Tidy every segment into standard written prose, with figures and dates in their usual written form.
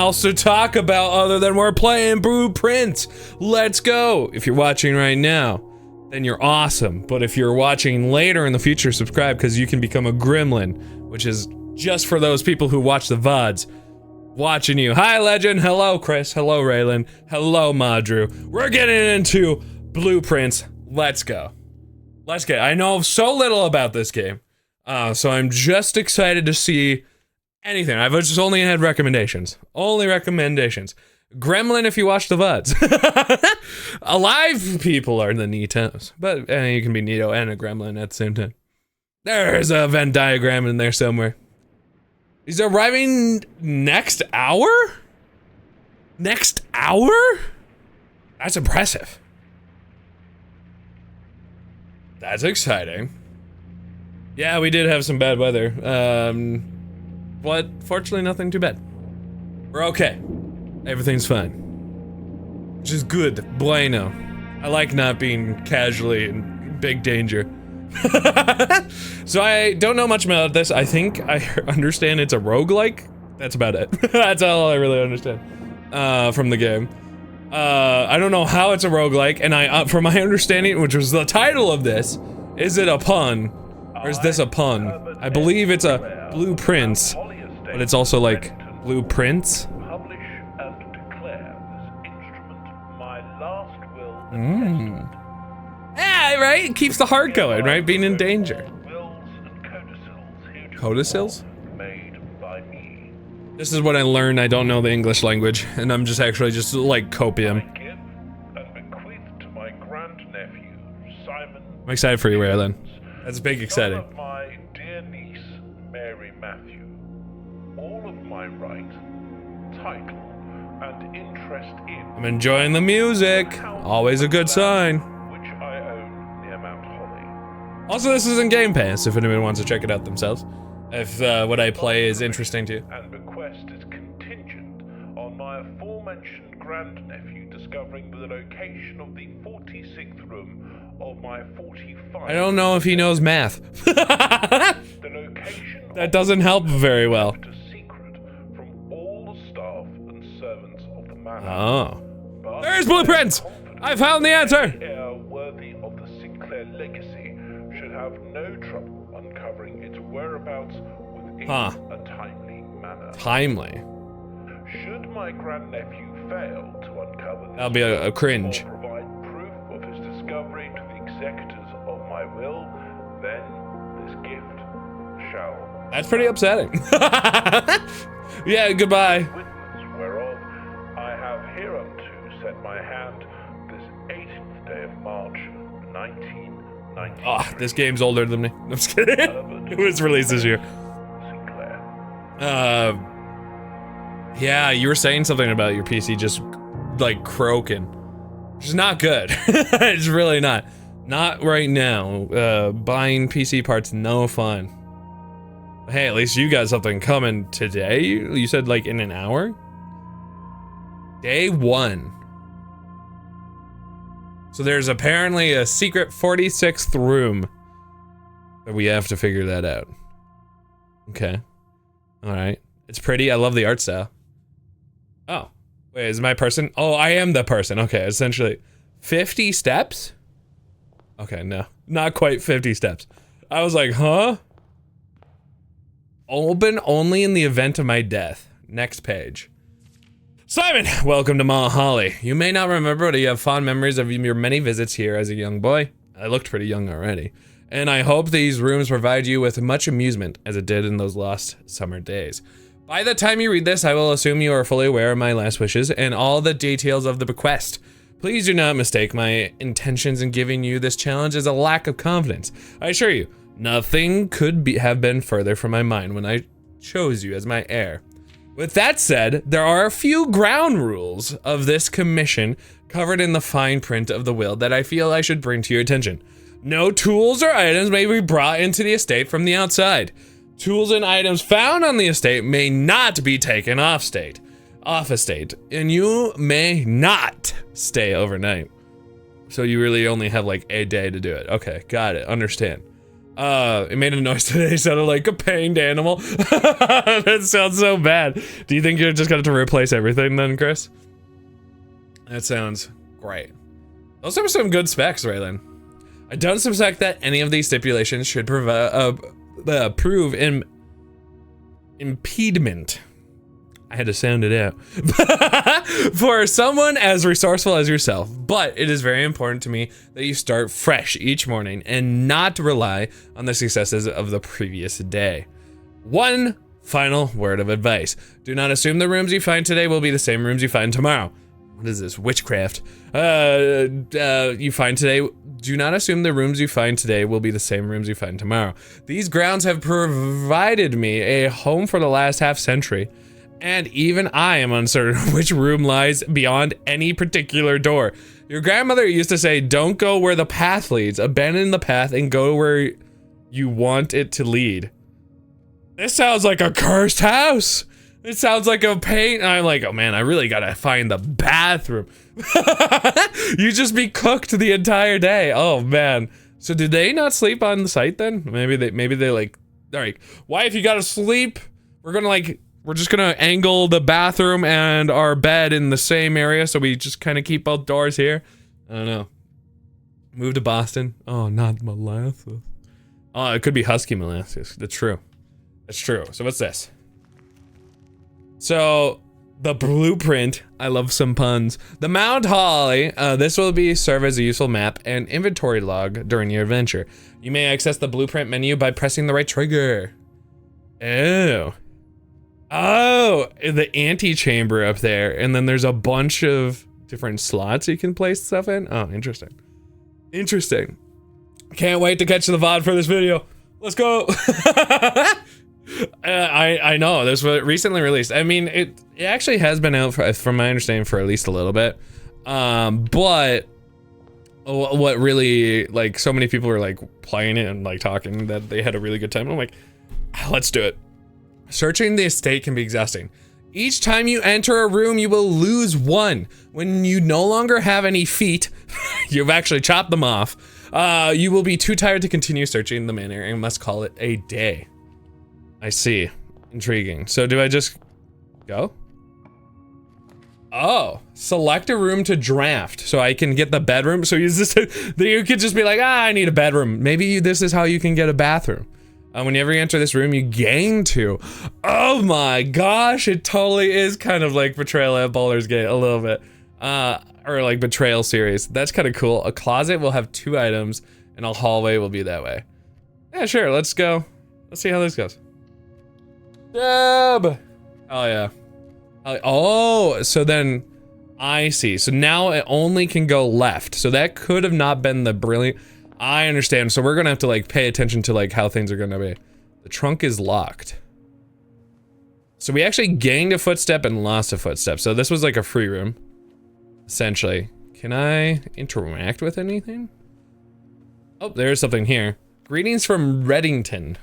else to talk about other than we're playing Blueprint. Let's go. If you're watching right now, then you're awesome. But if you're watching later in the future, subscribe because you can become a gremlin, which is just for those people who watch the VODs. Watching you. Hi, Legend. Hello, Chris. Hello, Raylan. Hello, Madru. We're getting into Blueprints. Let's go. Let's get. I know so little about this game, so I'm just excited to see anything. I've just only had recommendations. Only recommendations. Gremlin if you watch the VODs. Alive people are the Neatos, but you can be Neato and a Gremlin at the same time. There's a Venn diagram in there somewhere. He's arriving next hour? Next hour? That's impressive. That's exciting. Yeah, we did have some bad weather. But fortunately nothing too bad. We're okay. Everything's fine. Which is good. Bueno. I like not being casually in big danger. So I don't know much about this. I think I understand it's a roguelike. That's about it. That's all I really understand from the game. I don't know how it's a roguelike, and from my understanding, which was the title of this, is it a pun? Or is this a pun? I believe it's a blueprints, but it's also like blueprints. Yeah, right? It keeps the heart going, right? Being in danger. Codicils? This is what I learned. I don't know the English language, and I'm just actually just like copium. I'm excited for you, Raylan. That's big exciting. My dear niece, Mary Matthew, all of my right, title, and interest in. I'm enjoying the music. Always a good sign. Which I own near Mount Holly. Also, this is in Game Pass if anyone wants to check it out themselves. If what I play is interesting to you. And bequest is contingent on my aforementioned grandnephew discovering the location of the 46th room of my 45. I don't know if he knows math. The location that doesn't help very well. A secret from all the staff and servants of the manor. Oh. There's blueprints! I found the answer! Heir worthy of the Sinclair legacy should have no trouble uncovering its whereabouts within a timely manner. Timely? Should my grandnephew fail to uncover this, that'll be a cringe. or provide proof of his discovery to the executors of my will, then this gift shall. That's pretty upsetting. Yeah, goodbye. Witness whereof I have hereunto set my hand this 18th day of March, 1990. Oh, this game's older than me. I'm just kidding. It was released this year. Sinclair. Yeah, you were saying something about your PC just like croaking, which is not good. It's really not. Not right now. Buying PC parts, no fun. Hey, at least you got something coming today. You said like in an hour? Day 1. So there's apparently a secret 46th room. But we have to figure that out. Okay. Alright. It's pretty. I love the art style. Oh. Wait, is my person? Oh, I am the person. Okay, essentially. 50 steps? Okay, no. Not quite 50 steps. I was like, huh? Open only in the event of my death. Next page. Simon, welcome to Mount Holly. You may not remember, but you have fond memories of your many visits here as a young boy. I looked pretty young already. And I hope these rooms provide you with much amusement as it did in those lost summer days. By the time you read this, I will assume you are fully aware of my last wishes and all the details of the bequest. Please do not mistake my intentions in giving you this challenge as a lack of confidence. I assure you, nothing could have been further from my mind when I chose you as my heir. With that said, there are a few ground rules of this commission covered in the fine print of the will that I feel I should bring to your attention. No tools or items may be brought into the estate from the outside. Tools and items found on the estate may not be taken off estate, and you may not stay overnight. So you really only have like a day to do it. Okay, got it, understand. It made a noise today, sounded like a pained animal. That sounds so bad. Do you think you're just gonna have to replace everything then, Chris? That sounds great. Those are some good specs, Raylan. I don't suspect that any of these stipulations should prove impediment. I had to sound it out. For someone as resourceful as yourself, but it is very important to me that you start fresh each morning and not rely on the successes of the previous day. One final word of advice. Do not assume the rooms you find today will be the same rooms you find tomorrow. What is this? Witchcraft. You find today. Do not assume the rooms you find today will be the same rooms you find tomorrow. These grounds have provided me a home for the last half century. And even I am uncertain which room lies beyond any particular door. Your grandmother used to say, don't go where the path leads. Abandon the path and go where you want it to lead. This sounds like a cursed house. It sounds like a pain. I'm like, oh man, I really gotta find the bathroom. You just be cooked the entire day. Oh man. So did they not sleep on the site then? Maybe they like, all right, why if you gotta sleep, we're just gonna angle the bathroom and our bed in the same area so we just kind of keep both doors here. I don't know. Move to Boston. Oh, not molasses. Oh, it could be husky molasses. That's true. That's true. So what's this? So the blueprint. I love some puns. The Mount Holly. This will serve as a useful map and inventory log during your adventure. You may access the blueprint menu by pressing the right trigger. Oh. Oh, the antechamber up there, and then there's a bunch of different slots you can place stuff in. Oh, interesting. Interesting. Can't wait to catch the VOD for this video. Let's go. I know this was recently released. I mean, it actually has been out from my understanding for at least a little bit. But what really, like, so many people were like playing it and like talking that they had a really good time. I'm like, let's do it. Searching the estate can be exhausting. Each time you enter a room, you will lose one. When you no longer have any feet, you've actually chopped them off, you will be too tired to continue searching the manor and must call it a day. I see. Intriguing. So do I just go? Oh, select a room to draft so I can get the bedroom. So you could just be like, I need a bedroom. Maybe this is how you can get a bathroom. Whenever you enter this room, you gain 2. Oh my gosh, it totally is kind of like Betrayal at Baldur's Gate, a little bit. Or like Betrayal series. That's kind of cool. A closet will have 2 items, and a hallway will be that way. Yeah, sure, let's go. Let's see how this goes. Deb! Oh yeah. Oh, so then, I see. So now it only can go left. So that could have not been the brilliant... I understand, so we're gonna have to like pay attention to like how things are gonna be. The trunk is locked. So we actually gained a footstep and lost a footstep. So this was like a free room, essentially. Can I interact with anything? Oh, there's something here. Greetings from Reddington.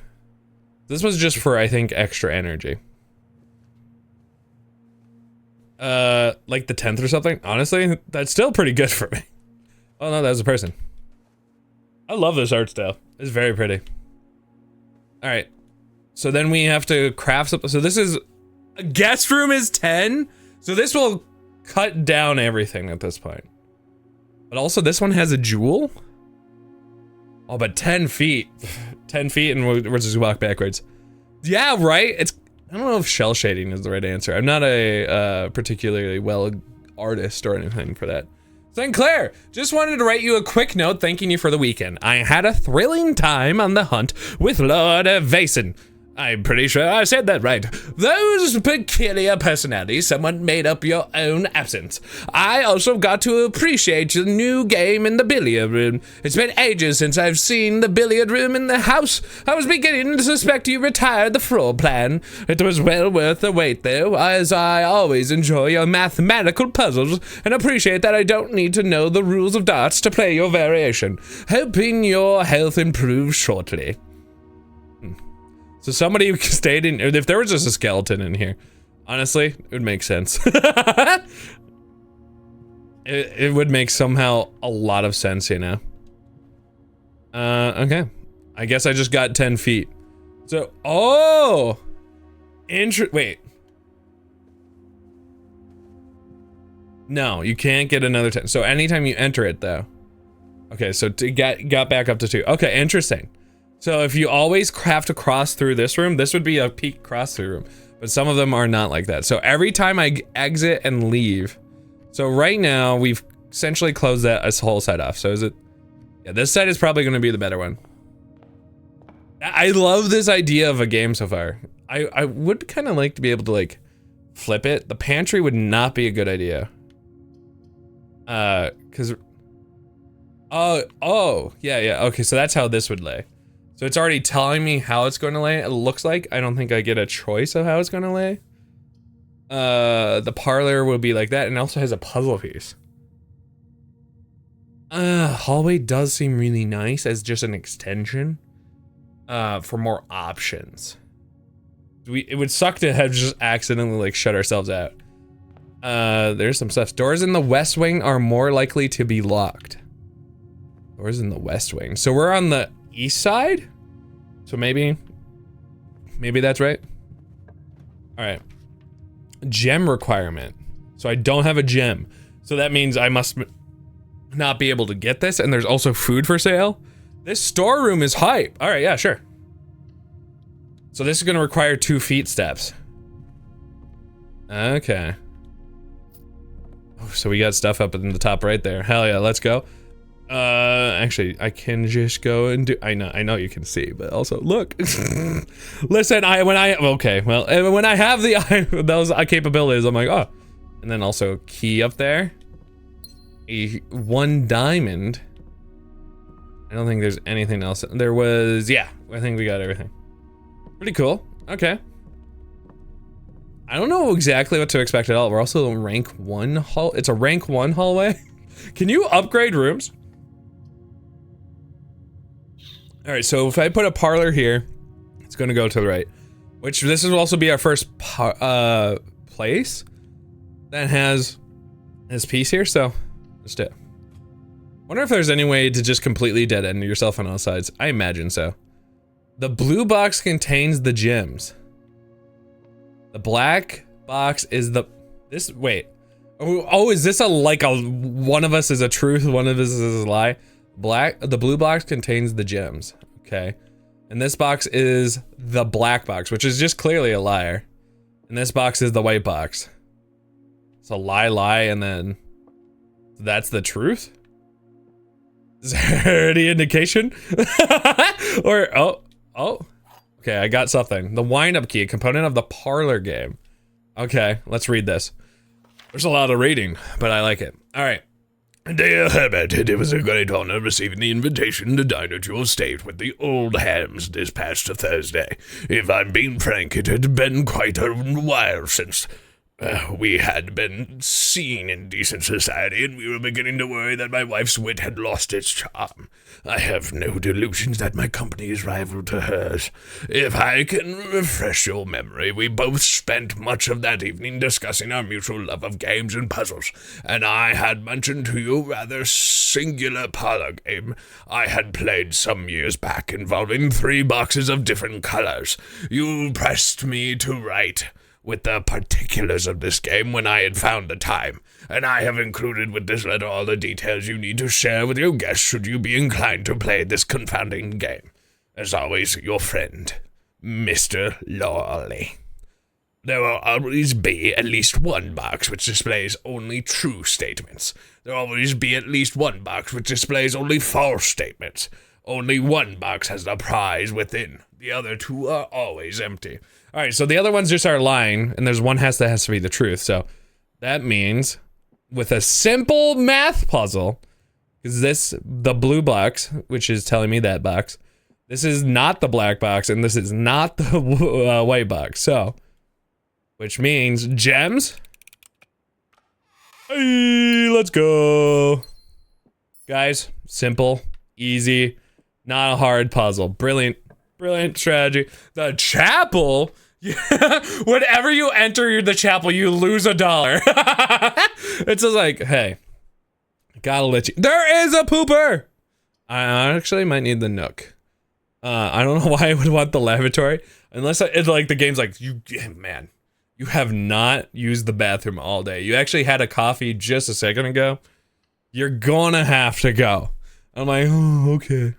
This was just for, I think, extra energy. Like the 10th or something? Honestly, that's still pretty good for me. Oh no, that was a person. I love this art style. It's very pretty. All right. So then we have to craft something. So this is, a guest room is 10. So this will cut down everything at this point. But also this one has a jewel. Oh, but 10 feet. 10 feet and we'll just walk backwards. Yeah, right? I don't know if shell shading is the right answer. I'm not a particularly well artist or anything for that. Sinclair, just wanted to write you a quick note thanking you for the weekend. I had a thrilling time on the hunt with Lord Vason. I'm pretty sure I said that right. Those peculiar personalities somewhat made up your own absence. I also got to appreciate the new game in the billiard room. It's been ages since I've seen the billiard room in the house. I was beginning to suspect you retired the floor plan. It was well worth the wait though, as I always enjoy your mathematical puzzles and appreciate that I don't need to know the rules of darts to play your variation. Hoping your health improves shortly. So somebody who stayed in, if there was just a skeleton in here, honestly, it would make sense. it would make somehow a lot of sense, you know? Okay. I guess I just got 10 feet. So, oh! Wait. No, you can't get another 10. So anytime you enter it, though. Okay, so got back up to 2. Okay, interesting. So if you always have to cross through this room, this would be a peak cross-through room. But some of them are not like that. So every time I exit and leave. So right now, we've essentially closed that whole side off. So is it... Yeah, this side is probably going to be the better one. I love this idea of a game so far. I would kind of like to be able to, like, flip it. The pantry would not be a good idea. Cause... Oh, yeah, okay, so that's how this would lay. So it's already telling me how it's going to lay, it looks like. I don't think I get a choice of how it's going to lay. The parlor will be like that, and it also has a puzzle piece. Hallway does seem really nice as just an extension. For more options. It would suck to have just accidentally, like, shut ourselves out. There's some stuff. Doors in the west wing are more likely to be locked. Doors in the west wing. So we're on the east side? So maybe that's right. All right. Gem requirement. So I don't have a gem. So that means I must not be able to get this. And there's also food for sale. This storeroom is hype. All right, yeah, sure. So this is gonna require 2 feet steps. Okay. Oh, so we got stuff up in the top right there. Hell yeah, let's go. Actually, I can just go and do. I know you can see, but also look. Listen, when I have those capabilities, I'm like, oh, and then also key up there. 1 diamond. I don't think there's anything else. There was, yeah, I think we got everything. Pretty cool. Okay. I don't know exactly what to expect at all. We're also in rank 1 hall. It's a rank 1 hallway. Can you upgrade rooms? All right, so if I put a parlor here, it's gonna go to the right. Which this will also be our first place that has this piece here, so let's do it. Wonder if there's any way to just completely dead end yourself on all sides. I imagine so. The blue box contains the gems. The black box is the... wait. Oh, is this like one of us is a truth, one of us is a lie? The blue box contains the gems. Okay. And this box is the black box, which is just clearly a liar. And this box is the white box. It's a lie, and then that's the truth? Is there any indication? Or, oh. Okay, I got something. The wind-up key, a component of the parlor game. Okay, let's read this. There's a lot of reading, but I like it. All right. Dear Herbert, it was a great honor receiving the invitation to dine at your estate with the old hams this past Thursday. If I'm being frank, it had been quite a while since we had been seen in decent society, and we were beginning to worry that my wife's wit had lost its charm. I have no delusions that my company is rival to hers. If I can refresh your memory, we both spent much of that evening discussing our mutual love of games and puzzles, and I had mentioned to you a rather singular parlor game I had played some years back involving 3 boxes of different colors. You pressed me to write with the particulars of this game when I had found the time, and I have included with this letter all the details you need to share with your guests should you be inclined to play this confounding game. As always, your friend, Mr. Lawley. There will always be at least 1 box which displays only true statements. There will always be at least 1 box which displays only false statements. Only 1 box has the prize within. The other 2 are always empty. All right, so the other ones just are lying, and there's one that has to be the truth. So that means with a simple math puzzle, because the blue box, which is telling me that box, this is not the black box, and this is not the white box. So, which means gems. Hey, let's go. Guys, simple, easy, not a hard puzzle. Brilliant strategy. The chapel. Yeah. Whenever you enter the chapel, you lose $1. It's just like, hey, gotta let you. There is a pooper. I actually might need the nook. I don't know why I would want the lavatory unless it's like the game's like man, you have not used the bathroom all day. You actually had a coffee just a second ago. You're gonna have to go. I'm like, oh, okay.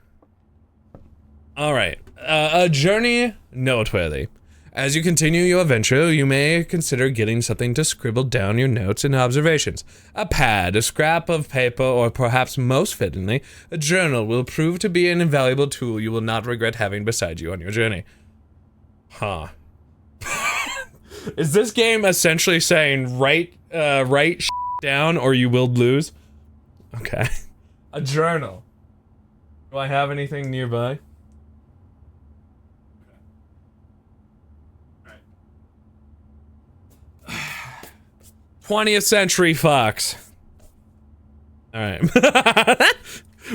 All right, a journey noteworthy. As you continue your adventure, you may consider getting something to scribble down your notes and observations. A pad, a scrap of paper, or perhaps most fittingly, a journal will prove to be an invaluable tool you will not regret having beside you on your journey. Huh. Is this game essentially saying write down or you will lose? Okay. A journal. Do I have anything nearby? 20th Century Fox. All right.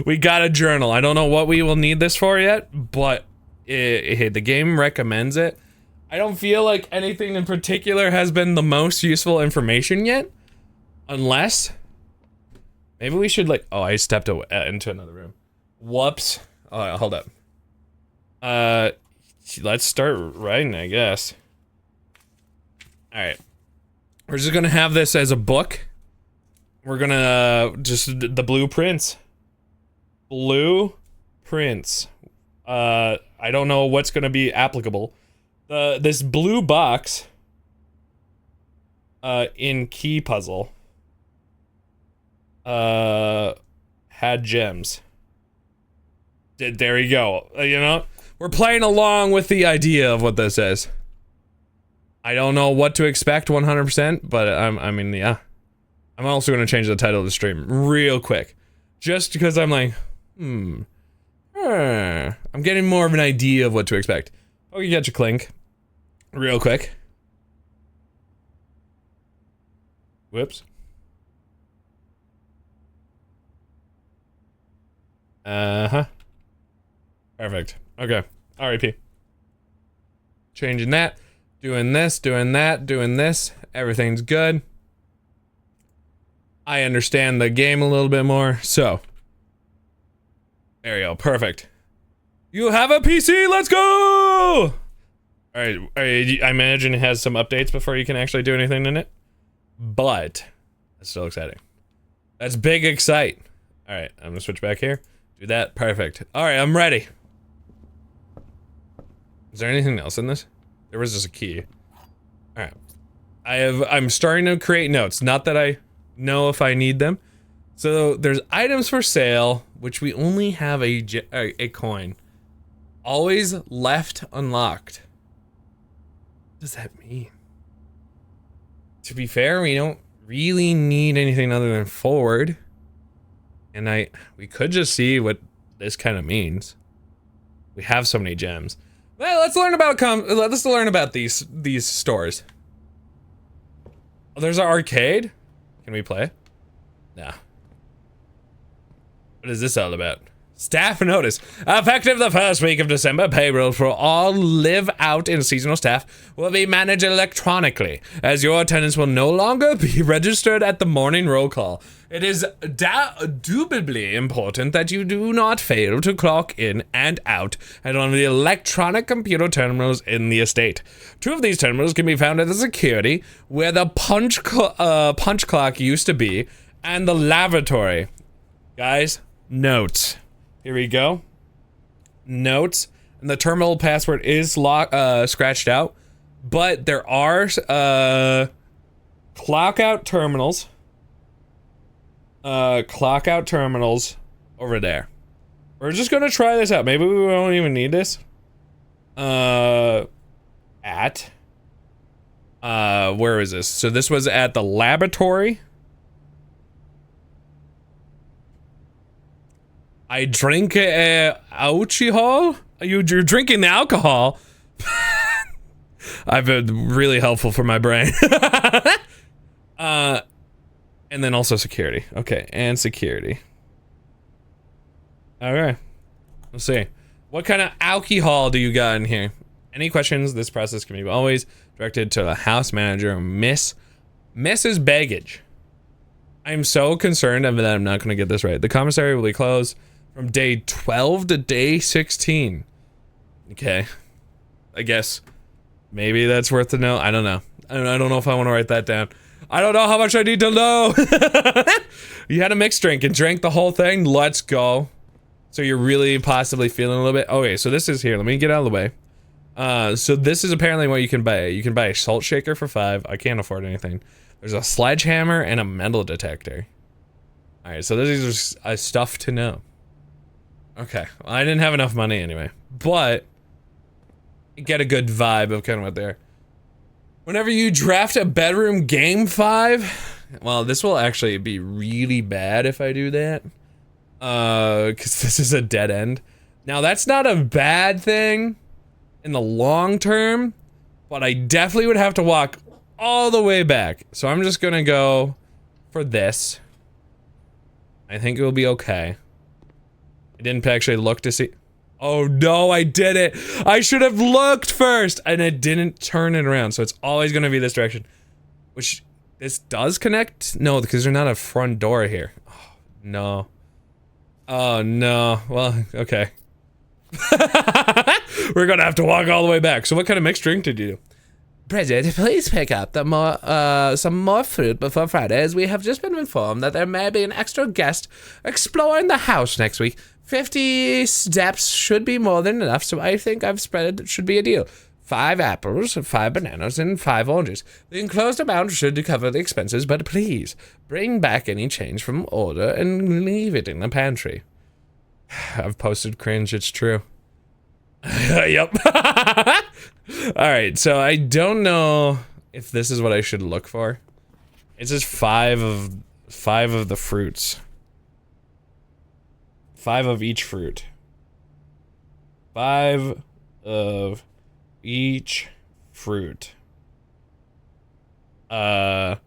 We got a journal. I don't know what we will need this for yet, but the game recommends it. I don't feel like anything in particular has been the most useful information yet. Unless... maybe we should like... oh, I stepped into another room. Whoops. Oh, hold up. Let's start writing, I guess. Alright. We're just gonna have this as a book. We're gonna just the blueprints. Blueprints. I don't know what's gonna be applicable. This blue box in key puzzle had gems. There you go. You know, we're playing along with the idea of what this is. I don't know what to expect 100%, but I mean, yeah. I'm also going to change the title of the stream real quick. Just because I'm like, I'm getting more of an idea of what to expect. Okay, get your clink. Real quick. Whoops. Uh-huh. Perfect. Okay. R.I.P. Changing that. Doing this, doing that, doing this. Everything's good. I understand the game a little bit more, so. There you go, perfect. You have a PC, let's go! Alright, I imagine it has some updates before you can actually do anything in it. But, that's still exciting. That's big excite. Alright, I'm gonna switch back here. Do that, perfect. Alright, I'm ready. Is there anything else in this? There was just a key. Alright. I'm starting to create notes. Not that I know if I need them. So there's items for sale, which we only have a coin. Always left unlocked. What does that mean? To be fair, we don't really need anything other than forward. And we could just see what this kind of means. We have so many gems. Well, let's learn about these stores. Oh, there's an arcade. Can we play? No. What is this all about? Staff notice. Effective the first week of December, payroll for all live out and seasonal staff will be managed electronically, as your attendance will no longer be registered at the morning roll call. It is indubitably important that you do not fail to clock in and out at one of the electronic computer terminals in the estate. 2 of these terminals can be found at the security, where the punch clock used to be, and the lavatory. Guys, notes. Here we go. Notes. And the terminal password is scratched out. But there are clock out terminals. Clock out terminals over there. We're just gonna try this out. Maybe we won't even need this. Where is this? So this was at the laboratory. I drink alcohol? You're drinking the alcohol? I've been really helpful for my brain. And then also security. Okay, and security. Alright. Let's see. What kind of alcohol do you got in here? Any questions? This process can be always directed to the house manager, Mrs. Baggage. I'm so concerned that I'm not going to get this right. The commissary will be closed from day 12 to day 16. Okay. I guess maybe that's worth to know. I don't know. I don't know if I want to write that down. I don't know how much I need to know. You had a mixed drink and drank the whole thing? Let's go. So you're really possibly feeling a little bit. Okay, so this is here. Let me get out of the way. So this is apparently what you can buy. You can buy a salt shaker for 5. I can't afford anything. There's a sledgehammer and a metal detector. Alright, so this is stuff to know. Okay, well, I didn't have enough money anyway. But you get a good vibe of kind of what they're. Whenever you draft a bedroom game 5, well, this will actually be really bad if I do that. Because this is a dead end. Now, that's not a bad thing in the long term, but I definitely would have to walk all the way back. So I'm just gonna go for this. I think it will be okay. I didn't actually look to see. Oh no, I did it. I should have looked first and it didn't turn it around. So it's always gonna be this direction. Which, this does connect? No, because there's not a front door here. Oh, no. Oh no, well, okay. We're gonna have to walk all the way back. So what kind of mixed drink did you do? Bridget, please pick up some more fruit before Friday, as we have just been informed that there may be an extra guest exploring the house next week. 50 steps should be more than enough, so I think I've spread it should be a deal. 5 apples, 5 bananas, and 5 oranges. The enclosed amount should cover the expenses, but please, bring back any change from order and leave it in the pantry. I've posted cringe, it's true. Yep. Alright, so I don't know if this is what I should look for. It's just 5 of the fruits. 5 of each fruit. 5 of each fruit. Apple,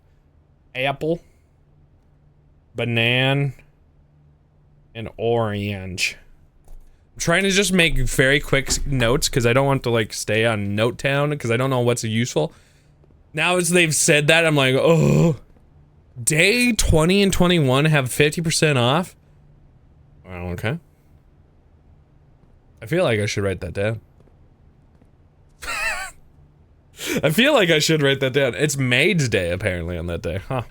banana, and orange. I'm trying to just make very quick notes because I don't want to like stay on Note Town because I don't know what's useful. Now as they've said that, I'm like, oh, day 20 and 21 have 50% off. Oh, okay. I feel like I should write that down. I feel like I should write that down. It's Maid's Day apparently on that day, huh?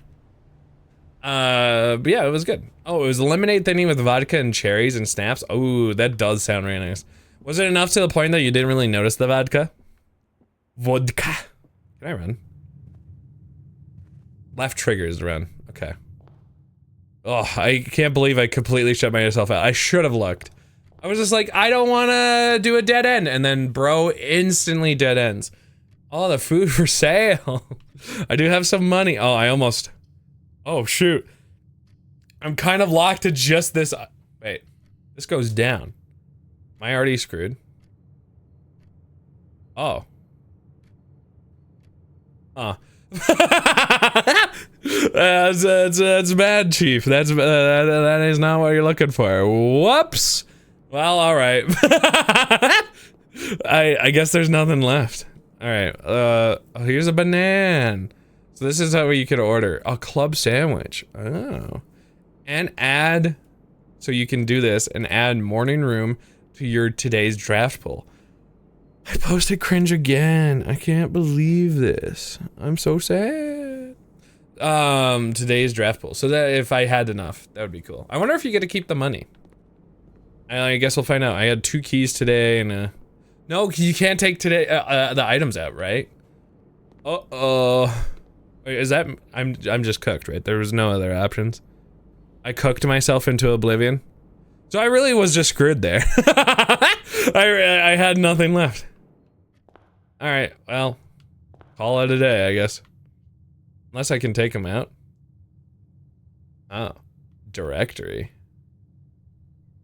But yeah, it was good. Oh, it was a lemonade thingy with vodka and cherries and snaps. Oh, that does sound really nice. Was it enough to the point that you didn't really notice the vodka? Vodka. Can I run? Left trigger is to run. Okay. Oh, I can't believe I completely shut myself out. I should have looked. I was just like, I don't want to do a dead end. And then bro instantly dead ends. Oh, the food for sale. I do have some money. Oh, I almost... Oh, shoot. I'm kind of locked to just this... Wait. This goes down. Am I already screwed? Oh. Huh. That's bad, Chief. That is not what you're looking for. Whoops. Well, alright. I guess there's nothing left. Alright, oh, here's a banana. So this is how you could order a club sandwich. Oh. And add, so you can do this and add morning room to your today's draft pool. I posted cringe again. I can't believe this. I'm so sad. Today's draft pool. So that if I had enough, that would be cool. I wonder if you get to keep the money. I guess we'll find out. I had 2 keys today and no, you can't take today the items out, right? Uh-oh. Wait, is that I'm just cooked, right? There was no other options. I cooked myself into oblivion. So I really was just screwed there. I had nothing left. Alright, well, call it a day, I guess. Unless I can take them out. Oh, directory.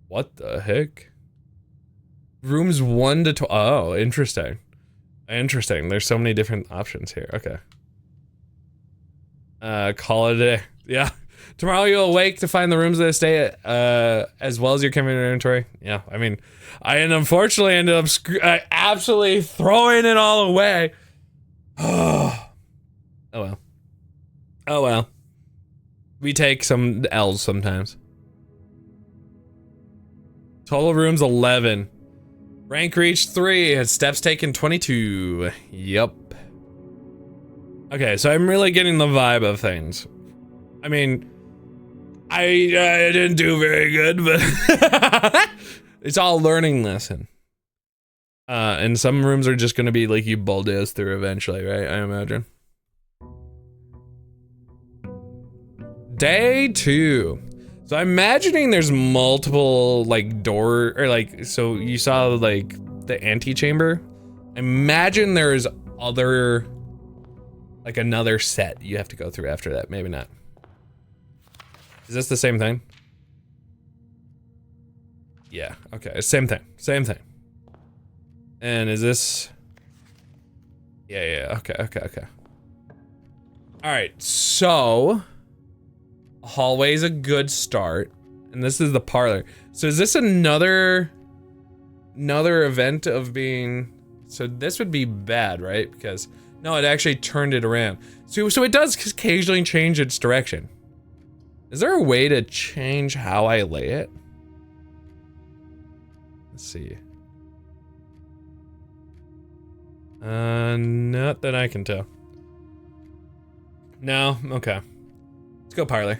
What the heck? Rooms 1 to 12. Oh, interesting. Interesting. There's so many different options here. Okay. Call it a day. Yeah. Tomorrow you'll awake to find the rooms that stay as well as your inventory. Yeah, I mean, I unfortunately ended up absolutely throwing it all away. Oh well. Oh well. We take some L's sometimes. Total rooms 11. Rank reached 3. Steps taken 22. Yup. Okay, so I'm really getting the vibe of things. I mean, I didn't do very good, but it's all learning lesson. And some rooms are just gonna be like you bulldoze through eventually, right? I imagine. Day 2. So I'm imagining there's multiple like door or like, so you saw like the antechamber. Imagine there's other, like another set you have to go through after that. Maybe not. Is this the same thing? Yeah, okay, same thing, same thing. And is this? Yeah, okay. All right, so hallway's a good start, and this is the parlor. So is this another event of being? So this would be bad, right? Because no, it actually turned it around. So it does occasionally change its direction. Is there a way to change how I lay it? Let's see. Not that I can tell. No, okay. Let's go parlor.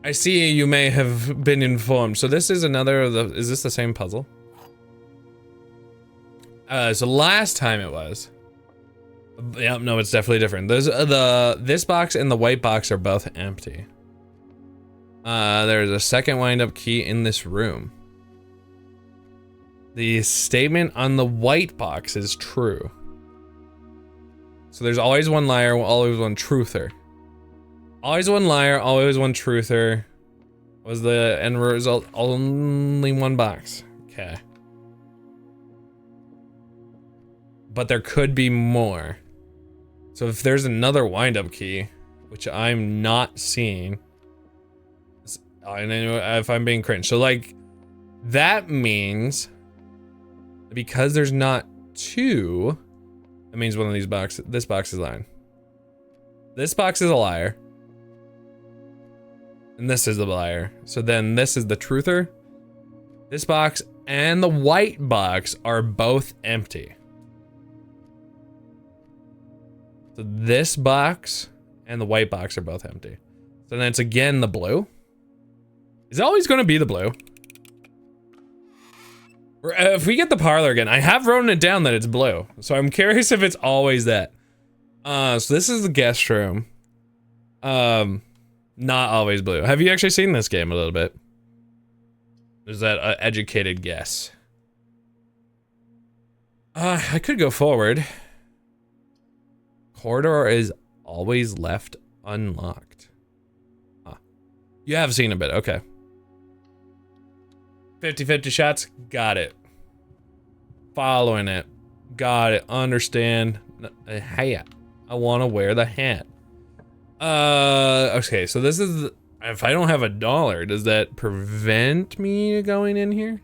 I see you may have been informed. So this is another of the, is this the same puzzle? So last time it was. Yeah, no, it's definitely different. There's this box and the white box are both empty. There's a second wind-up key in this room. The statement on the white box is true. So there's always one liar, always one truther. Always one liar, always one truther. Was the end result only one box? Okay. But there could be more. So if there's another wind-up key, which I'm not seeing, I know if I'm being cringe. So like, that means because there's not 2, that means one of these boxes, this box is lying. This box is a liar. And this is the liar. So then this is the truther. This box and the white box are both empty. So this box and the white box are both empty. So then it's again the blue. Is it always going to be the blue? If we get the parlor again, I have written it down that it's blue. So I'm curious if it's always that. So this is the guest room. Not always blue. Have you actually seen this game a little bit? Is that an educated guess? I could go forward. Corridor is always left unlocked. Huh. You have seen a bit, okay. 50-50 shots, got it. Following it, got it, understand. Hey, I want to wear the hat. Okay, so this is, if I don't have $1, does that prevent me going in here?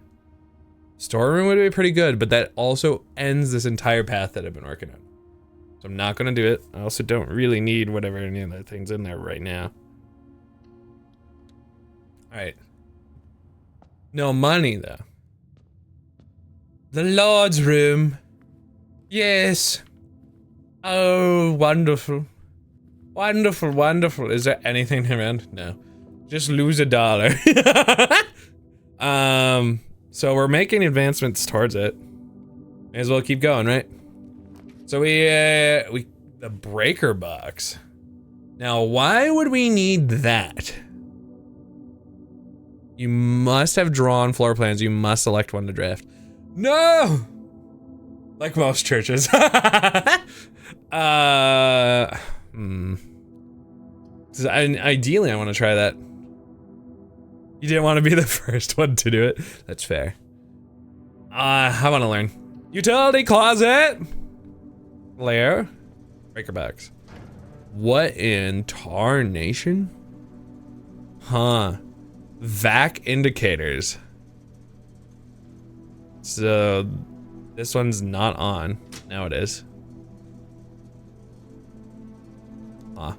Storeroom would be pretty good, but that also ends this entire path that I've been working on. So I'm not gonna do it. I also don't really need whatever any of the things in there right now. Alright. No money, though. The Lord's room. Yes. Oh, wonderful. Wonderful, wonderful. Is there anything around? No. Just lose $1. So we're making advancements towards it. May as well keep going, right? So the breaker box. Now, why would we need that? You must have drawn floor plans. You must select one to draft. No! Like most churches. Ideally, I want to try that. You didn't want to be the first one to do it. That's fair. I want to learn. Utility closet! Lair. Breaker box. What in tarnation? Huh. Vac indicators. So this one's not on. Now it is. Huh.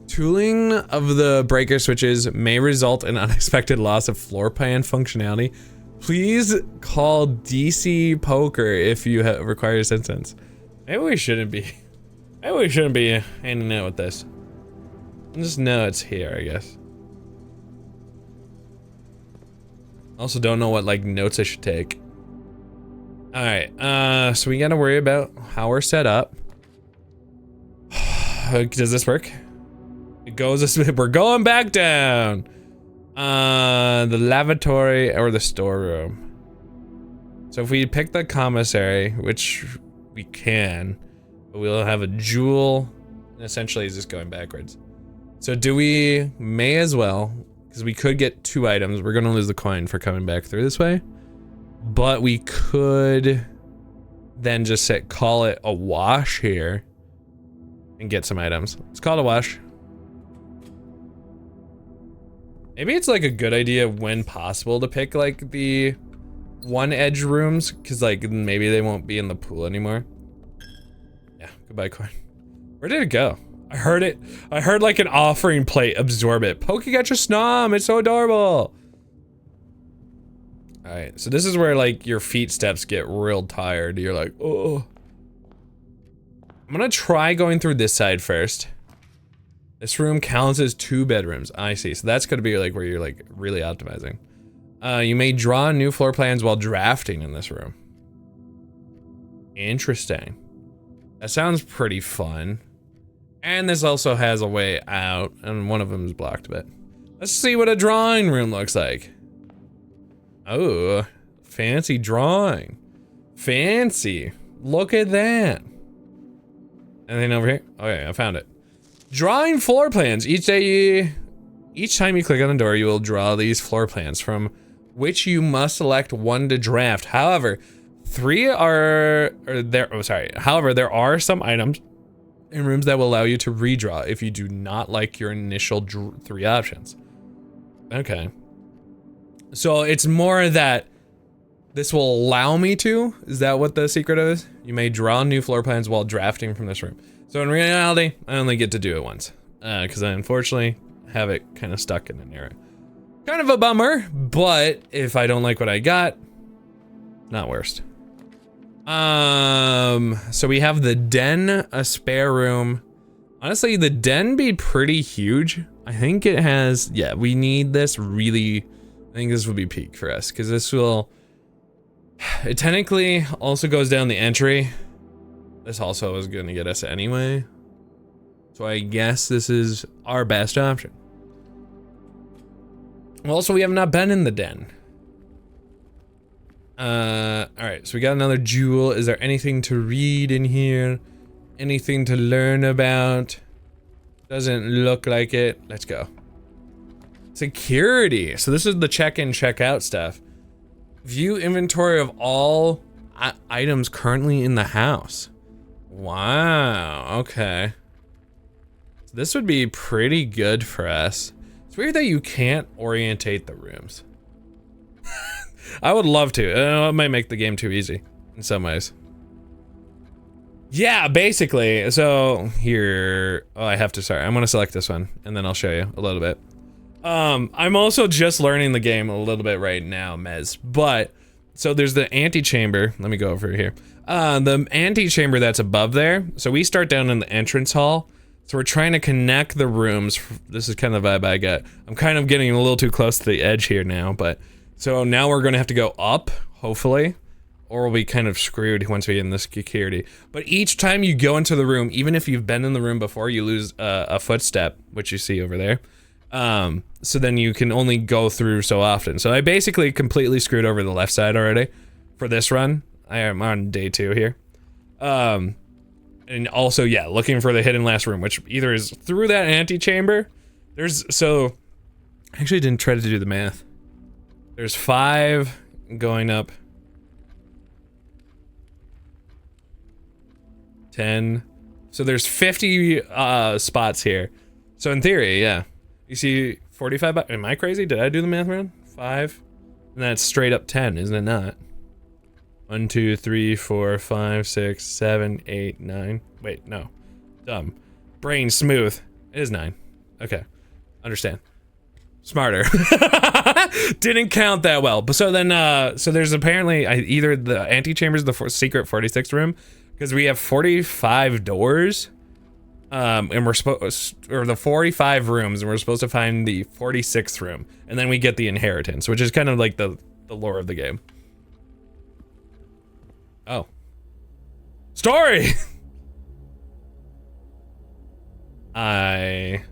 Tooling of the breaker switches may result in unexpected loss of floor plan functionality. Please call DC Poker if you require assistance. Maybe we shouldn't be. Maybe we shouldn't be handing out with this. Just know it's here, I guess. Also don't know what like notes I should take. Alright, so we gotta worry about how we're set up. Does this work? It goes this way. We're going back down. The lavatory or the storeroom. So if we pick the commissary, which we can, but we'll have a jewel, and essentially it's just going backwards. So do we may as well, because we could get 2 items. We're gonna lose the coin for coming back through this way. But we could then just call it a wash here and get some items. Let's call it a wash. Maybe it's like a good idea when possible to pick like the 1 edge rooms, because like maybe they won't be in the pool anymore. Yeah, goodbye coin. Where did it go? I heard it. I heard like an offering plate absorb it. Pokey got your snom. It's so adorable. All right, so this is where like your feet steps get real tired. You're like, oh. I'm gonna try going through this side first. This room counts as 2 bedrooms. I see. So that's gonna be like where you're like really optimizing. You may draw new floor plans while drafting in this room. Interesting. That sounds pretty fun. And this also has a way out, and one of them is blocked a bit. Let's see what a drawing room looks like. Oh, fancy drawing. Fancy. Look at that. Anything over here? Okay, I found it. Drawing floor plans. Each time you click on the door, you will draw these floor plans from which you must select 1 to draft. However, 3 are there. Oh, sorry. However, there are some items in rooms that will allow you to redraw if you do not like your initial 3 options. Okay. So it's more that this will allow me to. Is that what the secret is? You may draw new floor plans while drafting from this room. So in reality, I only get to do it once, because I unfortunately have it kind of stuck in an area. Kind of a bummer, but if I don't like what I got, not worst. So we have the den, a spare room. Honestly, the den be pretty huge. I think it has, yeah, we need this really, I think this will be peak for us, because this will, it technically also goes down the entry. This also is gonna get us anyway. So I guess this is our best option. Also, we have not been in the den. Alright, so we got another jewel. Is there anything to read in here? Anything to learn about? Doesn't look like it. Let's go. Security. So this is the check-in, check-out stuff. View inventory of all items currently in the house. Wow, okay. So this would be pretty good for us. It's weird that you can't orientate the rooms. I would love to. It might make the game too easy in some ways. Yeah, basically. So here, oh, I have to, sorry. I'm gonna select this one and then I'll show you a little bit. I'm also just learning the game a little bit right now, Mez. But, so there's the antechamber. Let me go over here. The antechamber that's above there. So we start down in the entrance hall. So we're trying to connect the rooms. This is kind of the vibe I get. I'm kind of getting a little too close to the edge here now, but so now we're gonna have to go up, hopefully, or we'll be kind of screwed once we get in this security. But each time you go into the room, even if you've been in the room before, you lose a footstep, which you see over there. So then you can only go through so often. So I basically completely screwed over the left side already for this run. I am on day 2 here. And also, yeah, looking for the hidden last room, which either is through that antechamber. So I actually didn't try to do the math. There's 5 going up. 10. So there's 50 spots here. So in theory, yeah. You see 45, am I crazy? Did I do the math wrong? 5? And that's straight up 10, isn't it not? 1, 2, 3, 4, 5, 6, 7, 8, 9. Wait, no. Dumb. Brain smooth. It is 9. Okay. Understand. Smarter. Didn't count that well. But so then, so there's apparently either the antechambers, the secret 46th room, because we have 45 doors, and we're supposed, or the 45 rooms, and we're supposed to find the 46th room, and then we get the inheritance, which is kind of like the lore of the game. Oh. Story! I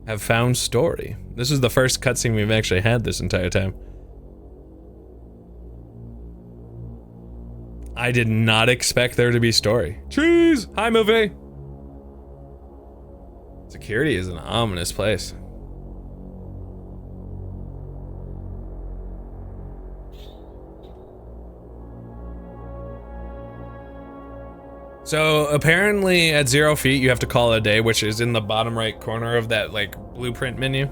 have found story. This is the first cutscene we've actually had this entire time. I did not expect there to be story. Cheese! Hi, movie! Security is an ominous place. So apparently at 0 feet you have to call it a day, which is in the bottom right corner of that like blueprint menu.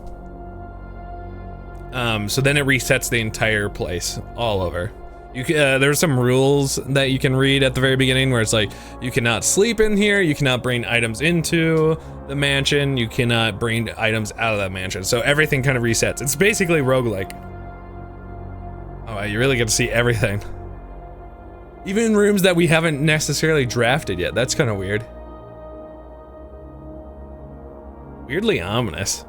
So then it resets the entire place all over. You there's some rules that you can read at the very beginning where it's like, you cannot sleep in here, you cannot bring items into the mansion, you cannot bring items out of that mansion. So everything kind of resets. It's basically roguelike. Oh, wow, you really get to see everything. Even rooms that we haven't necessarily drafted yet. That's kind of weird. Weirdly ominous.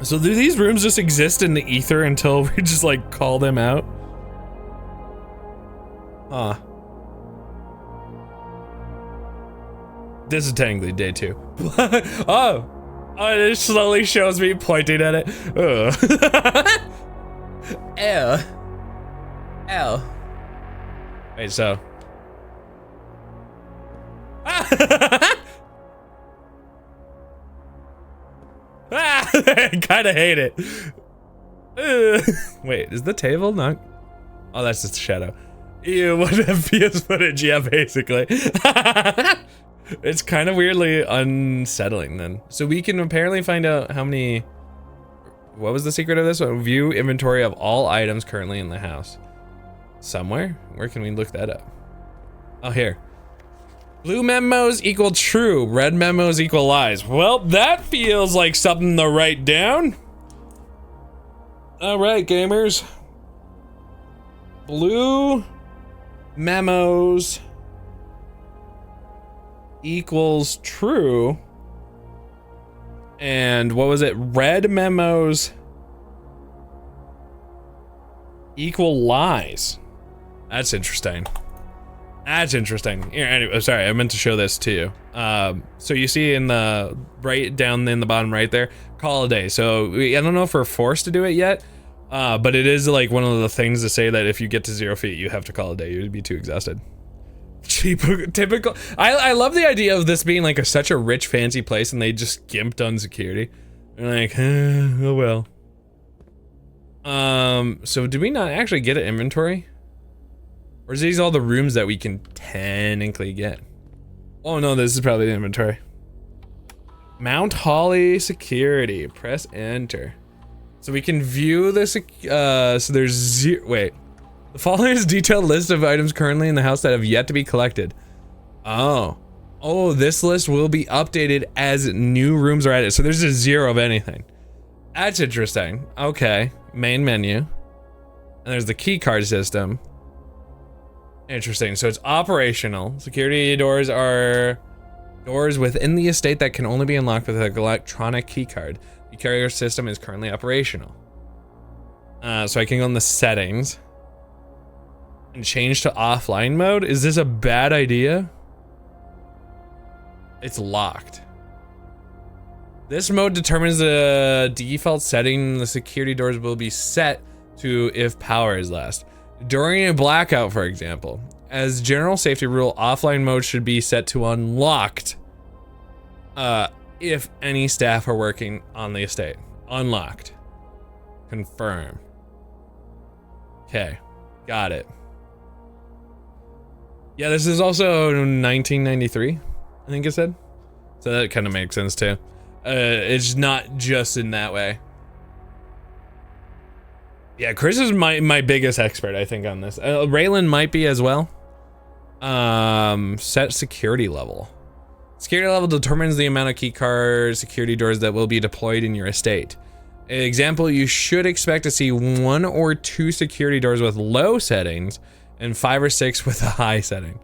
So do these rooms just exist in the ether until we just like call them out? Huh. This is technically day 2. Oh! Oh, it slowly shows me pointing at it. Ew. Ew. Wait, so. I kinda hate it. Wait, is the table not? Oh, that's just a shadow. Ew, what FPS footage? Yeah, basically. It's kind of weirdly unsettling then. So we can apparently find out how many. What was the secret of this one? View inventory of all items currently in the house. Somewhere? Where can we look that up? Oh, here. Blue memos equal true, red memos equal lies. Well, that feels like something to write down. All right, gamers. Blue memos equals true. And what was it? Red memos equal lies. That's interesting. That's interesting. Here, anyway, sorry, I meant to show this to you. So you see in the right down in the bottom right there, call a day. So I don't know if we're forced to do it yet, but it is like one of the things to say that if you get to 0 feet, you have to call a day. You'd be too exhausted. Cheap, typical. I love the idea of this being like such a rich, fancy place, and they just gimped on security. They're like, oh well. So do we not actually get an inventory? Or is these all the rooms that we can technically get? Oh no, this is probably the inventory. Mount Holly security, press enter. So we can view this, so there's zero, wait. The following is a detailed list of items currently in the house that have yet to be collected. Oh. Oh, this list will be updated as new rooms are added. So there's a 0 of anything. That's interesting. Okay, main menu. And there's the key card system. Interesting, so it's operational. Security doors are doors within the estate that can only be unlocked with an electronic key card. The carrier system is currently operational. So I can go in the settings and change to offline mode. Is this a bad idea? It's locked. This mode determines the default setting. The security doors will be set to if power is lost. During a blackout, for example, as general safety rule, offline mode should be set to unlocked if any staff are working on the estate. Unlocked. Confirm. Okay, got it. Yeah, this is also 1993, I think it said. So that kind of makes sense too. It's not just in that way. Yeah, Chris is my biggest expert, I think, on this. Raylan might be as well. Set security level. Security level determines the amount of keycard security doors that will be deployed in your estate. Example, you should expect to see 1 or 2 security doors with low settings and 5 or 6 with a high setting.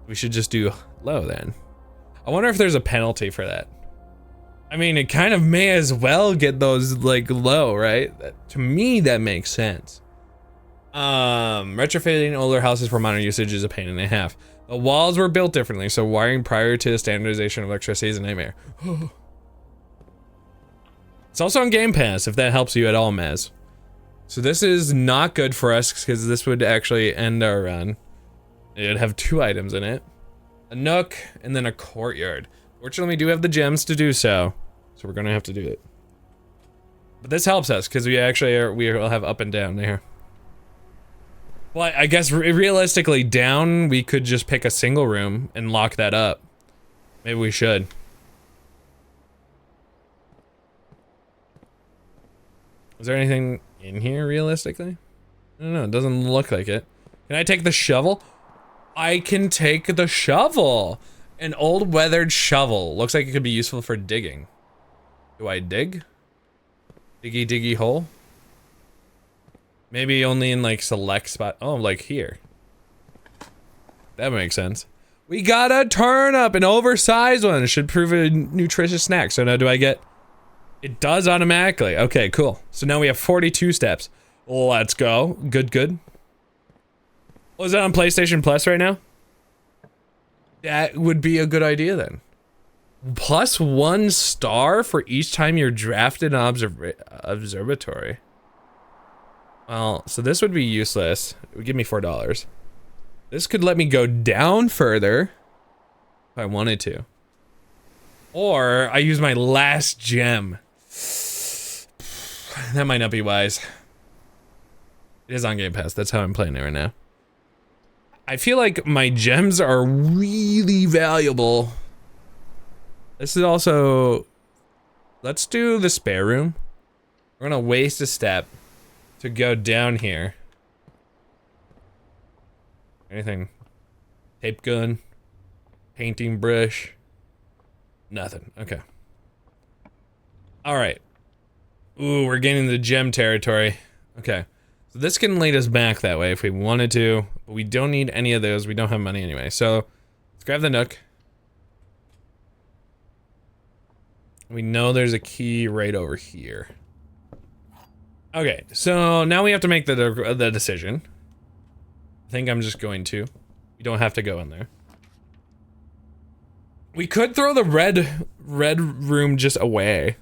We should just do low then. I wonder if there's a penalty for that. I mean, it kind of may as well get those like low, right? To me, that makes sense. Retrofitting older houses for modern usage is a pain and a half. The walls were built differently, so wiring prior to the standardization of electricity is a nightmare. It's also on Game Pass, if that helps you at all, Mez. So this is not good for us, because this would actually end our run. It'd have 2 items in it. A nook, and then a courtyard. Fortunately, we do have the gems to do so. So we're gonna have to do it. But this helps us, because we actually we'll have up and down there. Well, I guess realistically, down, we could just pick a single room and lock that up. Maybe we should. Is there anything in here, realistically? I don't know, it doesn't look like it. Can I take the shovel? I can take the shovel! An old weathered shovel. Looks like it could be useful for digging. Do I dig? Diggy diggy hole? Maybe only in like select spot. Oh, like here. That makes sense. We got a turnip, an oversized one. It should prove a nutritious snack. So now do I get... It does automatically. Okay, cool. So now we have 42 steps. Let's go. Good, good. Oh, is that on PlayStation Plus right now? That would be a good idea then. Plus 1 star for each time you're drafted an observatory. Well, so this would be useless. It would give me $4. This could let me go down further if I wanted to. Or I use my last gem. That might not be wise. It is on Game Pass. That's how I'm playing it right now. I feel like my gems are really valuable. This is also... Let's do the spare room. We're gonna waste a step to go down here. Anything? Tape gun? Painting brush? Nothing. Okay. Alright. Ooh, we're getting the gem territory. Okay. So this can lead us back that way if we wanted to, but we don't need any of those. We don't have money anyway. So, let's grab the nook. We know there's a key right over here. Okay, so now we have to make the decision. I think I'm just going to. You don't have to go in there. We could throw the red room just away.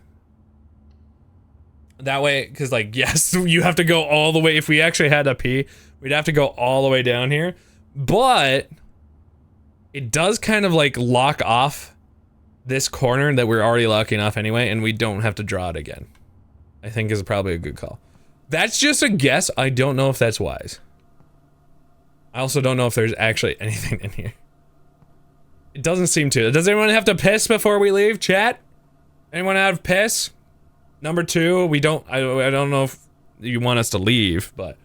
That way, because like, yes, you have to go all the way. If we actually had a pee, we'd have to go all the way down here. But it does kind of like lock off this corner that we're already locking off anyway, and we don't have to draw it again. I think is probably a good call. That's just a guess. I don't know if that's wise. I also don't know if there's actually anything in here. It doesn't seem to. Does anyone have to piss before we leave, chat? Anyone have piss? Number 2, we don't, I don't know if you want us to leave, but...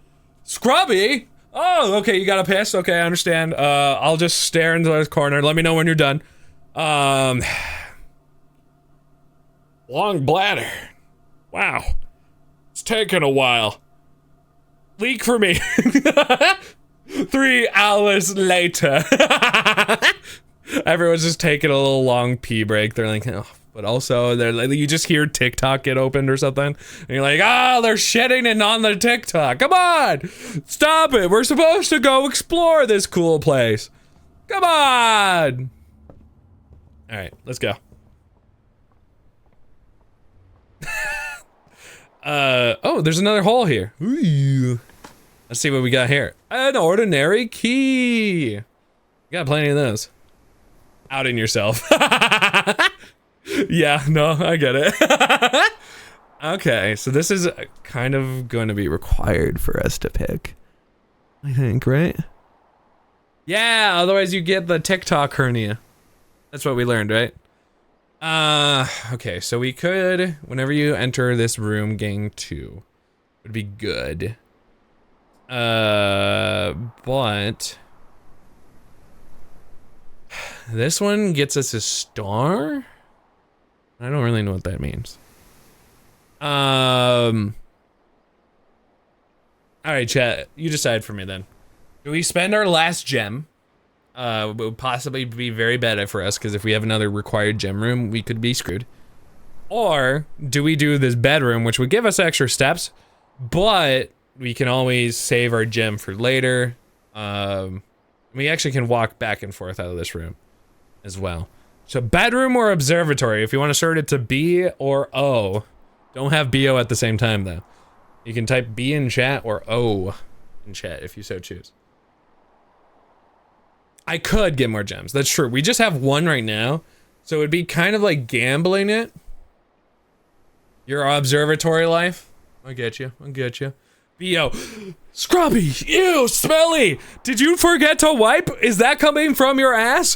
Scrubby? Oh, okay, you got a piss? Okay, I understand. I'll just stare into this corner. Let me know when you're done. Long bladder. Wow. It's taking a while. Leak for me. 3 hours later. Everyone's just taking a little long pee break. They're like, oh. But also, they're like, you just hear TikTok get opened or something, and you're like, oh, they're shitting it on the TikTok. Come on, stop it. We're supposed to go explore this cool place. Come on. All right, let's go. Oh, there's another hole here. Ooh. Let's see what we got here. An ordinary key. You got plenty of those. Outing yourself. Yeah, no, I get it. Okay, so this is kind of going to be required for us to pick. I think, right? Yeah, otherwise you get the TikTok hernia. That's what we learned, right? Okay, so we could, whenever you enter this room, gang 2 would be good. But This one gets us a star? I don't really know what that means. Alright, chat. You decide for me then. Do we spend our last gem? It would possibly be very bad for us, because if we have another required gem room, we could be screwed. Or, do we do this bedroom, which would give us extra steps, but we can always save our gem for later. We actually can walk back and forth out of this room as well. So bedroom or observatory, if you want to sort it to B or O. Don't have BO at the same time though. You can type B in chat or O in chat if you so choose. I could get more gems, that's true. We just have one right now, so it'd be kind of like gambling it. Your observatory life. I get you, I get you. BO. Scrubby! Ew, smelly! Did you forget to wipe? Is that coming from your ass?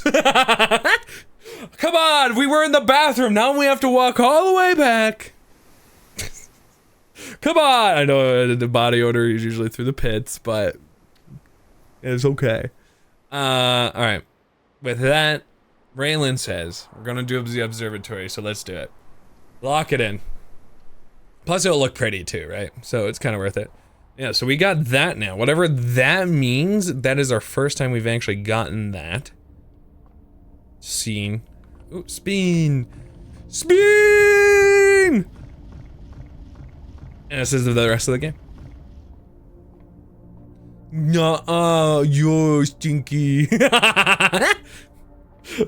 Come on, we were in the bathroom, now we have to walk all the way back. Come on! I know the body odor is usually through the pits, but it's okay. Alright. With that, Raylan says, we're gonna do the observatory, so let's do it. Lock it in. Plus it'll look pretty too, right? So it's kind of worth it. Yeah, so we got that now. Whatever that means, that is our first time we've actually gotten that. Scene. Ooh, spin! Spin! And this is the rest of the game. Nuh-uh, you're stinky.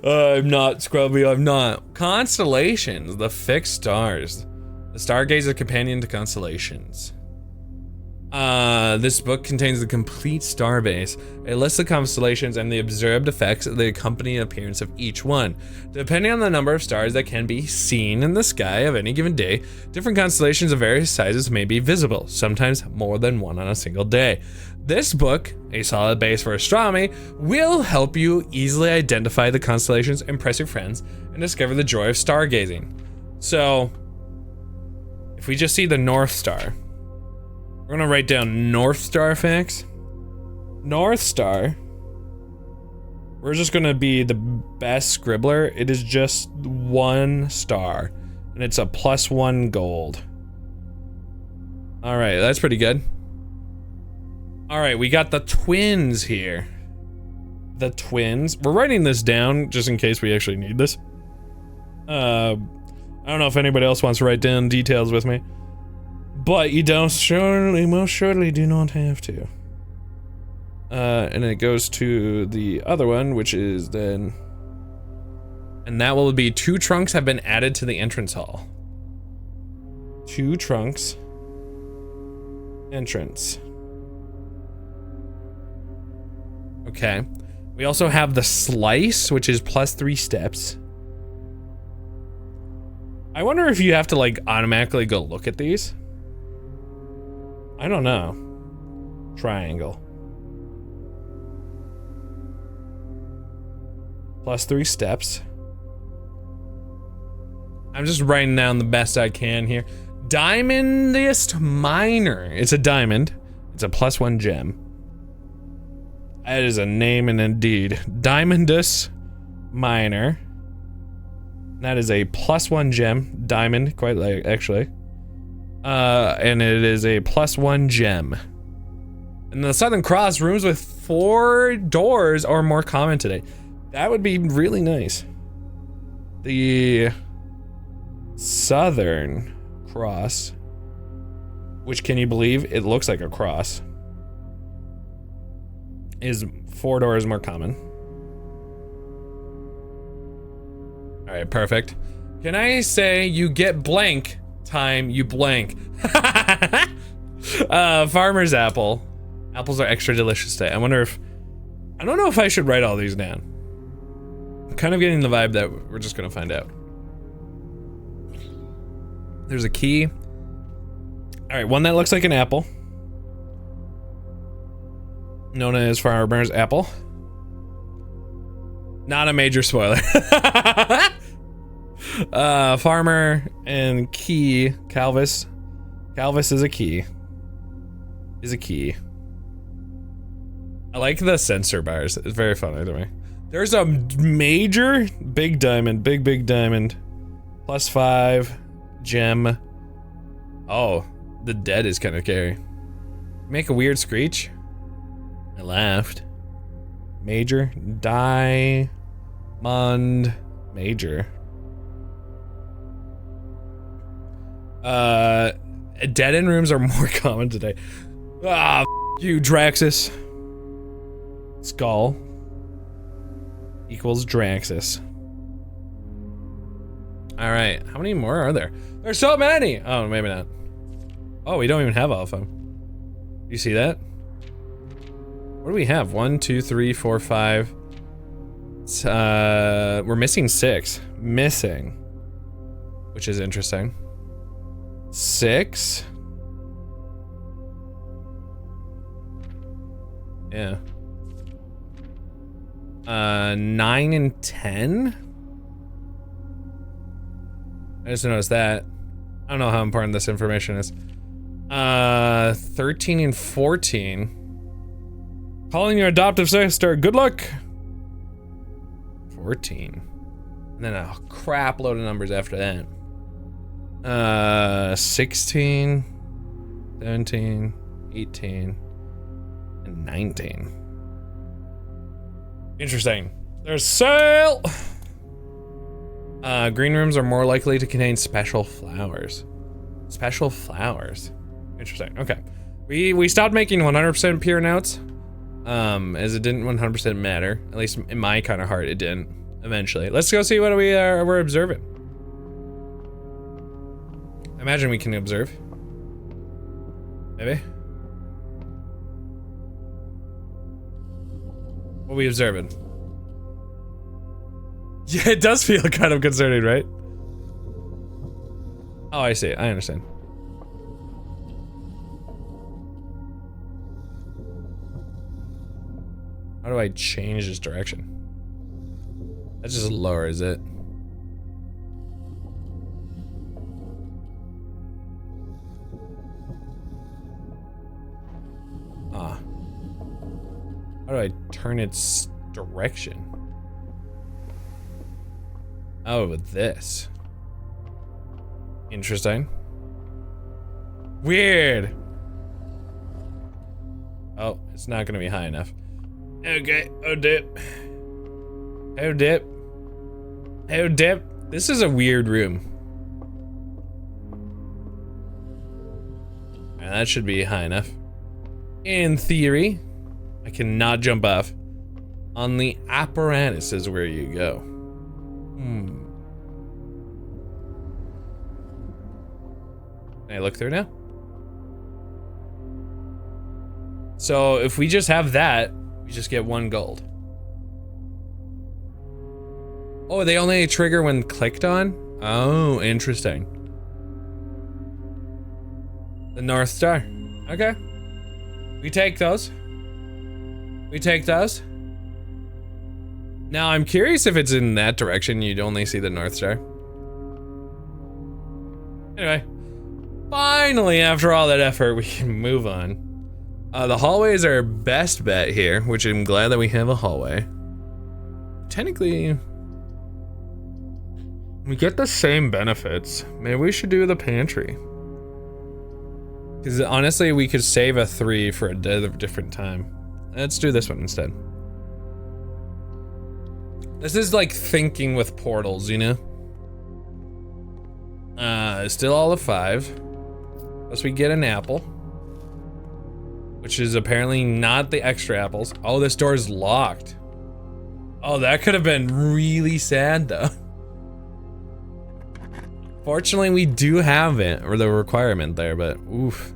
I'm not Scrubby, I'm not. Constellations, the fixed stars. The Stargazer companion to constellations. This book contains the complete starbase. It lists the constellations and the observed effects that accompany the appearance of each one. Depending on the number of stars that can be seen in the sky of any given day, different constellations of various sizes may be visible, sometimes more than one on a single day. This book, a solid base for astronomy, will help you easily identify the constellations, impress your friends, and discover the joy of stargazing. So, if we just see the North Star, we're gonna write down North Star facts. North Star. We're just gonna be the best scribbler. It is just 1 star, and it's a +1 gold. All right, that's pretty good. All right, we got the twins here. The twins. We're writing this down just in case we actually need this. I don't know if anybody else wants to write down details with me. But you don't most surely do not have to. And it goes to the other one, which is then... And that will be 2 trunks have been added to the entrance hall. 2 trunks. Entrance. Okay. We also have the slice, which is +3 steps. I wonder if you have to like automatically go look at these. I don't know. Triangle. +3 steps. I'm just writing down the best I can here. Diamondist Miner. It's a diamond. It's a +1 gem. That is a name and indeed. Diamondus Miner. That is a +1 gem. Diamond, quite like, actually. And it is a +1 gem. And the Southern Cross, rooms with 4 doors are more common today. That would be really nice. The Southern Cross, which, can you believe it looks like a cross, is 4 doors more common. All right, perfect. Can I say you get blank time you blank? Farmer's apple. Apples are extra delicious today. I wonder if, I don't know if I should write all these down. I'm kind of getting the vibe that we're just gonna find out. There's a key. All right, one that looks like an apple, known as Farmer's apple. Not a major spoiler. Farmer and key, Calvis. Calvis is a key. Is a key. I like the sensor bars. It's very funny to me. There's a major big diamond, big diamond. +5 gem. Oh, the dead is kind of scary. Make a weird screech. I laughed. Major, diamond, major. Dead end rooms are more common today. Ah, you Draxus. Skull equals Draxus. All right, how many more are there? There's so many. Oh, maybe not. Oh, we don't even have all of them. You see that? What do we have? 1, 2, 3, 4, 5. We're missing 6. Missing. Which is interesting. 6. Yeah. 9 and 10? I just noticed that. I don't know how important this information is. 13 and 14. Calling your adoptive sister, good luck. 14. And then a crap load of numbers after that. 16, 17, 18, and 19. Interesting. There's sale! Green rooms are more likely to contain special flowers. Special flowers. Interesting. Okay. We stopped making 100% pure notes. As it didn't 100% matter. At least in my kind of heart, it didn't. Eventually. Let's go see what we're observing. I imagine we can observe. Maybe? What are we observing? Yeah, it does feel kind of concerning, right? Oh, I see. I understand. How do I change this direction? That just lowers it. Ah. How do I turn its direction? Oh, with this. Interesting. Weird. Oh, it's not gonna be high enough. Okay, oh dip. Oh dip. Oh dip. This is a weird room. And that should be high enough. In theory, I cannot jump off. On the apparatus is where you go. Can I look through now? So if we just have that, we just get 1 gold. Oh, they only trigger when clicked on? Oh, interesting. The North Star. Okay. We take those. We take those. Now I'm curious if it's in that direction you'd only see the North Star. Anyway. Finally, after all that effort, we can move on. The hallway is our best bet here, which I'm glad that we have a hallway. Technically, we get the same benefits. Maybe we should do the pantry. Because honestly, we could save a 3 for a different time. Let's do this one instead. This is like thinking with portals, you know? Still all of 5. Plus we get an apple. Which is apparently not the extra apples. Oh, this door is locked. Oh, that could have been really sad though. Fortunately, we do have it, or the requirement there, but oof.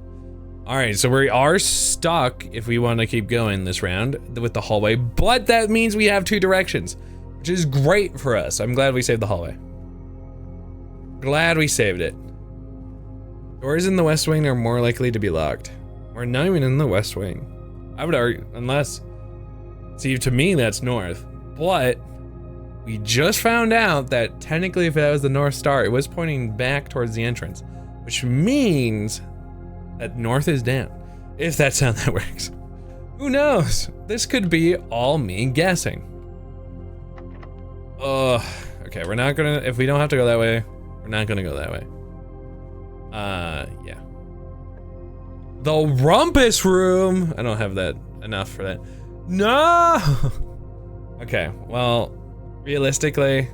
All right, so we are stuck if we want to keep going this round with the hallway, but that means we have 2 directions, which is great for us. I'm glad we saved the hallway. Glad we saved it. Doors in the West Wing are more likely to be locked. We're not even in the West Wing. I would argue, unless, see, to me that's north, but we just found out that technically if that was the North Star, it was pointing back towards the entrance, which means that north is down, if that's how that works. Who knows? This could be all me guessing. Okay, we're not gonna, if we don't have to go that way, we're not gonna go that way. Yeah. The rumpus room! I don't have that enough for that. No! Okay, well, realistically,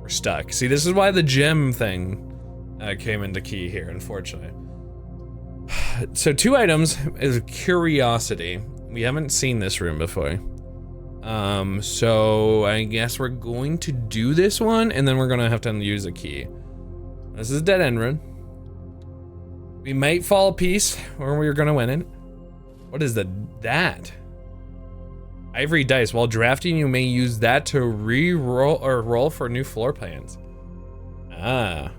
we're stuck. See, this is why the gym thing came into key here, unfortunately. So 2 items is curiosity. We haven't seen this room before. So I guess we're going to do this one, and then we're gonna have to use a key. This is a dead end run. We might fall a piece, or we're gonna win it. What is that? Ivory dice. While drafting, you may use that to re-roll or roll for new floor plans. Ah,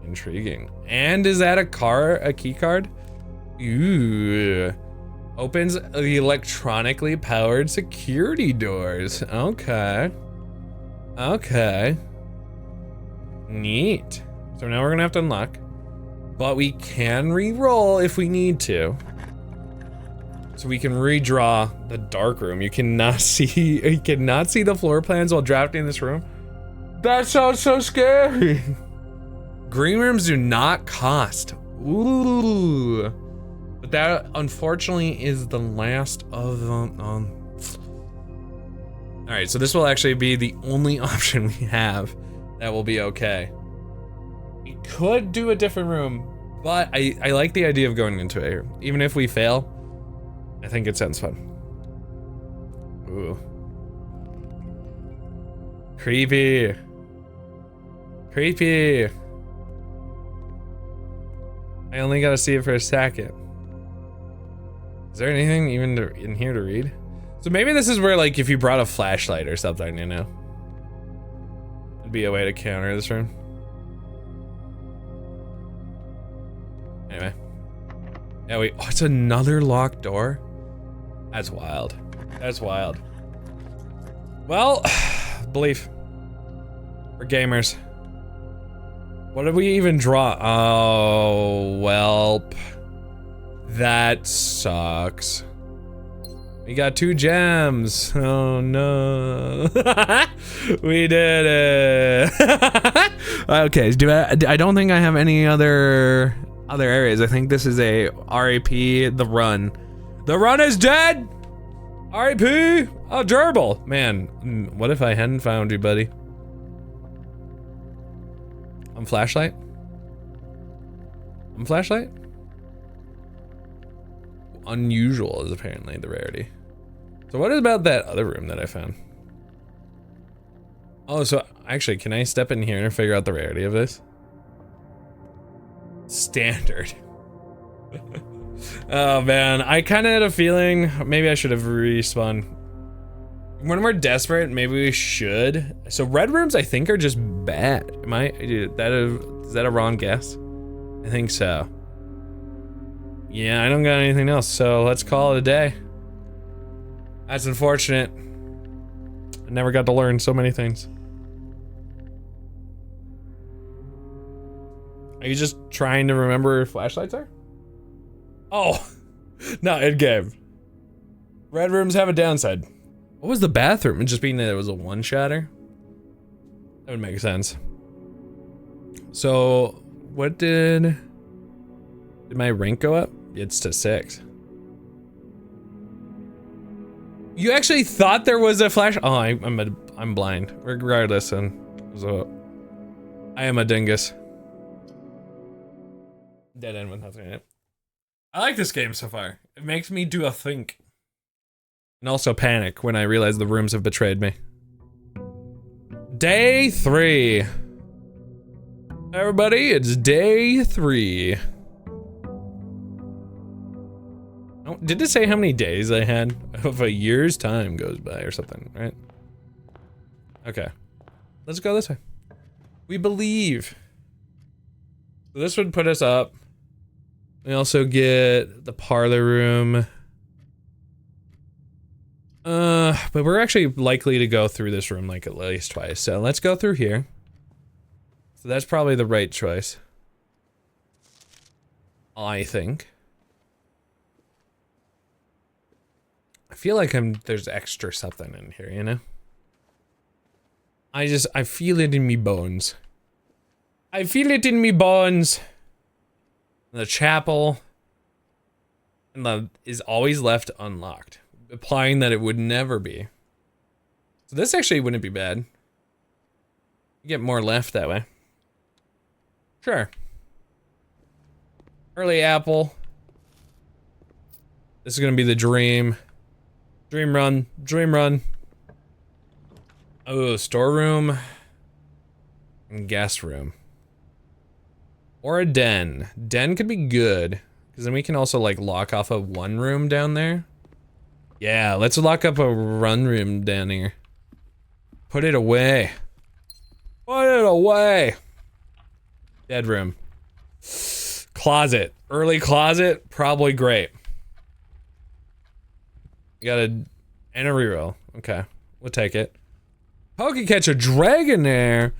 intriguing. And is that a key card? Ooh. Opens the electronically powered security doors. Okay. Okay. Neat. So now we're gonna have to unlock. But we can re-roll if we need to. So we can redraw the dark room. You cannot see the floor plans while drafting this room. That sounds so scary. Green rooms do not cost. Ooh. But that unfortunately is the last of them. All right, so this will actually be the only option we have that will be okay. We could do a different room, but I like the idea of going into it here. Even if we fail, I think it sounds fun. Ooh. Creepy. Creepy. I only gotta see it for a second. Is there anything even in here to read? So maybe this is where, like, if you brought a flashlight or something, you know? It'd be a way to counter this room. Anyway. Yeah, wait, oh, it's another locked door? That's wild. That's wild. Well, belief. We're gamers. What did we even draw? Oh, welp. That sucks. We got 2 gems. Oh no. We did it. Okay, I don't think I have any other areas. I think this is a RAP, the run. The run is dead! RAP, a gerbil. Man, what if I hadn't found you, buddy? Flashlight? Flashlight? Unusual is apparently the rarity. So what about that other room that I found? Oh, so actually, can I step in here and figure out the rarity of this? Standard. Oh man, I kind of had a feeling maybe I should have respawned. When we're desperate, maybe we should. So red rooms, I think, are just bad. Is that a wrong guess? I think so. Yeah, I don't got anything else, so let's call it a day. That's unfortunate. I never got to learn so many things. Are you just trying to remember where flashlights are? Oh, no, in game. Red rooms have a downside. What was the bathroom? It just being that it was a one-shotter? That would make sense. So, what did my rank go up? It's to 6. You actually thought there was a flash? Oh, I'm blind. Regardless, and so I am a dingus. Dead end with nothing in it. I like this game so far. It makes me do a think. And also panic when I realize the rooms have betrayed me. Day 3. Everybody, it's day 3. Oh, did it say how many days I had? Of a year's time goes by or something, right? Okay. Let's go this way. We believe. So this would put us up. We also get the parlor room. But we're actually likely to go through this room like at least twice. So let's go through here. So that's probably the right choice. I think. I feel like there's extra something in here, you know? I feel it in me bones. I feel it in me bones. The chapel is always left unlocked, implying that it would never be. So this actually wouldn't be bad. You get more left that way. Sure. Early apple. This is gonna be the dream. Dream run. Dream run. Oh, storeroom. And guest room. Or a den. Den could be good. Because then we can also like lock off a one room down there. Yeah, let's lock up a run room down here. Put it away. Put it away. Bedroom. Closet. Early closet. Probably great. You got and a reroll. Okay. We'll take it. Pokey catch a Dragonair.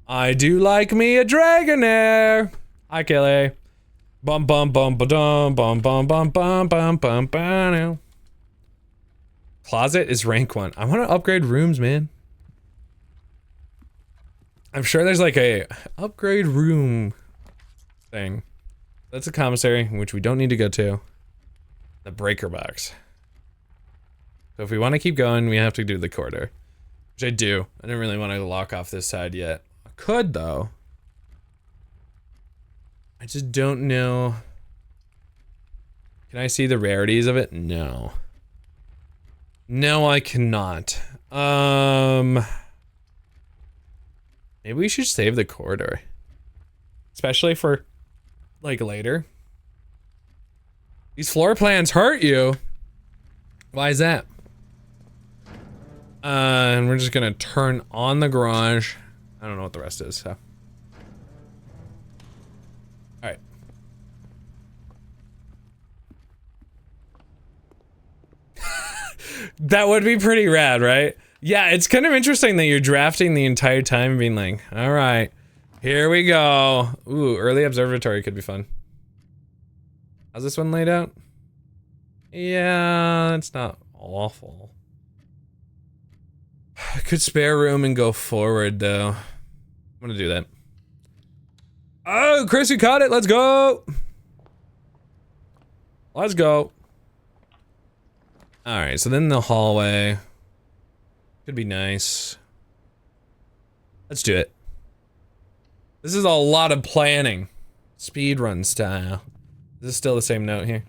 I do like me a Dragonair. Hi, Kelly. Bum bum bum ba dum bum bum bum bum bum bum bum. Closet is rank 1. I want to upgrade rooms, man. I'm sure there's like a upgrade room thing. That's a commissary, which we don't need to go to. The breaker box. So if we want to keep going, we have to do the corridor. Which I do. I didn't really want to lock off this side yet. I could, though. I just don't know. Can I see the rarities of it? No. No, I cannot. Maybe we should save the corridor. Especially for, like, later. These floor plans hurt you. Why is that? And we're just gonna turn on the garage. I don't know what the rest is, so. Alright. That would be pretty rad, right? Yeah, it's kind of interesting that you're drafting the entire time and being like, alright, here we go. Ooh, early observatory could be fun. How's this one laid out? Yeah, it's not awful. I could spare room and go forward, though. I'm gonna do that. Oh, Chris, you caught it. Let's go. Let's go. All right, so then the hallway could be nice. Let's do it. This is a lot of planning. Speedrun style. Is this still the same note here?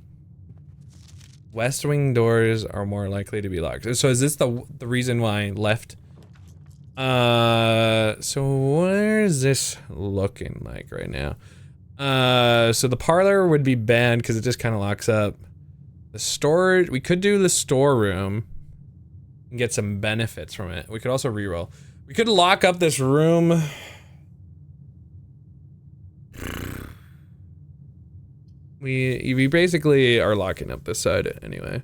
West wing doors are more likely to be locked. So is this the reason why I left? So where is this looking like right now? So the parlor would be bad because it just kind of locks up. The storage, we could do the storeroom and get some benefits from it. We could also reroll. We could lock up this room. We basically are locking up this side anyway.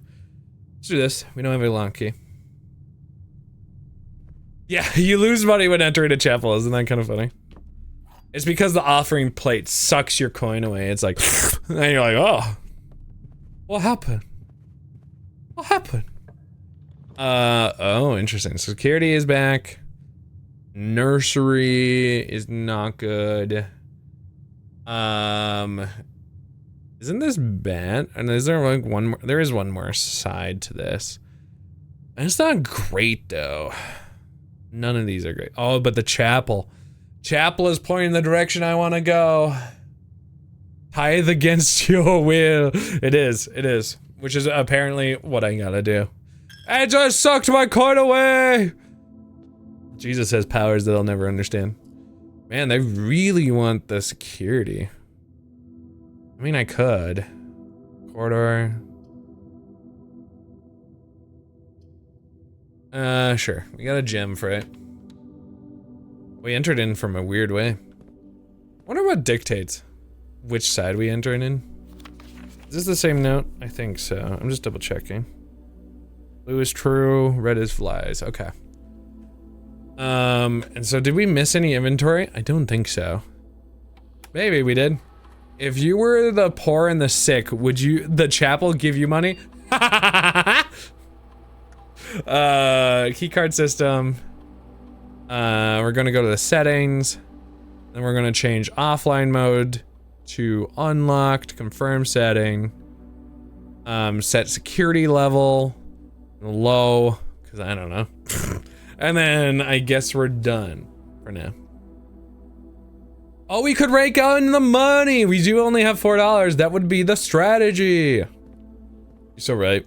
Let's do this. We don't have a lock key. Yeah, you lose money when entering a chapel. Isn't that kind of funny? It's because the offering plate sucks your coin away. It's like, and you're like, oh, what happened? What happened? Oh, interesting. Security is back. Nursery is not good. Isn't this bad? And is there like one more? There is one more side to this. And it's not great though. None of these are great. Oh, but the chapel. Chapel is pointing the direction I want to go. Tithe against your will. It is. Which is apparently what I gotta do. I just sucked my coin away! Jesus has powers that I'll never understand. Man, they really want the security. I mean, I could. Corridor. Sure. We got a gem for it. We entered in from a weird way. Wonder what dictates which side we enter in. Is this the same note? I think so. I'm just double checking. Blue is true, red is flies. Okay. And so did we miss any inventory? I don't think so. Maybe we did. If you were the poor and the sick, would the chapel give you money? Keycard system. We're gonna go to the settings. Then we're gonna change offline mode to unlocked, confirm setting. Set security level low, because I don't know. And then I guess we're done for now. Oh, we could rake in the money. We do only have $4. That would be the strategy. You're so right.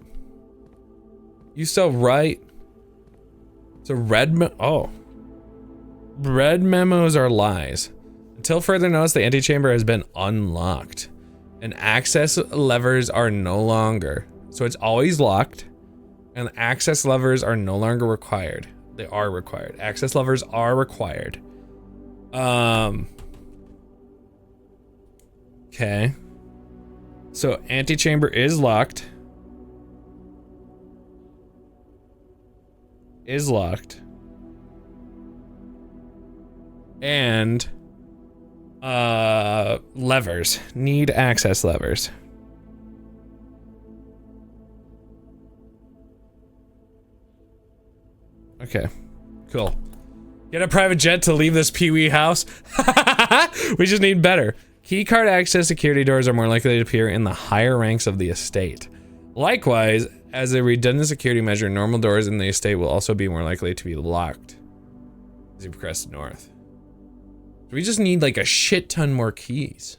You so right. So red memos are lies. Until further notice, the antechamber has been unlocked. And access levers are no longer. So it's always locked. And access levers are no longer required. They are required. Access levers are required. Okay. So antechamber is locked. Is locked. And levers. Need access levers. Okay, cool. Get a private jet to leave this pee-wee house? We just need better. Keycard access security doors are more likely to appear in the higher ranks of the estate. Likewise, as a redundant security measure, normal doors in the estate will also be more likely to be locked as you progress north. So we just need like a shit ton more keys.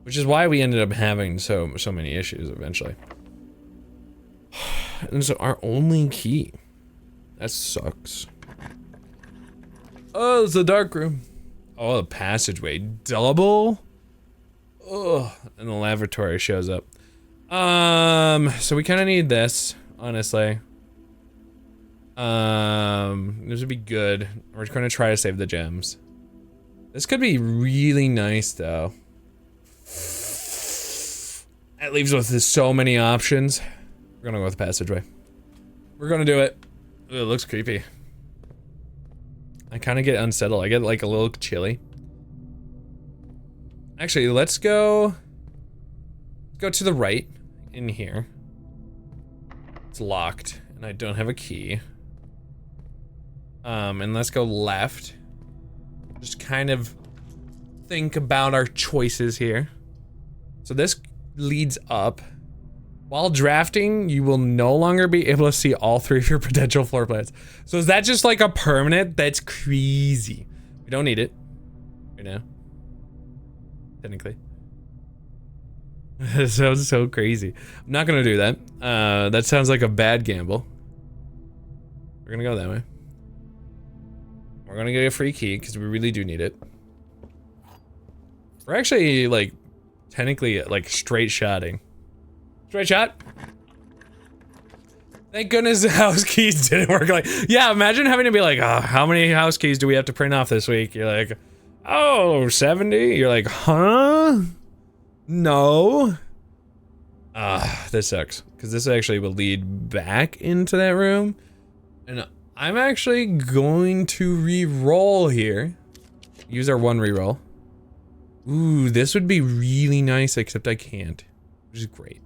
Which is why we ended up having so many issues eventually. And so our only key. That sucks. Oh, it's the dark room. Oh, the passageway. Double? Ugh. And the lavatory shows up. So we kind of need this, honestly. This would be good. We're gonna try to save the gems. This could be really nice, though. That leaves us with so many options. We're gonna go with the passageway. We're gonna do it. Ooh, it looks creepy. I kind of get unsettled. I get like a little chilly. Actually, let's go to the right in here. It's locked and I don't have a key. And let's go left. Just kind of think about our choices here. So this leads up. While drafting, you will no longer be able to see all three of your potential floor plans. So is that just like a permanent? That's crazy. We don't need it right now. Technically. That sounds so crazy. I'm not gonna do that. That sounds like a bad gamble. We're gonna go that way. We're gonna get a free key because we really do need it. We're actually like technically like straight shotting. Straight shot. Thank goodness the house keys didn't work. Like, yeah, imagine having to be like, oh, how many house keys do we have to print off this week? You're like, oh, 70? You're like, huh? No. This sucks. Because this actually will lead back into that room. And I'm actually going to re-roll here. Use our one re-roll. Ooh, this would be really nice, except I can't. Which is great.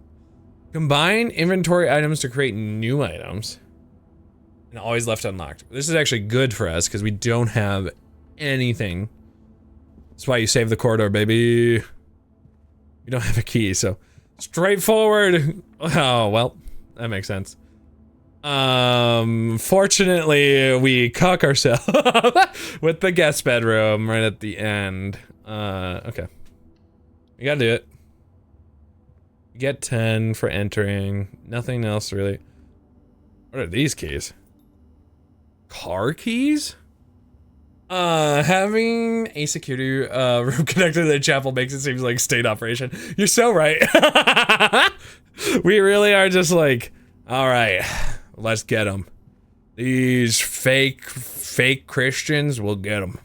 Combine inventory items to create new items. And always left unlocked. This is actually good for us because we don't have anything. That's why you save the corridor, baby. We don't have a key, so straightforward. Oh, well, that makes sense. Fortunately, we cuck ourselves with the guest bedroom right at the end. Okay. We gotta do it. Get 10 for entering. Nothing else really. What are these keys? Car keys? Having a security room connected to the chapel makes it seem like state operation. You're so right. We really are just like, all right, let's get them. These fake Christians, we'll get them.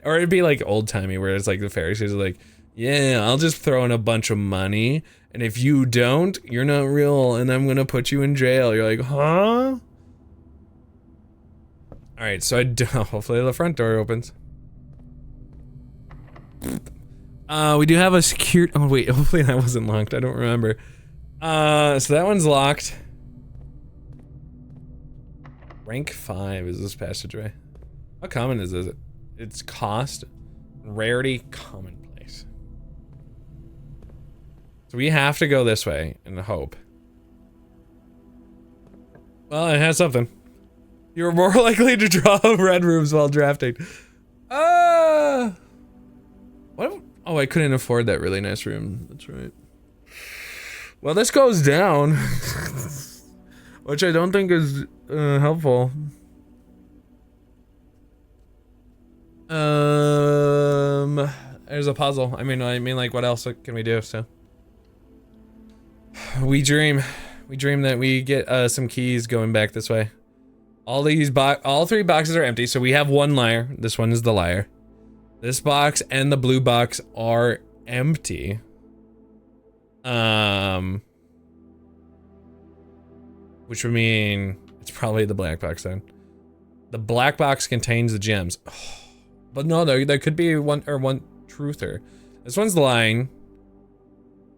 Or it'd be like old timey where it's like the Pharisees are like, yeah, I'll just throw in a bunch of money, and if you don't, you're not real, and I'm gonna put you in jail. You're like, huh? Alright, so hopefully the front door opens. We do have a security, oh wait, hopefully that wasn't locked, I don't remember. So that one's locked. Rank 5 is this passageway. How common is it? It's cost, rarity, commonplace. So we have to go this way and hope. Well, it has something. You're more likely to draw red rooms while drafting. What? Oh, I couldn't afford that really nice room. That's right. Well, this goes down. Which I don't think is helpful. There's a puzzle. I mean, like, what else can we do? So, we dream that we get some keys going back this way. All 3 boxes are empty, so we have one liar. This one is the liar. This box and the blue box are empty. Which would mean it's probably the black box then. The black box contains the gems. Oh, but no, there could be one truther. This one's lying.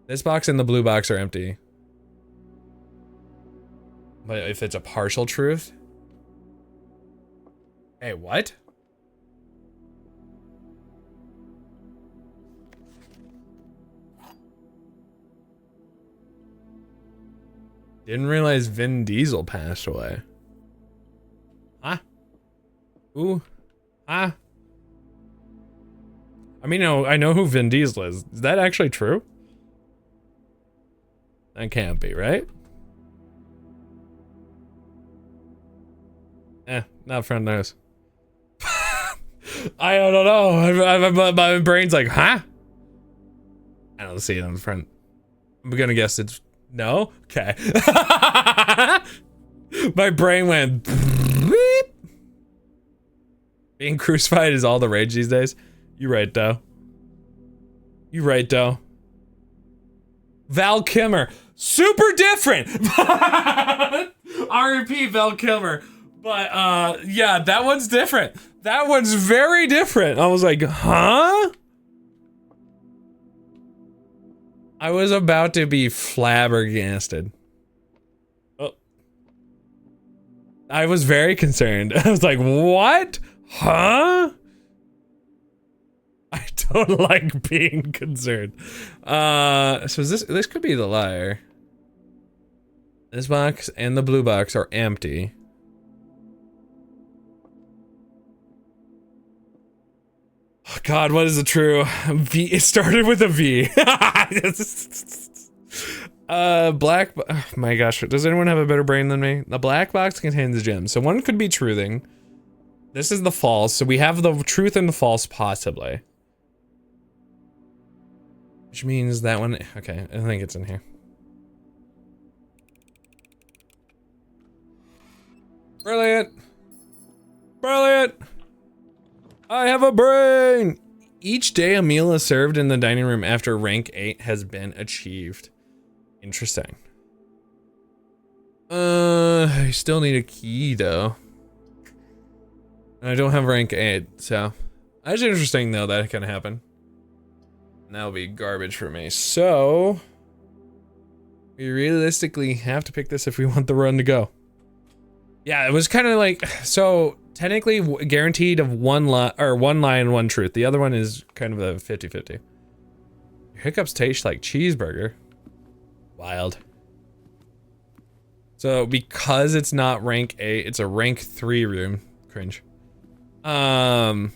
This box and the blue box are empty. But if it's a partial truth? Hey, what? Didn't realize Vin Diesel passed away. Huh? Ooh. Huh? I mean, no, I know who Vin Diesel is. Is that actually true? That can't be, right? Not front nose. I don't know. My brain's like, huh? I don't see it on the front. I'm gonna guess it's no? Okay. My brain went beep. Being crucified is all the rage these days. You right, though. You right, though. Val Kilmer. Super different! R.I.P. Val Kilmer. But, yeah, that one's different. That one's very different. I was like, huh? I was about to be flabbergasted. Oh. I was very concerned. I was like, what? Huh? I don't like being concerned. So this could be the liar. This box and the blue box are empty. Oh God, what is the true? V. It started with a V. Black. Oh my gosh, does anyone have a better brain than me? The black box contains the gems, so one could be truthing. This is the false, so we have the truth and the false possibly. Which means that one. Okay, I think it's in here. Brilliant. Brilliant. I have a brain! Each day a meal is served in the dining room after rank 8 has been achieved. Interesting. I still need a key though. I don't have rank 8, so. That's interesting though, that can happen. And that'll be garbage for me. So, we realistically have to pick this if we want the run to go. Yeah, it was kind of like, so technically guaranteed of one lie and one truth. The other one is kind of a 50-50. Your hiccups taste like cheeseburger. Wild. So because it's not rank 8, it's a rank 3 room. Cringe. We don't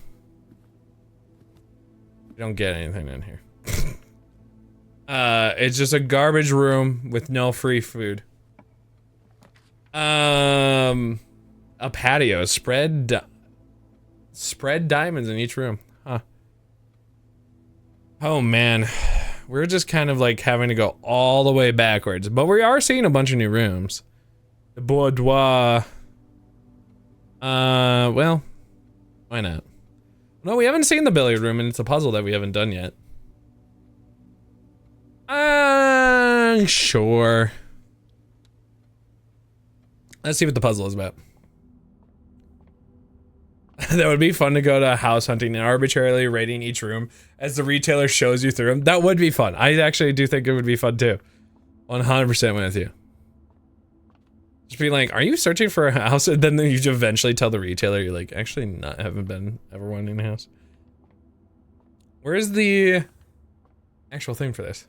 get anything in here. It's just a garbage room with no free food. A patio, spread diamonds in each room. Huh. Oh man, we're just kind of like having to go all the way backwards, but we are seeing a bunch of new rooms. The boudoir. Well, why not? No, we haven't seen the billiard room, and it's a puzzle that we haven't done yet. Sure. Let's see what the puzzle is about. That would be fun to go to house hunting and arbitrarily rating each room as the retailer shows you through them. That would be fun. I actually do think it would be fun too. 100% with you. Just be like, are you searching for a house? And then you eventually tell the retailer, you're like, actually haven't been ever wanting a house. Where's the actual thing for this?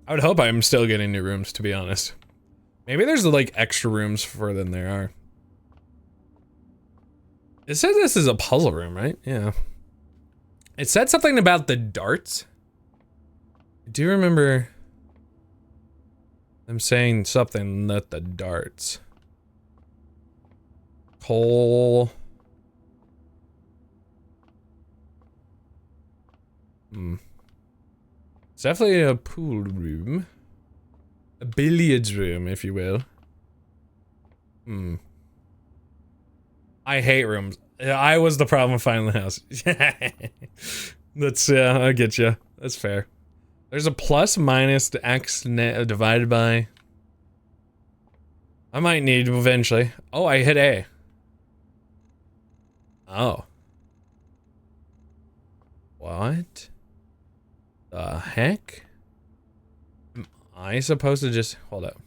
I would hope I'm still getting new rooms, to be honest. Maybe there's like extra rooms for than there are. It said this is a puzzle room, right? Yeah. It said something about the darts. I do remember them saying something that the darts. Coal. It's definitely a pool room. A billiards room, if you will. I hate rooms. I was the problem finding the house. That's, yeah, I get you. That's fair. There's a plus minus to x divided by. I might need to eventually. Oh, I hit A. Oh. What? The heck? Am I supposed to just hold up?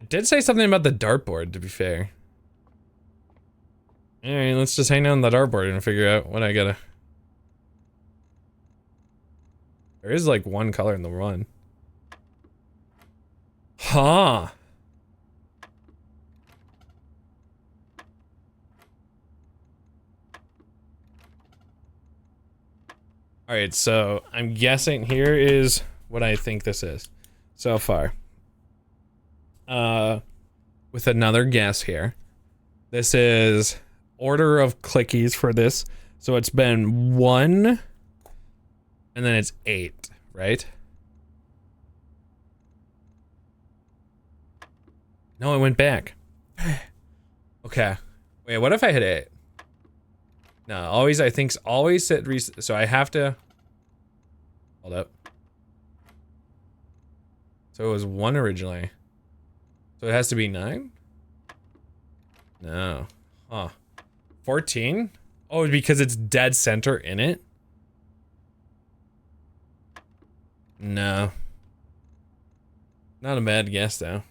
It did say something about the dartboard, to be fair. Alright, let's just hang on the dartboard and figure out what I gotta. There is like one color in the one. Huh. Alright, so I'm guessing here is what I think this is so far. With another guess here. This is order of clickies for this. So it's been 1 and then it's 8, right? No, it went back. Okay. Wait, what if I hit 8? No, always, I think, always set reset. So I have to. Hold up. So it was 1 originally. So it has to be 9? No. Huh. 14? Oh, because it's dead center in it? No. Not a bad guess, though.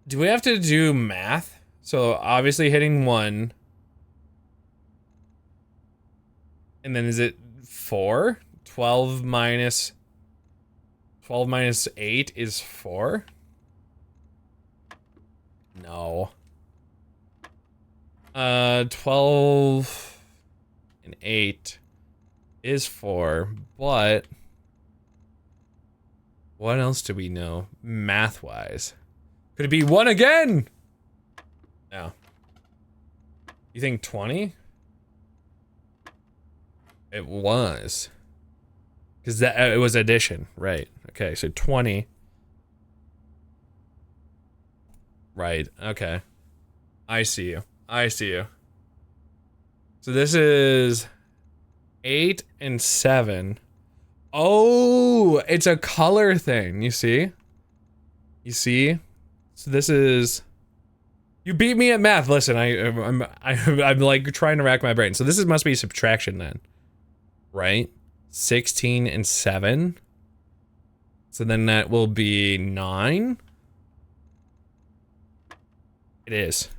Do we have to do math? So obviously hitting 1. And then is it 4? 12 minus 8 is 4? No. 12 and 8 is 4, but what else do we know math-wise? Could it be 1 again? No. You think 20? It was. Because that it was addition, right. Okay, so 20. Right, okay. I see you. I see you. So this is 8 and 7. Oh, it's a color thing, you see? You see? So this is... You beat me at math. Listen, I'm like trying to rack my brain. So this must be subtraction then, right? 16 and 7. So then that will be 9. It is.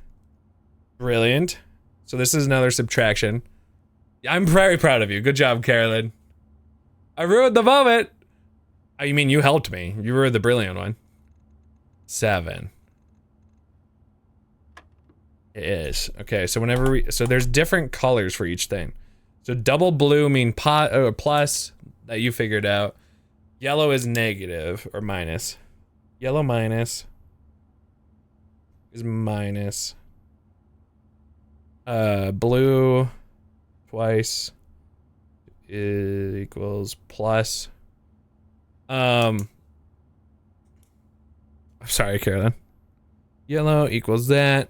Brilliant. So this is another subtraction. I'm very proud of you. Good job, Carolyn. I ruined the moment. Oh, you mean you helped me? You were the brilliant one. 7. It is. Okay, so whenever so there's different colors for each thing. So double blue mean plus that you figured out. Yellow is negative or minus. Yellow minus is minus. Blue twice equals plus. I'm sorry, Carolyn. Yellow equals that.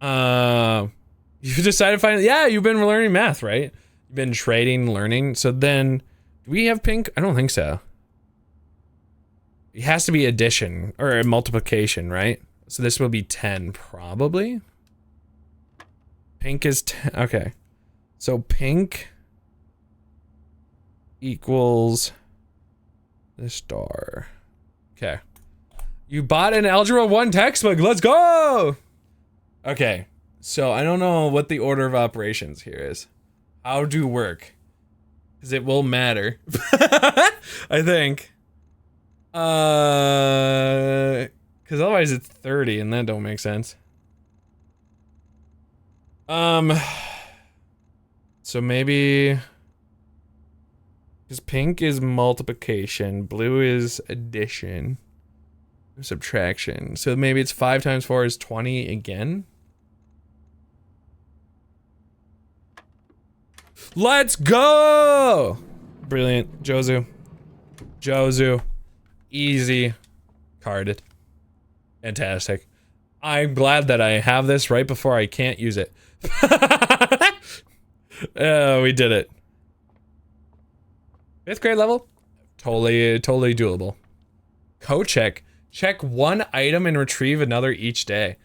You decided finally, yeah, you've been learning math, right? You've been trading, learning. So then, do we have pink? I don't think so. It has to be addition or multiplication, right? So this will be 10, probably. Pink is 10. Okay. So pink equals The star. Okay. You bought an Algebra 1 textbook. Let's go! Okay. So I don't know what the order of operations here is. How do work? Because it will matter. I think. Because otherwise it's 30 and that don't make sense. So maybe... Because pink is multiplication, blue is addition, subtraction. So maybe it's 5 times 4 is 20 again? Let's go! Brilliant. Jozu. Jozu. Easy. Carded. Fantastic. I'm glad that I have this right before I can't use it. Oh, we did it. 5th grade level? Totally doable. Code check. Check one item and retrieve another each day.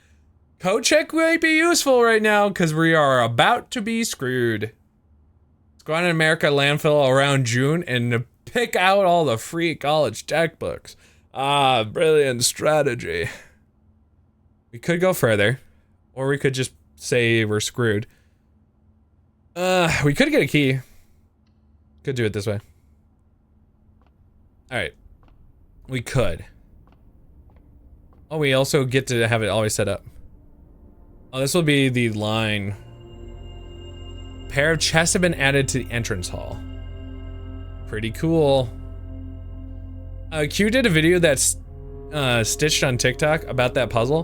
Code check might be useful right now because we are about to be screwed. Let's go on to America landfill around June and pick out all the free college textbooks. Ah, brilliant strategy. We could go further, or we could just say we're screwed. We could get a key. Could do it this way. Alright. We could. Oh, we also get to have it always set up. Oh, this will be the line. A pair of chests have been added to the entrance hall. Pretty cool. Q did a video that's stitched on TikTok about that puzzle.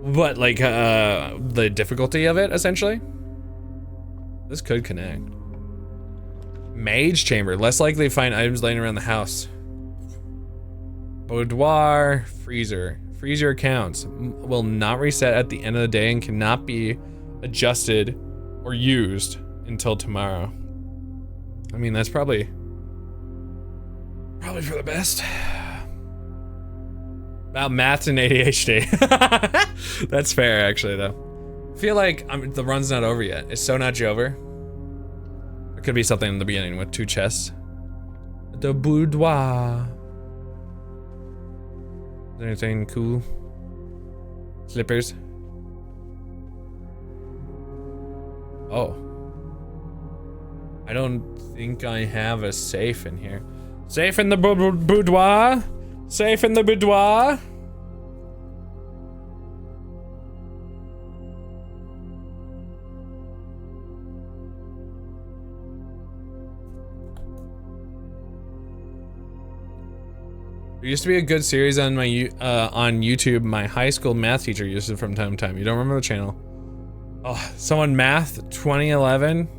But like, the difficulty of it, essentially. This could connect. Mage chamber. Less likely to find items laying around the house. Boudoir, freezer. Freezer accounts will not reset at the end of the day and cannot be adjusted or used until tomorrow. I mean, that's probably for the best. About maths and ADHD. That's fair, actually, though. I feel like the run's not over yet. Is Sonachi over? There could be something in the beginning with 2 chests. The boudoir. Is there anything cool? Slippers. Oh. I don't think I have a safe in here. Safe in the boudoir? Safe in the boudoir? There used to be a good series on my on YouTube. My high school math teacher used it from time to time. You don't remember the channel? Oh, someone math 2011.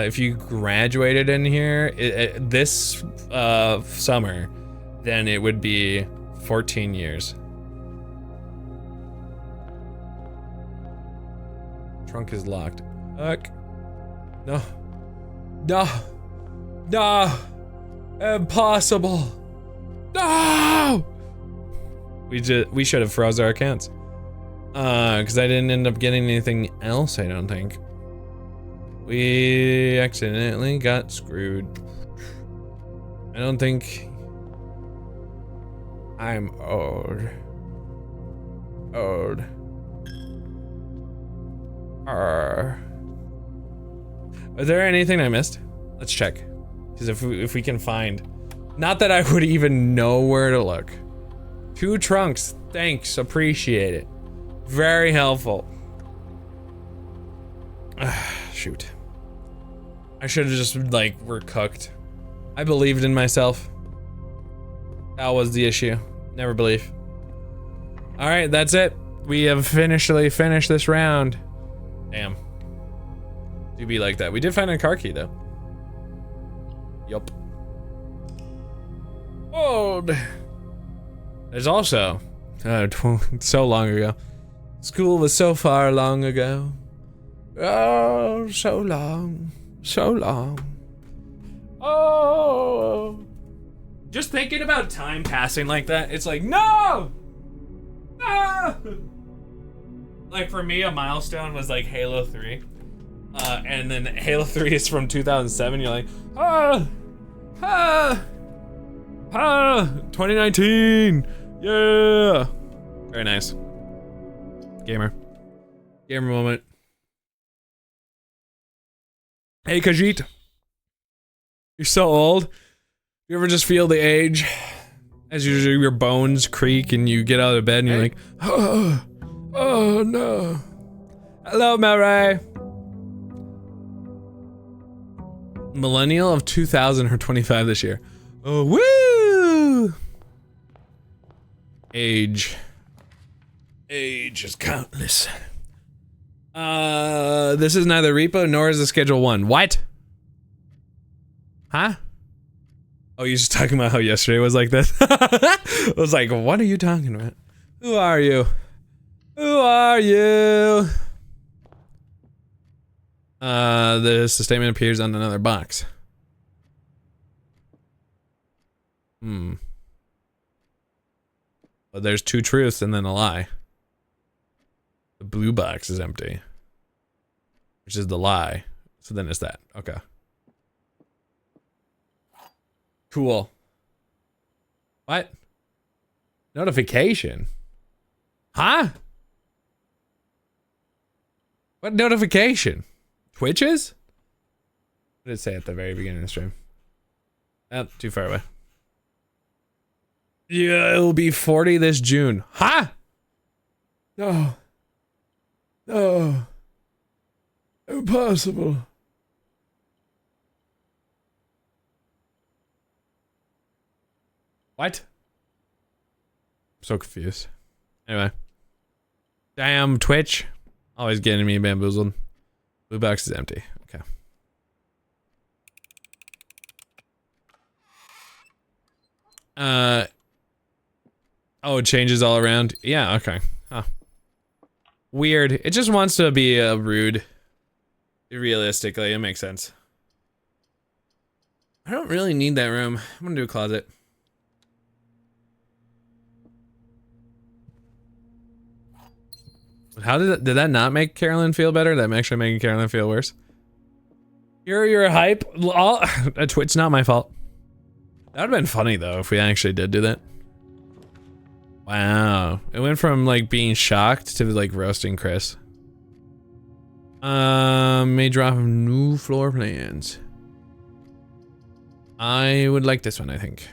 If you graduated in here this summer, then it would be 14 years. Trunk is locked. Fuck. No. No. No. Impossible. No. We should have froze our accounts. Because I didn't end up getting anything else, I don't think. We accidentally got screwed. I don't think I'm old. Is there anything I missed? Let's check. Because if we can find, not that I would even know where to look. 2 trunks, thanks, appreciate it. Very helpful. Shoot. I should have just like, we're cooked. I believed in myself. That was the issue. Never believe. All right, that's it. We have officially finished this round. Damn. Do be like that. We did find a car key though. Yup. Old. There's also, so long ago. School was so far long ago. Oh, so long. So long. Oh. Just thinking about time passing like that, it's like, no! No! Like for me, a milestone was like Halo 3. And then Halo 3 is from 2007, you're like, ah! Ah! Ah, 2019. Yeah. Very nice. Gamer moment. Hey, Khajiit. You're so old. You ever just feel the age? As usual, your bones creak and you get out of bed and you're like, oh no. Hello, Mary. Millennial of 2000 or 25 this year. Oh, woo! Age is countless. This is neither repo nor is the schedule 1. What? Huh? Oh, you're just talking about how yesterday was like this? I was like, what are you talking about? Who are you? Who are you? The statement appears on another box. But there's 2 truths and then a lie. The blue box is empty. Which is the lie. So then it's that. Okay. Cool. What? Notification? Huh? What notification? Twitches? What did it say at the very beginning of the stream? Oh, too far away. Yeah, it'll be 40 this June. Huh? No. No. Impossible. What? I'm so confused. Anyway. Damn, Twitch. Always getting me bamboozled. Blue box is empty. Okay. Oh, it changes all around? Yeah, okay. Huh. Weird. It just wants to be rude. Realistically, it makes sense. I don't really need that room. I'm gonna do a closet. How did that not make Carolyn feel better? That actually making Carolyn feel worse? You're hype. Twitch, not my fault. That would've been funny though if we actually did do that. Wow. It went from like being shocked to like roasting Chris. May drop new floor plans. I would like this one, I think.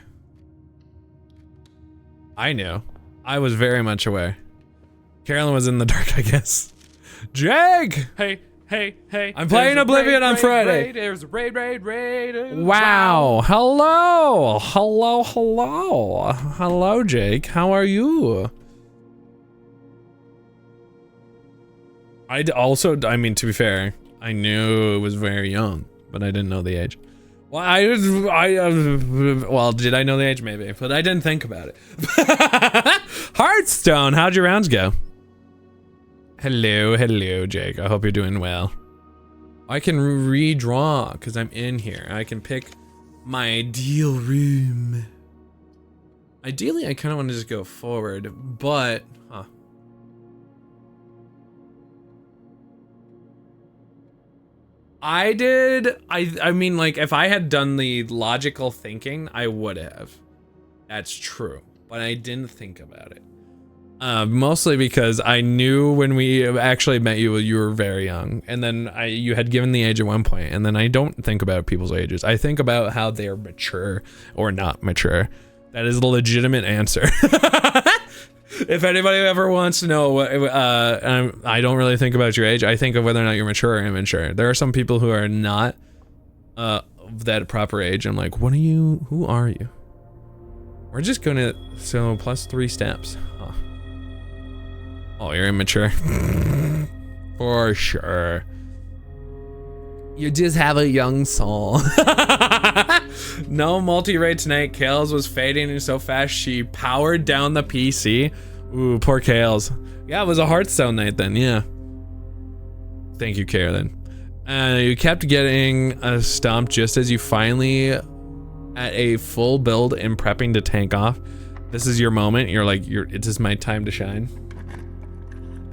I knew. I was very much aware. Carolyn was in the dark, I guess. Jag! Hey. I'm playing Oblivion on Friday. There's a raid. Wow. Hello. Hello, Jake. How are you? I mean, to be fair, I knew it was very young, but I didn't know the age. Well, well, did I know the age? Maybe, but I didn't think about it. Hearthstone, how'd your rounds go? Hello, Jake. I hope you're doing well. I can redraw because I'm in here. I can pick my ideal room. Ideally, I kind of want to just go forward, but I mean, like, if I had done the logical thinking, I would have. That's true, but I didn't think about it. Mostly because I knew when we actually met you, you were very young, and then you had given the age at one point, and then I don't think about people's ages. I think about how they're mature or not mature. That is the legitimate answer. If anybody ever wants to know what, I don't really think about your age. I think of whether or not you're mature or immature. There are some people who are not of that proper age. I'm like, what are you? Who are you? We're just gonna plus 3 steps. Huh. Oh, you're immature. For sure. You just have a young soul. No multi-raid tonight. Kales was fading so fast she powered down the PC. Ooh, poor Kales. Yeah, it was a Hearthstone night then, yeah. Thank you, Carolyn. You kept getting stomped just as you finally at a full build and prepping to tank off. This is your moment. You're like, it is my time to shine.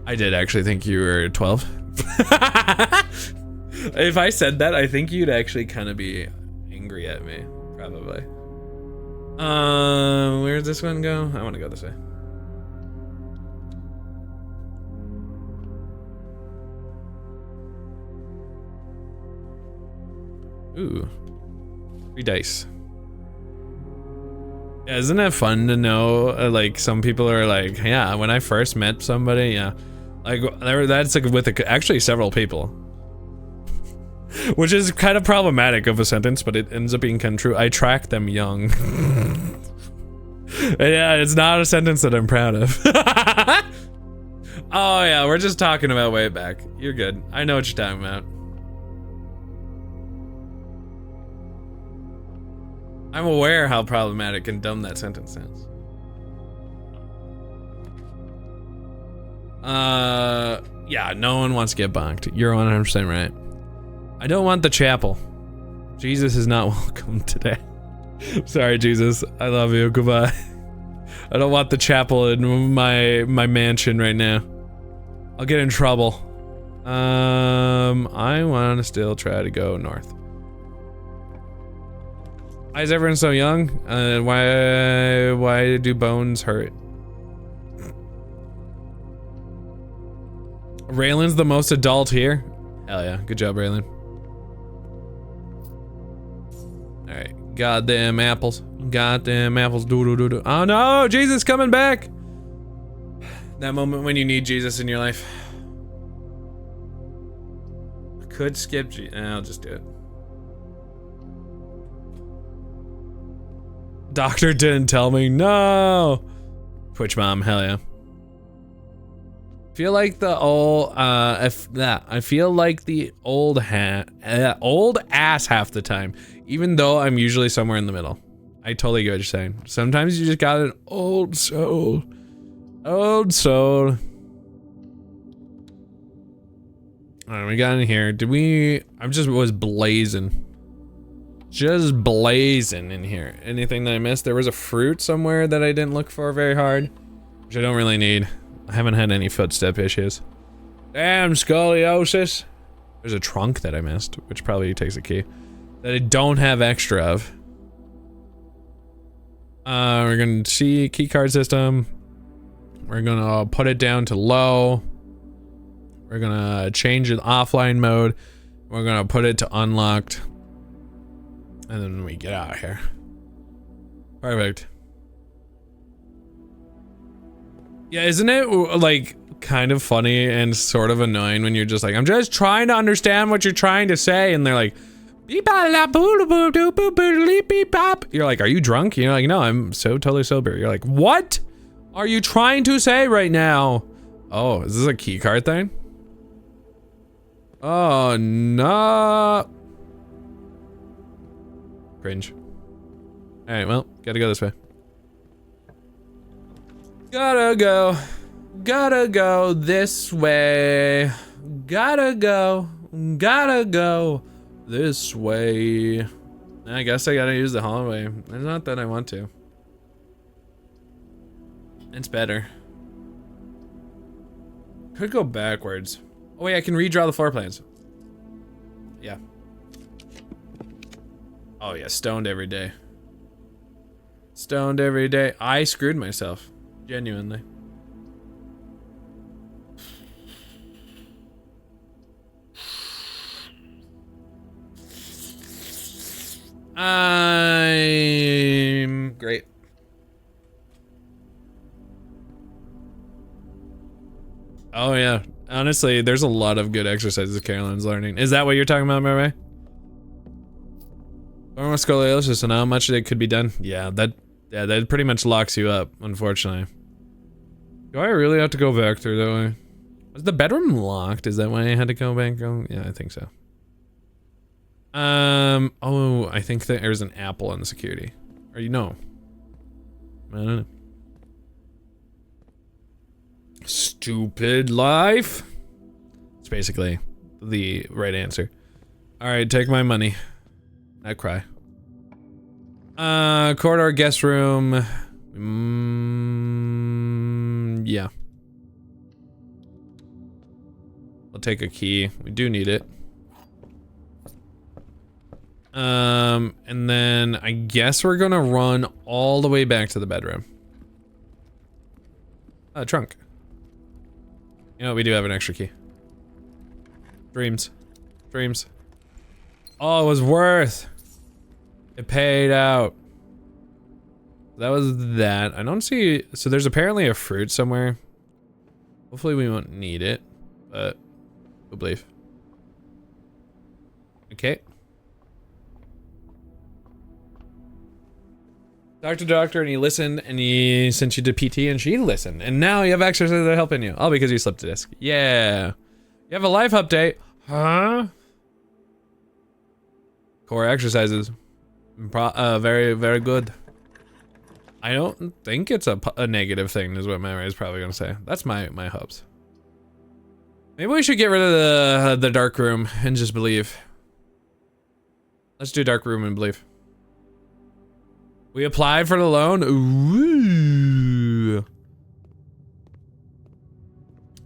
I did actually think you were 12. If I said that, I think you'd actually kind of be angry at me, probably. Where's this one go? I want to go this way. Ooh. 3 dice. Yeah, isn't that fun to know? Like, some people are like, yeah, when I first met somebody, yeah. Like, that's like with actually several people. Which is kind of problematic of a sentence, but it ends up being kind of true. I track them young. Yeah, it's not a sentence that I'm proud of. Oh yeah, we're just talking about way back. You're good. I know what you're talking about. I'm aware how problematic and dumb that sentence sounds. Yeah, no one wants to get bonked. You're 100% right. I don't want the chapel. Jesus is not welcome today. Sorry, Jesus. I love you. Goodbye. I don't want the chapel in my mansion right now. I'll get in trouble. I want to still try to go north. Why is everyone so young? Why do bones hurt? Raylan's the most adult here. Hell yeah, good job, Raylan. All right, goddamn apples, doo. Oh no, Jesus coming back. That moment when you need Jesus in your life. I could skip I'll just do it. Doctor didn't tell me, no. Twitch mom, hell yeah. Feel like the old, I feel like the old ass half the time, even though I'm usually somewhere in the middle. I totally get what you're saying. Sometimes you just got an old soul. Old soul. Alright, we got in here. I was blazing. Just blazing in here. Anything that I missed? There was a fruit somewhere that I didn't look for very hard, which I don't really need. I haven't had any footstep issues. Damn scoliosis. There's a trunk that I missed, which probably takes a key that I don't have extra of. We're gonna see key card system. We're gonna put it down to low. We're gonna change it offline mode. We're gonna put it to unlocked. And then we get out of here. Perfect. Yeah, isn't it like kind of funny and sort of annoying when you're just like, I'm just trying to understand what you're trying to say, and they're like, you're like, are you drunk? You're like, no, I'm so totally sober. You're like, what are you trying to say right now? Oh, is this a key card thing? Oh no. Cringe. Alright, well, gotta go this way. Gotta go this way. Gotta go this way. I guess I gotta use the hallway. It's not that I want to. It's better. Could go backwards. Oh wait, I can redraw the floor plans. Yeah. Oh yeah, stoned every day. Stoned every day. I screwed myself. Genuinely. I'm great. Oh yeah. Honestly, there's a lot of good exercises Caroline's learning. Is that what you're talking about, Mary? Or scoliosis and how much it could be done? Yeah, that pretty much locks you up, unfortunately. Do I really have to go back through that way? Was the bedroom locked? Is that why I had to go back? Oh, yeah, I think so. Oh, I think that there's an apple on the security. Or you know. I don't know. Stupid life. It's basically the right answer. Alright, take my money. I cry. Corridor, guest room. Yeah. I'll take a key. We do need it. And then I guess we're gonna run all the way back to the bedroom. Trunk. You know what, we do have an extra key. Dreams. Dreams. Oh, it was worth. It paid out. That was that. I don't see, so there's apparently a fruit somewhere. Hopefully we won't need it, but we'll believe. Okay. Talked to the doctor and he listened and he sent you to PT and she listened. And now you have exercises that are helping you. All because you slipped a disc. Yeah. You have a life update. Huh? Core exercises. Very, very good. I don't think it's a negative thing is what Mary is probably gonna say. That's my hopes. Maybe we should get rid of the dark room and just believe. Let's do dark room and believe. We applied for the loan. Ooh.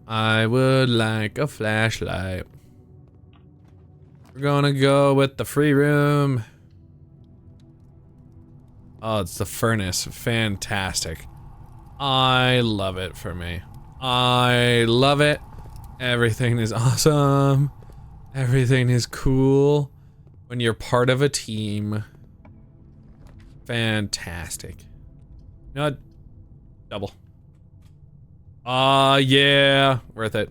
I would like a flashlight. We're gonna go with the free room. Oh, it's the furnace. Fantastic. I love it for me. I love it. Everything is awesome. Everything is cool when you're part of a team. Fantastic. No, double. Yeah, worth it.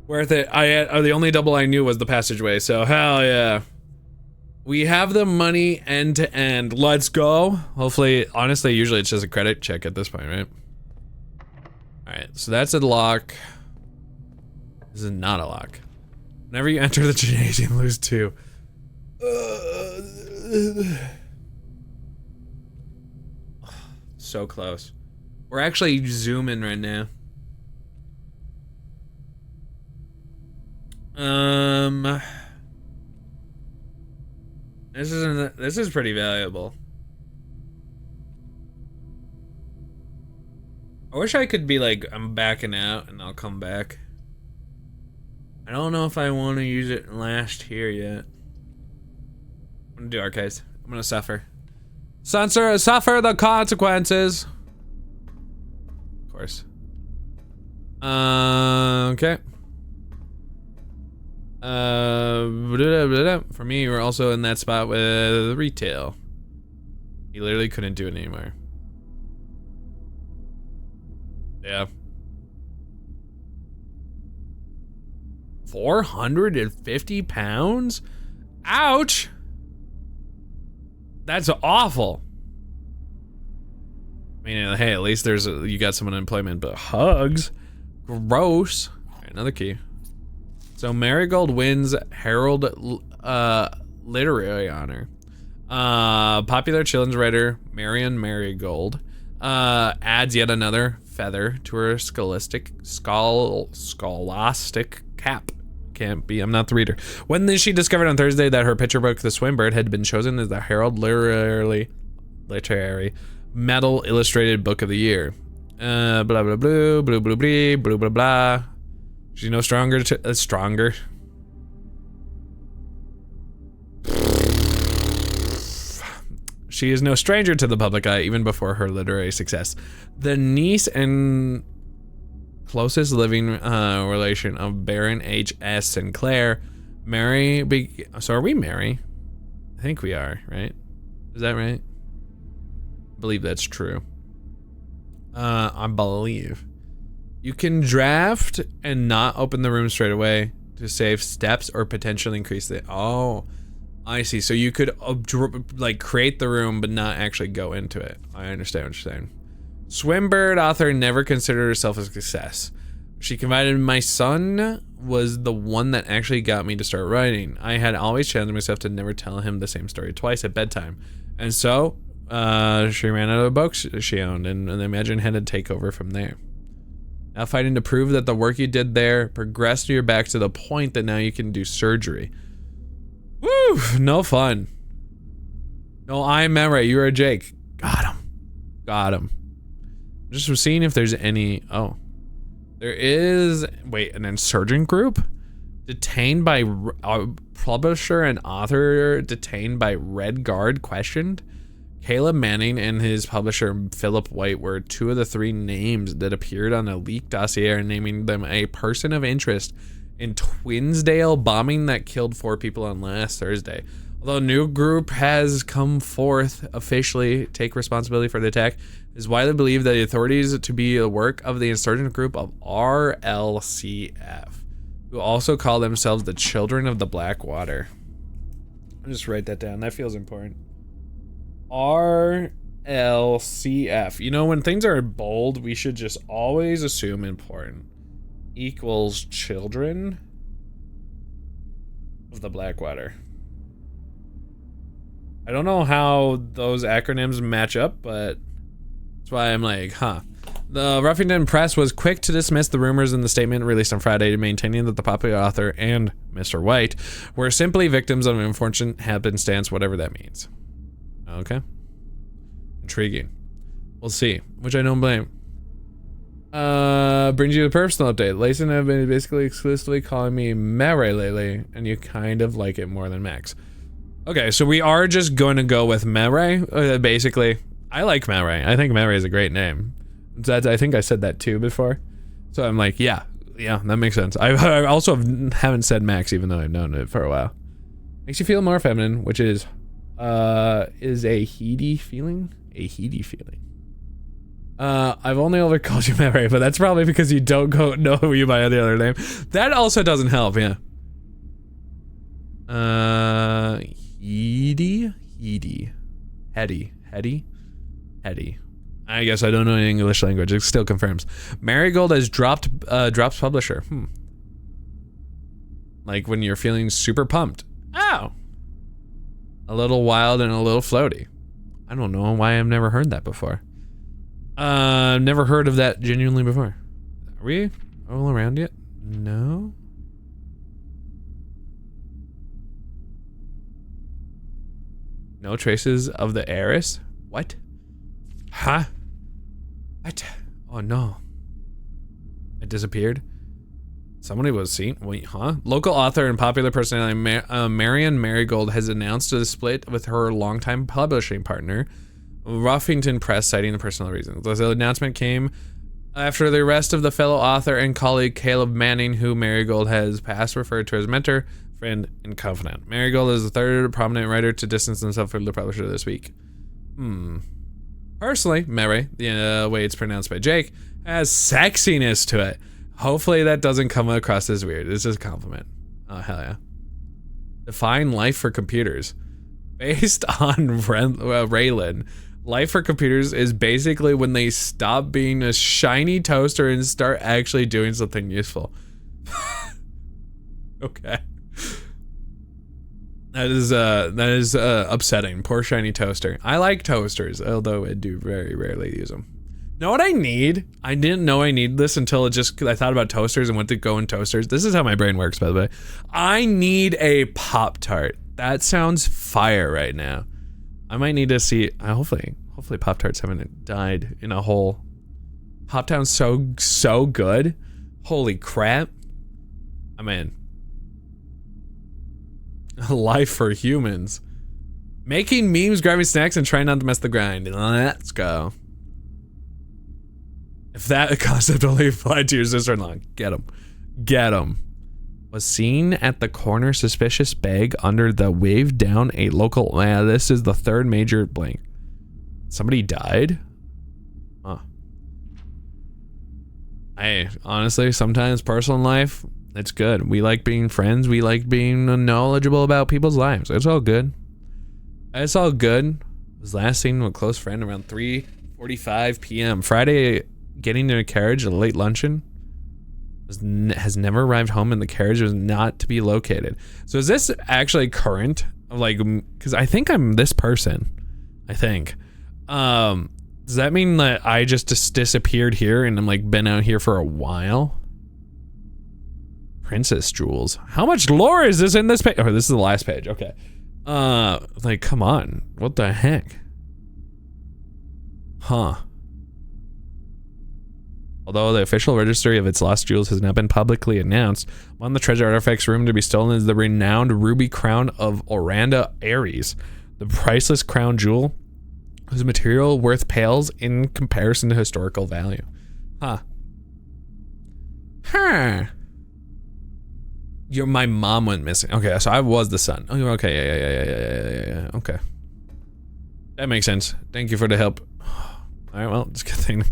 Worth it. The only double I knew was the passageway, so hell yeah. We have the money end to end. Let's go. Hopefully, honestly, usually it's just a credit check at this point, right? Alright, so that's a lock. This is not a lock. Whenever you enter the gymnasium, lose 2. So close. We're actually zooming right now. This is pretty valuable. I wish I could be like, I'm backing out and I'll come back. I don't know if I want to use it last here yet. I'm gonna do archives. I'm gonna suffer. Suffer the consequences. Of course. Okay. For me, we're also in that spot with retail. He literally couldn't do it anymore. Yeah. 450 pounds? Ouch! That's awful. I mean, hey, at least you got some unemployment, but hugs? Gross. All right, another key. So Marigold wins Herald Literary Honor. Popular children's writer Marion Marigold adds yet another feather to her scholastic cap. Can't be, I'm not the reader. When she discovered on Thursday that her picture book, The Swimbird, had been chosen as the Herald Literary Metal Illustrated Book of the Year. Blah blah blah blah blah blah blah blah blah blah. She's no stronger stronger. She is no stranger to the public eye even before her literary success. The niece and closest living relation of Baron H.S. Sinclair, so are we Mary? I think we are, right? Is that right? I believe that's true. I believe. You can draft and not open the room straight away to save steps or potentially increase the, oh, I see. So you could like create the room but not actually go into it. I understand what you're saying. Swimbird author never considered herself a success. She confided, my son was the one that actually got me to start writing. I had always challenged myself to never tell him the same story twice at bedtime. And so she ran out of books she owned and Imagine had to take over from there. Now fighting to prove that the work you did there progressed your back to the point that now you can do surgery. Woo! No fun. No, I'm Mary. You're a Jake. Got him. Got him. Just seeing if there's any, oh. There is, wait, an insurgent group? Detained by publisher and author detained by Red Guard questioned. Caleb Manning and his publisher Philip White were two of the three names that appeared on a leaked dossier, naming them a person of interest in Twinsdale bombing that killed 4 people on last Thursday. Although a new group has come forth officially take responsibility for the attack, it is widely believed that the authorities to be the work of the insurgent group of RLCF, who also call themselves the Children of the Blackwater. I'll just write that down. That feels important. RLCF. You know, when things are bold, we should just always assume important. Equals Children of the Blackwater. I don't know how those acronyms match up, but that's why I'm like, huh. The Ruffington Press was quick to dismiss the rumors in the statement released on Friday, maintaining that the popular author and Mr. White were simply victims of an unfortunate happenstance, whatever that means. Okay. Intriguing. We'll see, which I don't blame. Brings you a personal update. Layson have been basically exclusively calling me Mary lately, and you kind of like it more than Max. Okay, so we are just going to go with Mary. Basically, I like Mary. I think Mary is a great name. I think I said that too before. So I'm like, yeah, that makes sense. I also haven't said Max, even though I've known it for a while. Makes you feel more feminine, which is a heady feeling. A heady feeling. I've only ever called you Mary, but that's probably because you don't know you by the other name. That also doesn't help, yeah. Heady. I guess I don't know any English language. It still confirms. Marigold has drops publisher. Like when you're feeling super pumped. Oh. A little wild and a little floaty. I don't know why I've never heard that before. Never heard of that genuinely before. Are we all around yet? No. No traces of the heiress? What? Huh? What? Oh no. It disappeared? Somebody was seen? Wait, huh? Local author and popular personality Marion Marigold has announced a split with her longtime publishing partner, Ruffington Press, citing the personal reasons. The announcement came after the arrest of the fellow author and colleague Caleb Manning, who Marigold has past referred to as mentor, friend, and confidant. Marigold is the third prominent writer to distance himself from the publisher this week. Personally, Mary, the way it's pronounced by Jake, has sexiness to it. Hopefully that doesn't come across as weird. It's just a compliment. Oh, hell yeah. Define life for computers. Based on Raylan, life for computers is basically when they stop being a shiny toaster and start actually doing something useful. Okay. That is upsetting. Poor shiny toaster. I like toasters, although I do very rarely use them. Know what I need? I didn't know I need this until I thought about toasters and went to go in toasters. This is how my brain works, by the way. I need a Pop-Tart. That sounds fire right now. I might need to see, hopefully Pop-Tarts haven't died in a hole. Pop-Town's so good. Holy crap. I'm in. Life for humans. Making memes, grabbing snacks, and trying not to mess the grind. Let's go. If that concept only applied to your sister-in-law, get him. Get him. Was seen at the corner suspicious bag under the wave down a local. This is the third major blank. Somebody died? Huh. Hey, honestly, sometimes personal life, it's good. We like being friends. We like being knowledgeable about people's lives. It's all good. It's all good. Was last seen with a close friend around 3:45 p.m. Friday, getting in a carriage at a late luncheon. Has never arrived home and the carriage was not to be located. So is this actually current? Like, because I think I'm this person. I think. Does that mean that I just disappeared here and I'm like been out here for a while? Princess Jewels. How much lore is this in this page? Oh, this is the last page. Okay. Like, come on. What the heck? Huh. Although the official registry of its lost jewels has not been publicly announced, one of the treasure artifacts rumored to be stolen is the renowned ruby crown of Oranda Ares, the priceless crown jewel whose material worth pales in comparison to historical value. Huh. My mom went missing. Okay, so I was the son. Oh, okay, yeah. Okay. That makes sense. Thank you for the help. Alright, well, it's a good thing.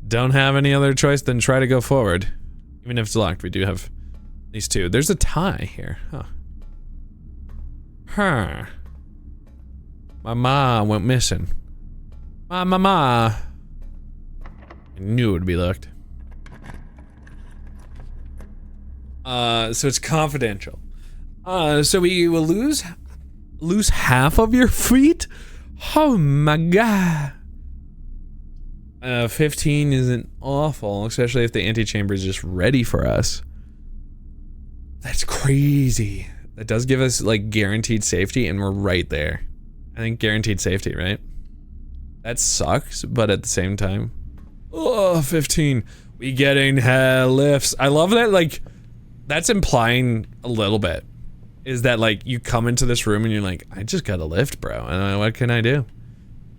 Don't have any other choice than try to go forward. Even if it's locked, we do have these two. There's a tie here. Huh. My ma went missing. Ma. I knew it would be locked. So it's confidential. So we will lose half of your feet? Oh my god. 15 isn't awful, especially if the antechamber is just ready for us. That's crazy. That does give us like guaranteed safety, and we're right there. I think guaranteed safety, right? That sucks, but at the same time, oh, 15. We getting hell lifts. I love that, like, that's implying a little bit. Is that like you come into this room and you're like, I just got a lift, bro. And what can I do?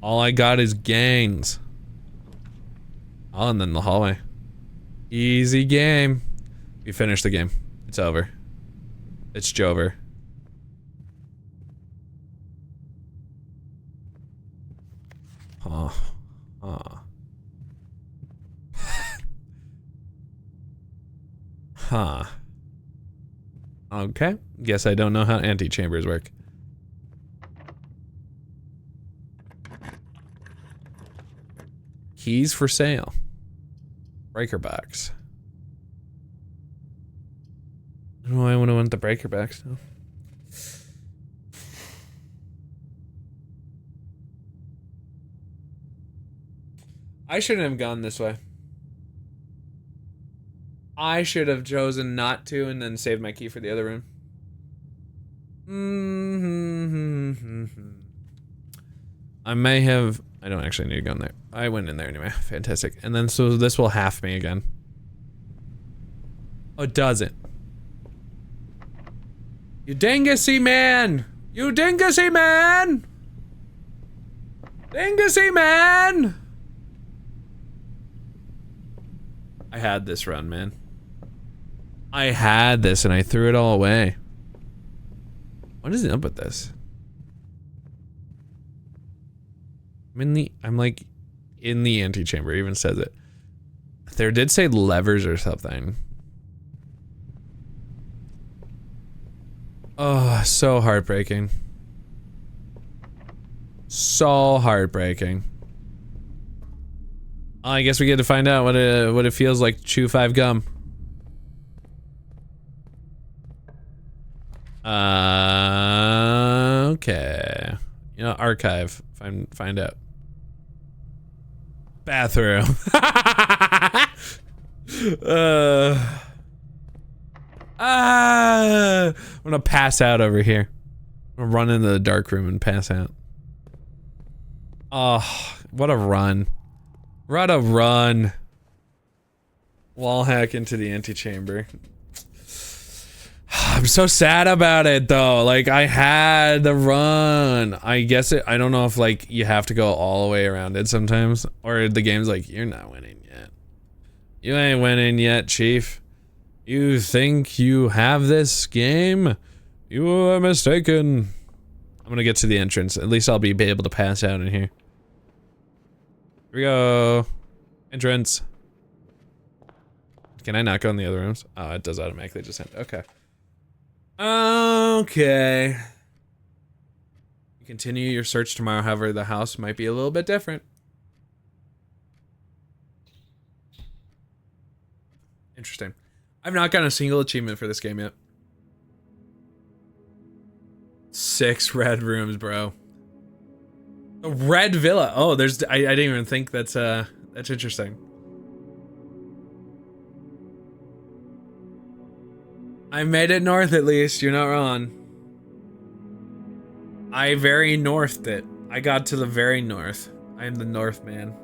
All I got is gains. Oh, and then the hallway. Easy game. We finished the game. It's over. It's Jover. Huh. Okay. Guess I don't know how antechambers work. Keys for sale. Breaker box. Oh, I want to want the breaker box now. I shouldn't have gone this way. I should have chosen not to and then saved my key for the other room. I may have... I don't actually need to go in there. I went in there anyway. Fantastic. And then so this will half me again. Oh, it doesn't. You dingacy man! You dingacy man! Dingacy man! I had this run, man. I had this and I threw it all away. What is up with this? I'm like in the antechamber, it even says it. There did say levers or something. Oh, so heartbreaking. So heartbreaking. I guess we get to find out what it feels like to chew 5 gum. Okay. You know, archive. Find out. Bathroom. I'm gonna pass out over here. I'm gonna run into the dark room and pass out. Oh, what a run. What a run. Wall hack into the antechamber. I'm so sad about it though. Like, I had the run. I guess I don't know if like you have to go all the way around it sometimes, or the game's like, you're not winning yet. You ain't winning yet, chief. You think you have this game? You are mistaken. I'm gonna get to the entrance. At least I'll be able to pass out in here. Here we go. Entrance. Can I not go in the other rooms? Oh, it does automatically just end. Okay. Okay. You continue your search tomorrow, however, the house might be a little bit different. Interesting. I've not gotten a single achievement for this game yet. 6 red rooms, bro. A red villa. Oh, there's I didn't even think that's interesting. I made it north at least, you're not wrong. I very northed it. I got to the very north. I am the North man.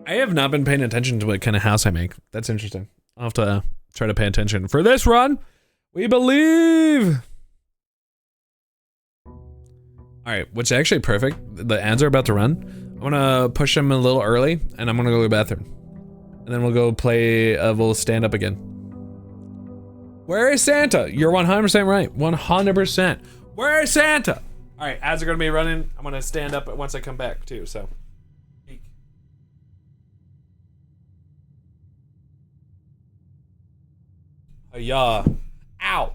I have not been paying attention to what kind of house I make. That's interesting. I'll have to try to pay attention. For this run, we believe. All right, which is actually perfect. The ads are about to run. I'm gonna push them a little early, and I'm gonna go to the bathroom. And then we'll go play, we'll stand up again. Where is Santa? You're 100% right. 100%. Where is Santa? All right, ads are gonna be running. I'm gonna stand up once I come back too, so. Yeah. Ow.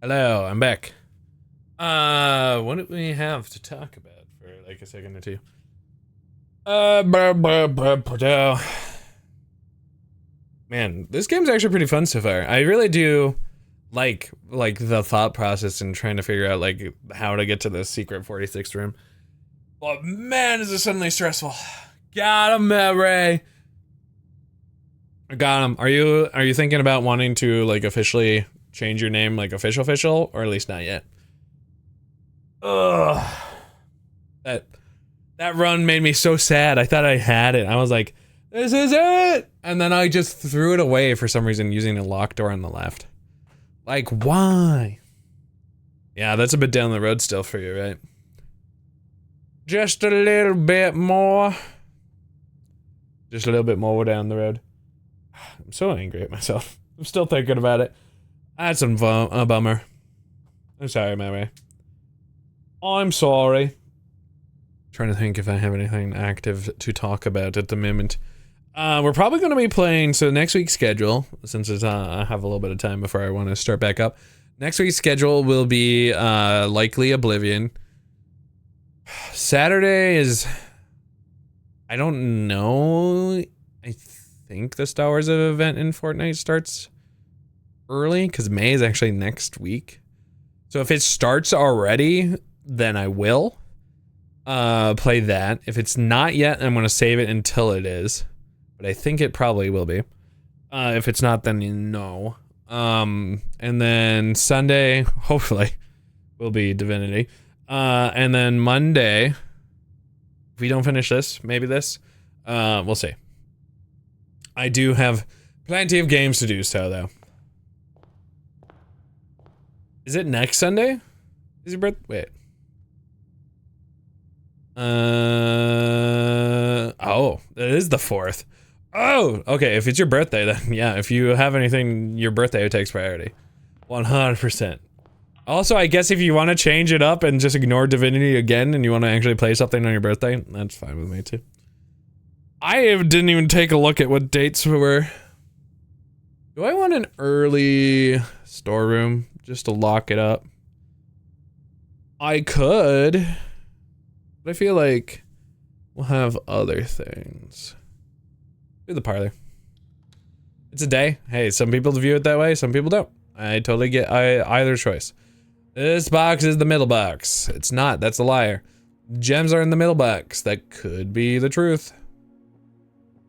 Hello, I'm back. What do we have to talk about for like a second or two? Man, this game's actually pretty fun so far. I really do like the thought process and trying to figure out like how to get to the secret 46th room. But man, is it suddenly stressful. Got him, Ray. I got him. Are you thinking about wanting to like officially change your name, like official, or at least not yet? Ugh. That run made me so sad. I thought I had it. I was like, this is it! And then I just threw it away for some reason using a locked door on the left. Like, why? Yeah, that's a bit down the road still for you, right? Just a little bit more. Just a little bit more down the road. I'm so angry at myself. I'm still thinking about it. That's a bummer. I'm sorry, Mary. I'm sorry. Trying to think if I have anything active to talk about at the moment. We're probably going to be playing, so next week's schedule, since it's, I have a little bit of time before I want to start back up. Next week's schedule will be likely Oblivion. Saturday is, I don't know. I think the Star Wars event in Fortnite starts early, because May is actually next week. So if it starts already, then I will play that. If it's not yet, I'm going to save it until it is. But I think it probably will be. If it's not, then no. And then Sunday, hopefully, will be Divinity. And then Monday, if we don't finish this, maybe this, we'll see. I do have plenty of games to do so, though. Is it next Sunday? Is your birthday? Wait. Oh, it is the 4th. Oh, okay, if it's your birthday, then yeah, if you have anything, your birthday takes priority. 100%. Also, I guess if you want to change it up and just ignore Divinity again and you want to actually play something on your birthday, that's fine with me too. I didn't even take a look at what dates were. Do I want an early storeroom just to lock it up? I could, but I feel like we'll have other things. Do the parlor. It's a day. Hey, some people view it that way, some people don't. I totally get either choice. This box is the middle box. It's not, that's a liar. Gems are in the middle box. That could be the truth.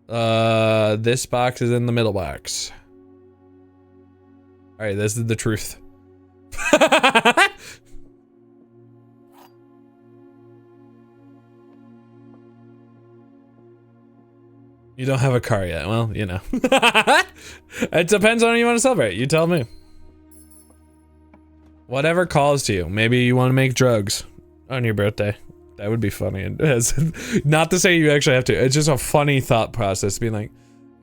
This box is in the middle box. Alright, this is the truth. You don't have a car yet. Well, you know. It depends on what you want to celebrate. You tell me. Whatever calls to you. Maybe you want to make drugs on your birthday. That would be funny. Not to say you actually have to. It's just a funny thought process. Being like,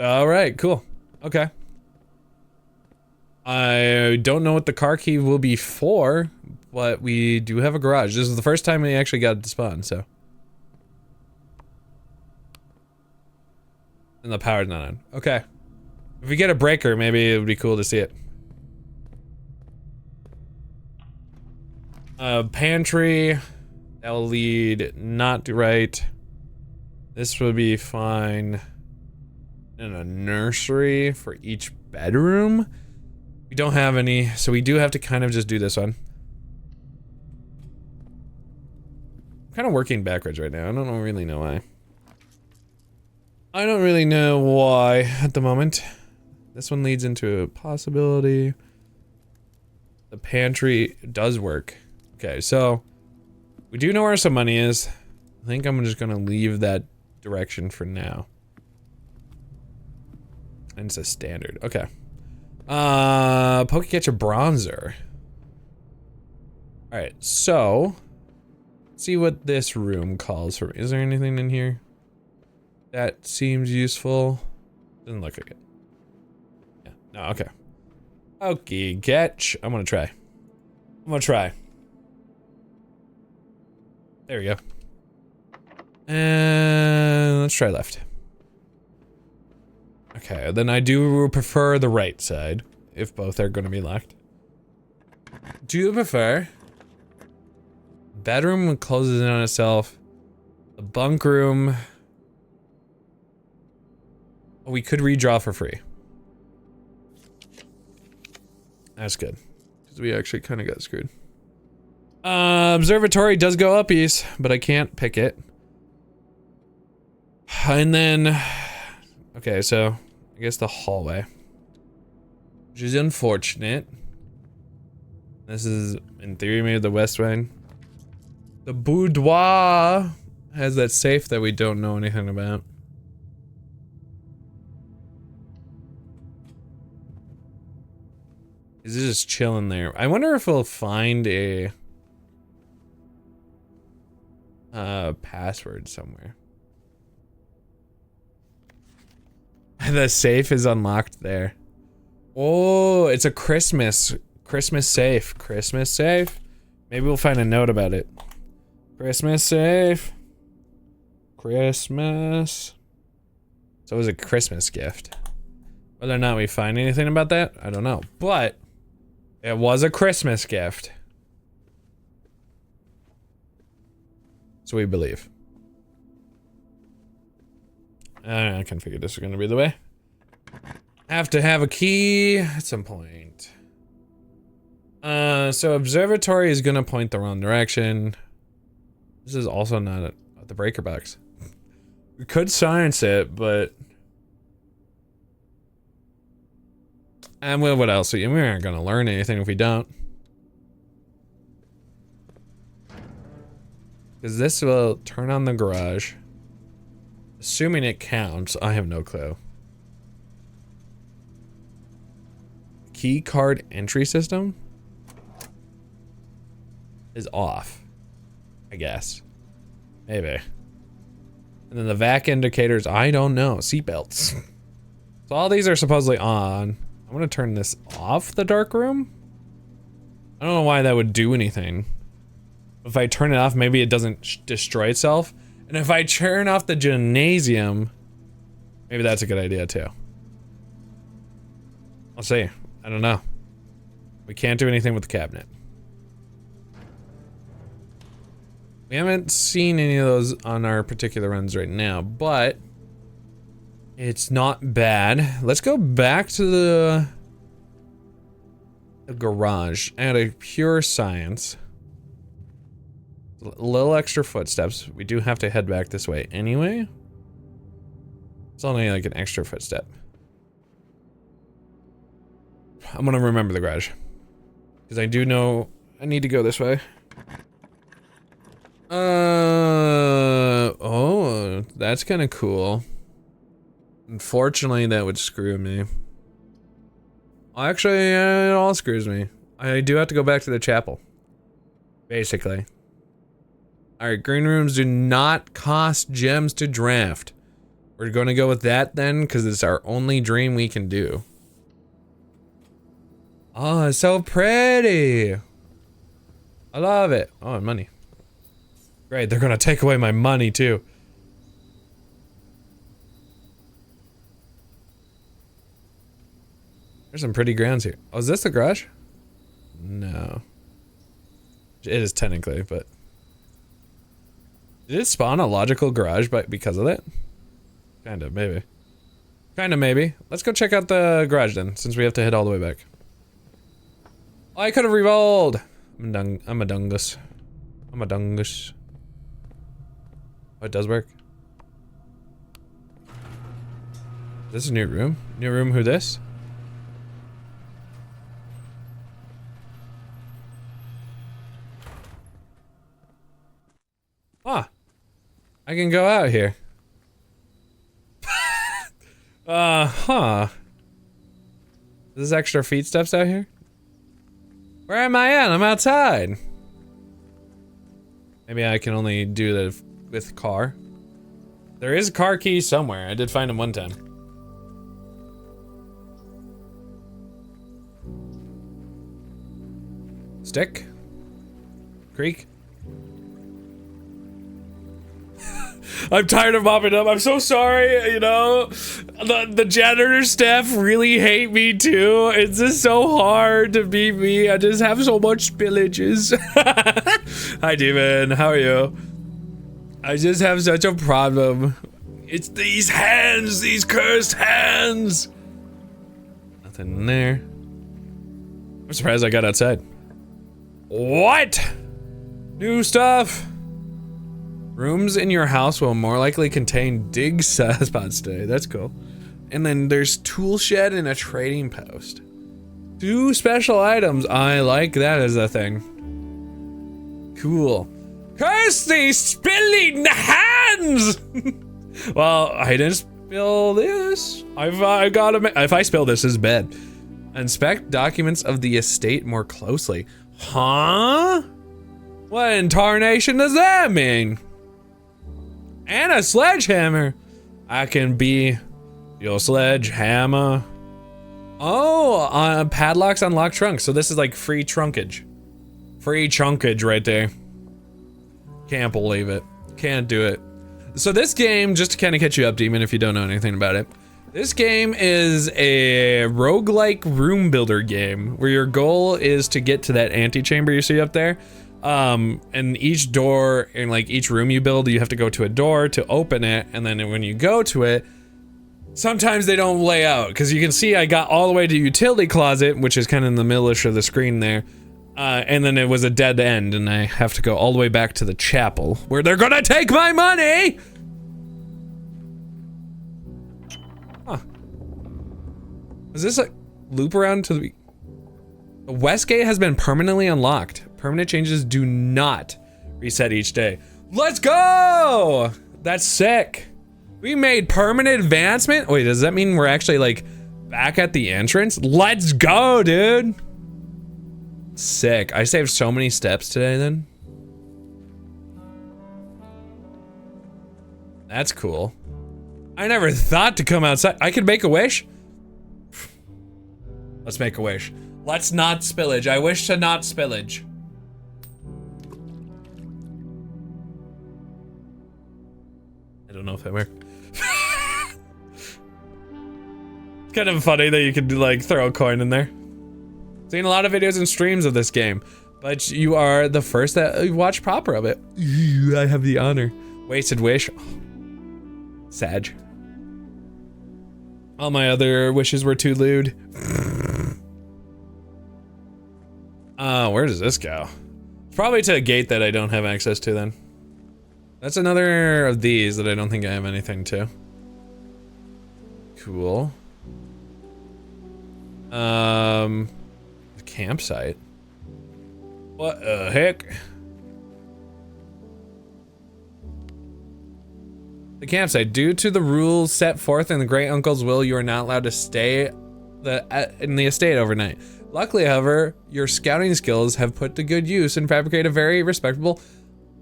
All right, cool. Okay. I don't know what the car key will be for, but we do have a garage. This is the first time we actually got it to spawn, so. And the power's not on. Okay. If we get a breaker, maybe it would be cool to see it. Pantry. That will lead not to right. This would be fine. And a nursery for each bedroom. We don't have any, so we do have to kind of just do this one. I'm kind of working backwards right now. I don't really know why. I don't really know why at the moment. This one leads into a possibility. The pantry does work. Okay, so we do know where some money is. I think I'm just gonna leave that direction for now. And it's a standard. Okay. Pokecatcher bronzer. Alright, so let's see what this room calls for. Is there anything in here that seems useful? Doesn't look like it. Yeah, no, okay. Okay, catch. I'm gonna try. There we go. And let's try left. Okay, then I do prefer the right side, if both are gonna be locked. Do you prefer? Bedroom closes in on itself. The bunk room. We could redraw for free. That's good. Because we actually kind of got screwed. Observatory does go uppies, but I can't pick it. And then... Okay, so... I guess the hallway. Which is unfortunate. This is, in theory, maybe the west wing. The boudoir has that safe that we don't know anything about. He's just chilling there. I wonder if we'll find a password somewhere. The safe is unlocked there. Oh, it's a Christmas safe. Christmas safe. Maybe we'll find a note about it. Christmas safe. Christmas. So it was a Christmas gift. Whether or not we find anything about that, I don't know. But it was a Christmas gift. So we believe. I can figure this is gonna be the way. Have to have a key at some point. So observatory is gonna point the wrong direction. This is also not the breaker box. We could science it, but... And well, what else? We aren't gonna learn anything if we don't. Because this will turn on the garage. Assuming it counts, I have no clue. Key card entry system is off, I guess. Maybe. And then the vac indicators, I don't know. Seatbelts. So all these are supposedly on. I'm gonna turn this off, the dark room. I don't know why that would do anything. If I turn it off, maybe it doesn't destroy itself. And if I turn off the gymnasium, maybe that's a good idea too. I'll see. I don't know. We can't do anything with the cabinet. We haven't seen any of those on our particular runs right now, but it's not bad. Let's go back to the garage and a pure science. A little extra footsteps. We do have to head back this way anyway. It's only like an extra footstep. I'm gonna remember the garage. Because I do know I need to go this way. Oh, that's kind of cool. Unfortunately, that would screw me. Actually, it all screws me. I do have to go back to the chapel. Basically. Alright, green rooms do not cost gems to draft. We're gonna go with that then, because it's our only dream we can do. Oh, it's so pretty. I love it. Oh, and money. Great, they're gonna take away my money too. There's some pretty grounds here. Oh, is this the garage? No. It is technically, but... Did it spawn a logical garage because of that? Kind of, maybe. Kind of, maybe. Let's go check out the garage then, since we have to head all the way back. Oh, I could have rerolled! I'm a dungus. I'm a dungus. Oh, it does work. This is a new room? New room, who this? Ah, I can go out here. Huh. Is this extra feet steps out here? Where am I at? I'm outside. Maybe I can only do that with car. There is a car key somewhere. I did find him one time. Stick? Creek? I'm tired of mopping up. I'm so sorry, you know. The janitor staff really hate me too. It's just so hard to be me. I just have so much spillages. Hi, Demon. How are you? I just have such a problem. It's these hands, these cursed hands. Nothing in there. I'm surprised I got outside. What? New stuff. Rooms in your house will more likely contain dig spots today. That's cool. And then there's tool shed and a trading post. 2 special items. I like that as a thing. Cool. Curse these spilling hands! Well, I didn't spill this. If I spill this, it's bad. Inspect documents of the estate more closely. Huh? What in tarnation does that mean? And a sledgehammer. I can be your sledgehammer. Oh, padlocks unlock trunks. So this is like free trunkage. Free trunkage right there. Can't believe it. Can't do it. So this game, just to kind of catch you up, Demon, if you don't know anything about it. This game is a roguelike room builder game where your goal is to get to that antechamber you see up there. And each door in like each room you build, you have to go to a door to open it, and then when you go to it, sometimes they don't lay out, because you can see I got all the way to utility closet, which is kind of in the middle-ish of the screen there, and then it was a dead end, and I have to go all the way back to the chapel, where they're gonna take my money! Huh. Is this a loop around to the... The west gate has been permanently unlocked. Permanent changes do not reset each day. Let's go! That's sick. We made permanent advancement. Wait, does that mean we're actually like back at the entrance? Let's go, dude. Sick. I saved so many steps today then. That's cool. I never thought to come outside. I could make a wish. Let's make a wish. Let's not spillage. I wish to not spillage. I don't know if that worked. It's kind of funny that you could like throw a coin in there. Seen a lot of videos and streams of this game, but you are the first that watch proper of it. I have the honor. Wasted wish. Sag. All my other wishes were too lewd. Where does this go? Probably to a gate that I don't have access to then. That's another of these that I don't think I have anything to. Cool. The campsite. What the heck? The campsite. Due to the rules set forth in the Great Uncle's will, you are not allowed to stay in the estate overnight. Luckily, however, your scouting skills have put to good use and fabricate a very respectable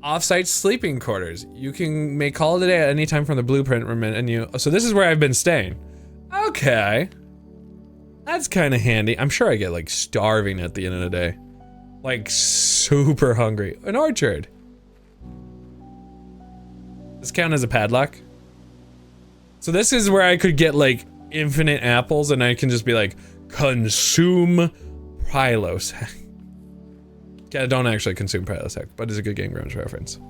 Off-site sleeping quarters. You can make call of the day at any time from the blueprint menu. So this is where I've been staying. Okay. That's kind of handy. I'm sure I get like starving at the end of the day. Like super hungry. An orchard. This count as a padlock? So this is where I could get like infinite apples and I can just be like, consume Prilosec. I don't actually consume Prilosec, but it's a good Game Grumps reference.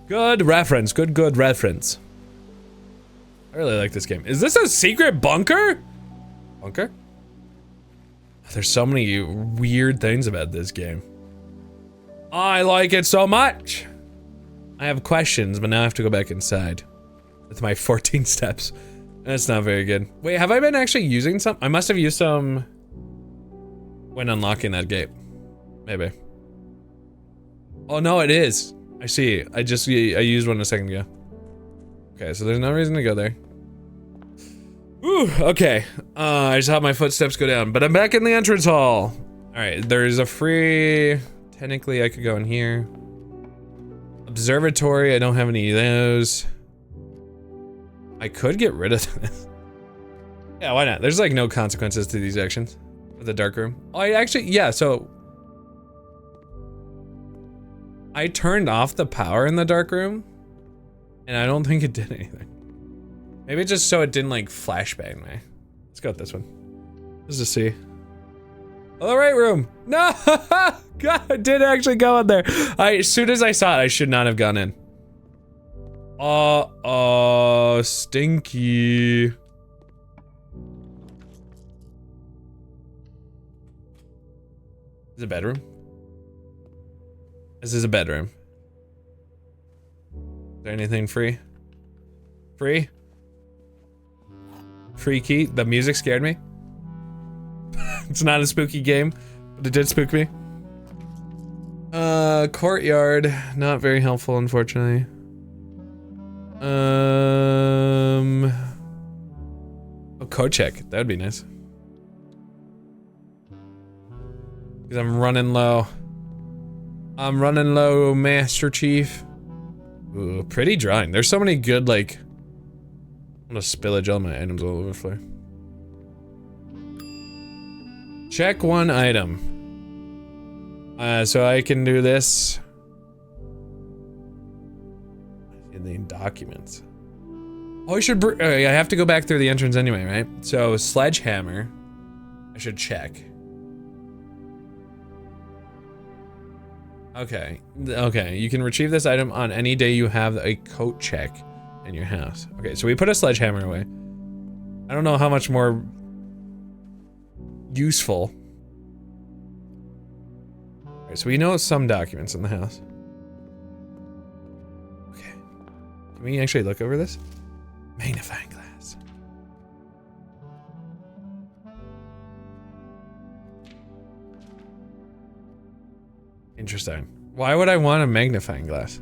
Good reference, good reference. I really like this game. Is this a secret bunker? Bunker? There's so many weird things about this game. I like it so much. I have questions, but now I have to go back inside. With my 14 steps. That's not very good. Wait, have I been actually using some? I must have used some when unlocking that gate. Maybe. Oh no, it is. I see. I used one a second ago. Okay, so there's no reason to go there. Ooh, okay. I just had my footsteps go down, but I'm back in the entrance hall. All right, there's a free, technically I could go in here. Observatory, I don't have any of those. I could get rid of this. Yeah, why not? There's like no consequences to these actions. With the dark room. Oh, I actually, yeah, so. I turned off the power in the dark room, and I don't think it did anything. Maybe just so it didn't like flashbang me. Let's go with this one. Let's just see. Oh, the right room. No, God, I did actually go in there. As soon as I saw it, I should not have gone in. Stinky. Is it a bedroom? This is a bedroom. Is there anything free? Free? Free key? The music scared me. It's not a spooky game, but it did spook me. Courtyard. Not very helpful, unfortunately. Oh, code check. That would be nice. Because I'm running low. I'm running low, Master Chief. Ooh, pretty drawing. There's so many good, like... I'm gonna spillage all my items all over the floor. Check one item. So I can do this. In the documents. Oh, I should... I have to go back through the entrance anyway, right? So, sledgehammer. I should check. Okay, okay, you can retrieve this item on any day you have a coat check in your house. Okay, so we put a sledgehammer away. I don't know how much more useful. Alright, so we know some documents in the house. Okay, can we actually look over this? Magnifying glass. Interesting. Why would I want a magnifying glass?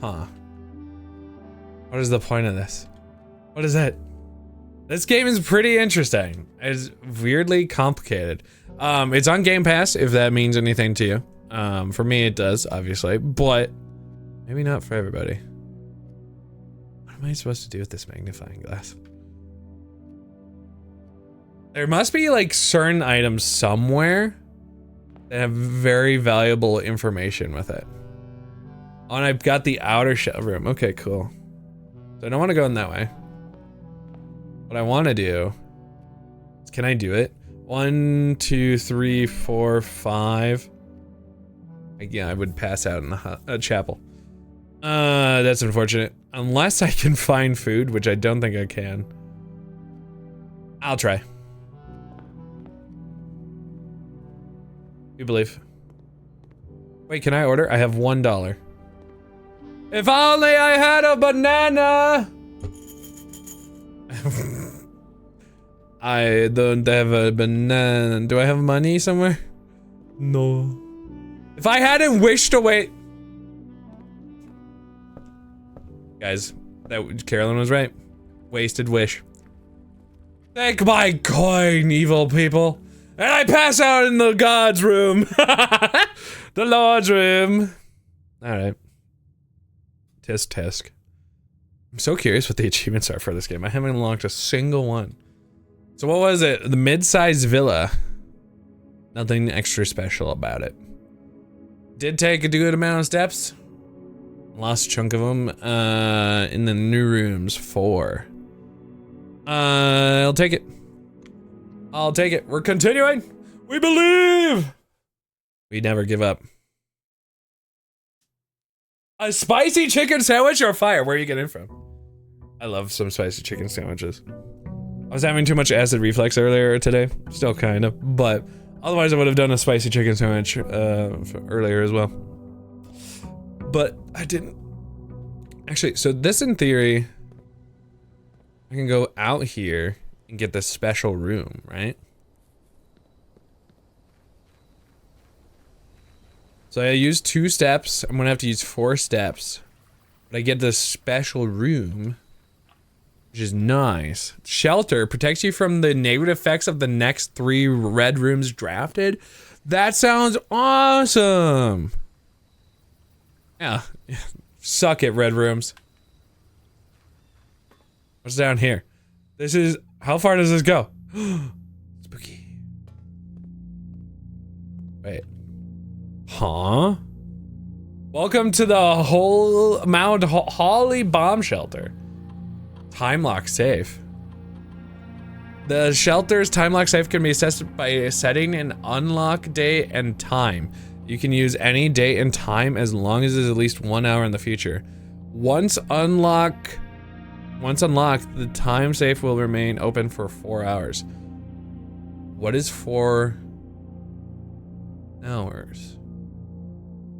Huh. What is the point of this? What is it? This game is pretty interesting. It's weirdly complicated. It's on Game Pass, if that means anything to you. For me it does, obviously, but maybe not for everybody. What am I supposed to do with this magnifying glass? There must be like certain items somewhere that have very valuable information with it. Oh, and I've got the outer shell room. Okay, cool. So I don't want to go in that way. What I want to do is, can I do it? 1, 2, 3, 4, 5. Yeah, I would pass out in the chapel. That's unfortunate. Unless I can find food, which I don't think I can. I'll try. You believe. Wait, can I order? I have $1. If only I had a banana! I don't have a banana. Do I have money somewhere? No. If I hadn't wished away... Guys, that Carolyn was right. Wasted wish. Take my coin, evil people. And I pass out in the God's room. The Lord's room. All right. Tisk tisk. I'm so curious what the achievements are for this game. I haven't unlocked a single one. So what was it? The mid-sized villa. Nothing extra special about it. Did take a good amount of steps. Lost a chunk of them. In the new rooms, 4. I'll take it. I'll take it. We're continuing. We believe. We never give up. A spicy chicken sandwich or fire? Where are you getting it from? I love some spicy chicken sandwiches. I was having too much acid reflux earlier today. Still kind of, but otherwise I would have done a spicy chicken sandwich earlier as well. But I didn't. Actually, so this in theory, I can go out here and get this special room, right? So I use 2 steps. I'm gonna have to use 4 steps. But I get this special room, which is nice. Shelter protects you from the negative effects of the next 3 red rooms drafted. That sounds awesome. Yeah. Suck it, red rooms. What's down here? This is, how far does this go? Spooky. Wait. Huh? Welcome to the whole Mount Holly bomb shelter. Time lock safe. The shelter's time lock safe can be assessed by setting an unlock date and time. You can use any date and time as long as it's at least 1 hour in the future. Once unlocked, the time safe will remain open for 4 hours. What is 4 hours?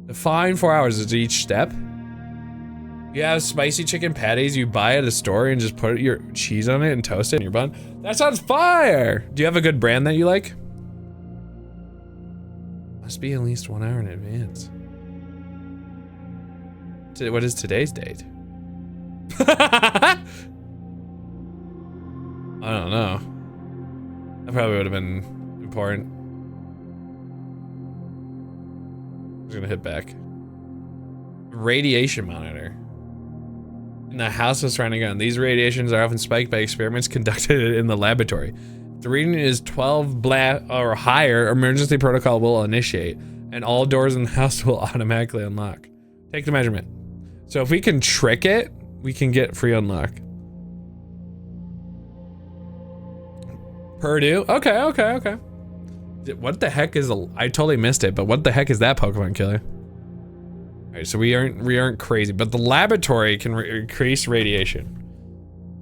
Define 4 hours is each step. You have spicy chicken patties you buy at a store and just put your cheese on it and toast it in your bun. That sounds fire! Do you have a good brand that you like? Must be at least 1 hour in advance. What is today's date? I don't know. That probably would have been important. I'm just gonna hit back. Radiation monitor. In the house of surrounding gun. These radiations are often spiked by experiments conducted in the laboratory. If the reading is 12 or higher, emergency protocol will initiate, and all doors in the house will automatically unlock. Take the measurement. So if we can trick it, we can get free unlock. Purdue. Okay. What the heck is I totally missed it, but what the heck is that Pokemon killer? Alright, so we aren't crazy, but the laboratory can increase radiation.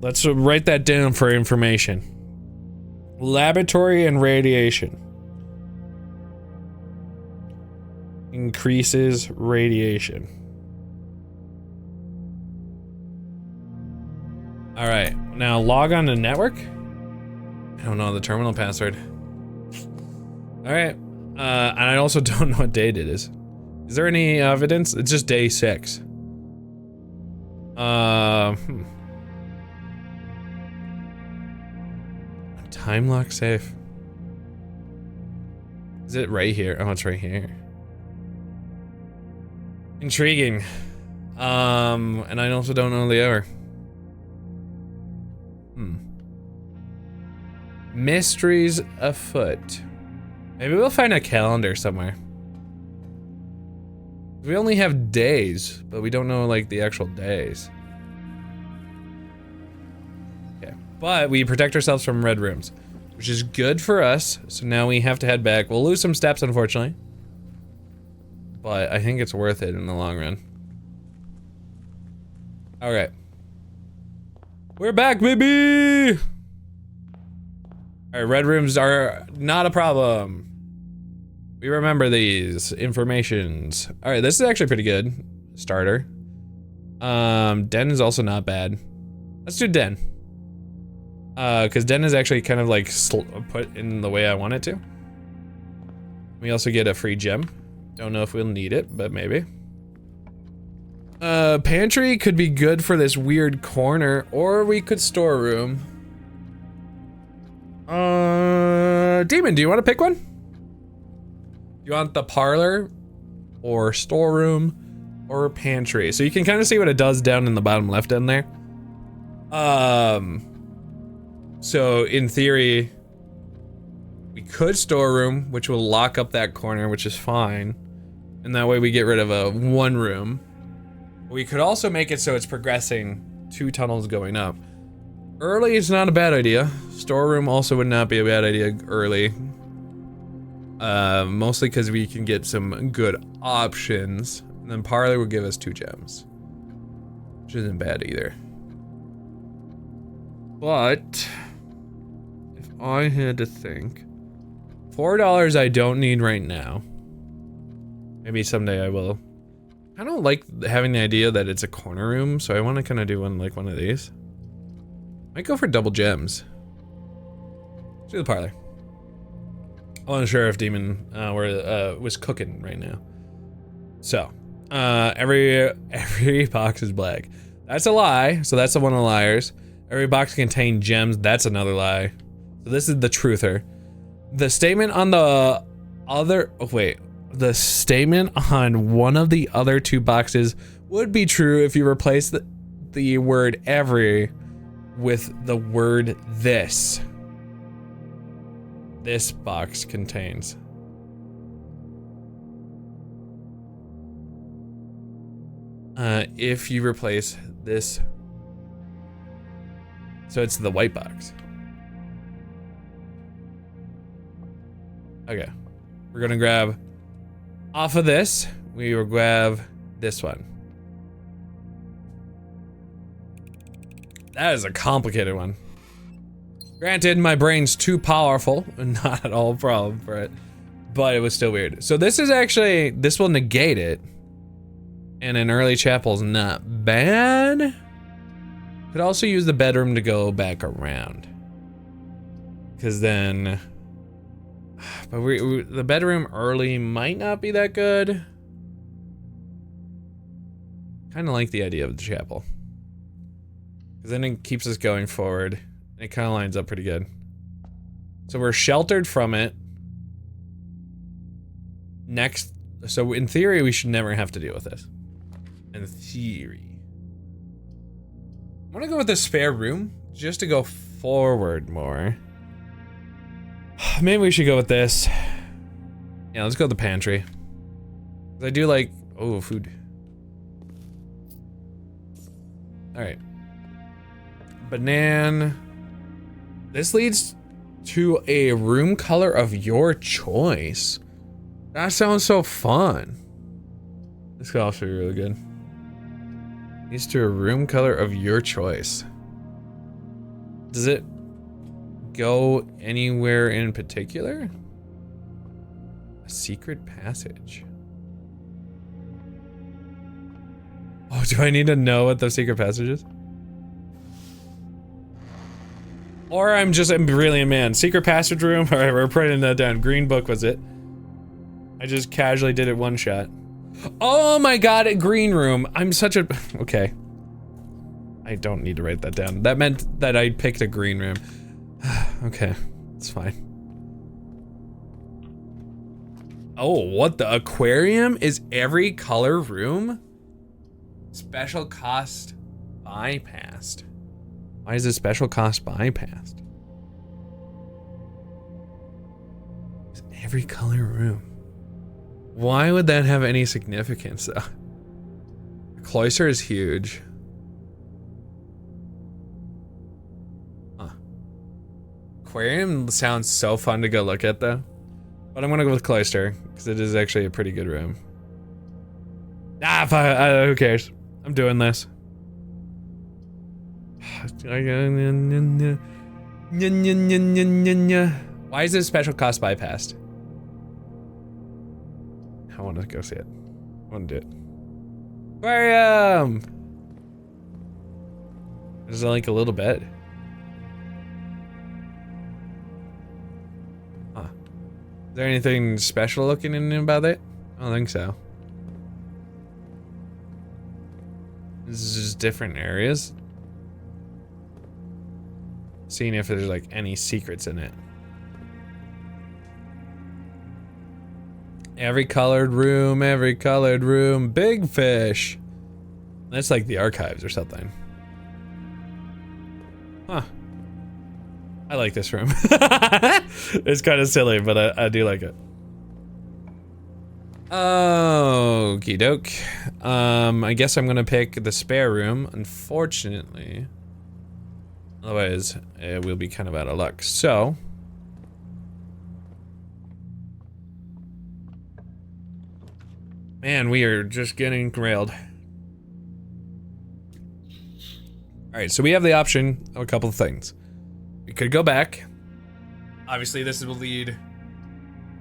Let's write that down for information. Laboratory and radiation. Increases radiation. Alright, now log on to network. I don't know the terminal password. Alright, and I also don't know what date it is. Is there any evidence? It's just day 6. Time lock safe. Is it right here? Oh, it's right here. Intriguing. And I also don't know the hour. Mysteries afoot. Maybe we'll find a calendar somewhere. We only have days, but we don't know like the actual days. Okay, but we protect ourselves from red rooms, which is good for us. So now we have to head back. We'll lose some steps, unfortunately, but I think it's worth it in the long run. All right, we're back, baby. All right, red rooms are not a problem. We remember these informations. All right, this is actually pretty good. Starter. Den is also not bad. Let's do Den. Because Den is actually kind of like put in the way I want it to. We also get a free gem. Don't know if we'll need it, but maybe. Pantry could be good for this weird corner, or we could store a room. Demon, do you want to pick one? You want the parlor or storeroom, or pantry. So you can kind of see what it does down in the bottom left end there. So in theory, we could storeroom, which will lock up that corner, which is fine. And that way we get rid of a one room. We could also make it so it's progressing 2 tunnels going up. Early is not a bad idea. Storeroom also would not be a bad idea early. Mostly because we can get some good options. And then parlor will give us 2 gems. Which isn't bad either. But if I had to think, $4 I don't need right now. Maybe someday I will. I don't like having the idea that it's a corner room, so I want to kind of do one like one of these. Might go for double gems. Let's do the parlor. I wasn't sure if Demon was cooking right now. So, every box is black. That's a lie, so that's the one of the liars. Every box contains gems, that's another lie. So this is the truther. The statement on the other, the statement on one of the other 2 boxes would be true if you replace the word every with the word this. This box contains. If you replace this, so it's the white box. Okay, we're gonna grab off of this. We will grab this one. That is a complicated one. Granted, my brain's too powerful, and not at all a problem for it, but it was still weird. So this is actually, this will negate it, and an early chapel's not bad. Could also use the bedroom to go back around, because then, but the bedroom early might not be that good. Kind of like the idea of the chapel, because then it keeps us going forward. It kind of lines up pretty good. So we're sheltered from it. Next, so in theory, we should never have to deal with this. In theory. I'm gonna go with the spare room, just to go forward more. Maybe we should go with this. Yeah, let's go with the pantry. I do like, oh, food. All right. Banana. This leads to a room color of your choice. That sounds so fun. This could also be really good. Leads to a room color of your choice. Does it go anywhere in particular? A secret passage. Oh, do I need to know what the secret passage is? Or I'm really a man. Secret passage room. All right, we're putting that down. Green book was it. I just casually did it one shot. Oh my god, a green room. I'm such a, okay. I don't need to write that down. That meant that I picked a green room. Okay, it's fine. Oh, what, the aquarium is every color room? Special cost bypassed. Why is the special cost bypassed? It's every color room. Why would that have any significance though? The cloister is huge. Huh. Aquarium sounds so fun to go look at though. But I'm gonna go with cloister, because it is actually a pretty good room. Ah, who cares? I'm doing this. Why is this special cost bypassed? I want to go see it. I want to do it. Aquarium! Is it like a little bed? Huh. Is there anything special looking in about it? I don't think so. This is just different areas. Seeing if there's like any secrets in it. Every colored room, big fish. That's like the archives or something. Huh. I like this room. It's kind of silly, but I do like it. Okie doke. I guess I'm gonna pick the spare room, unfortunately. Otherwise, we'll be kind of out of luck. So. Man, we are just getting railed. Alright, so we have the option of a couple of things. We could go back. Obviously, this will lead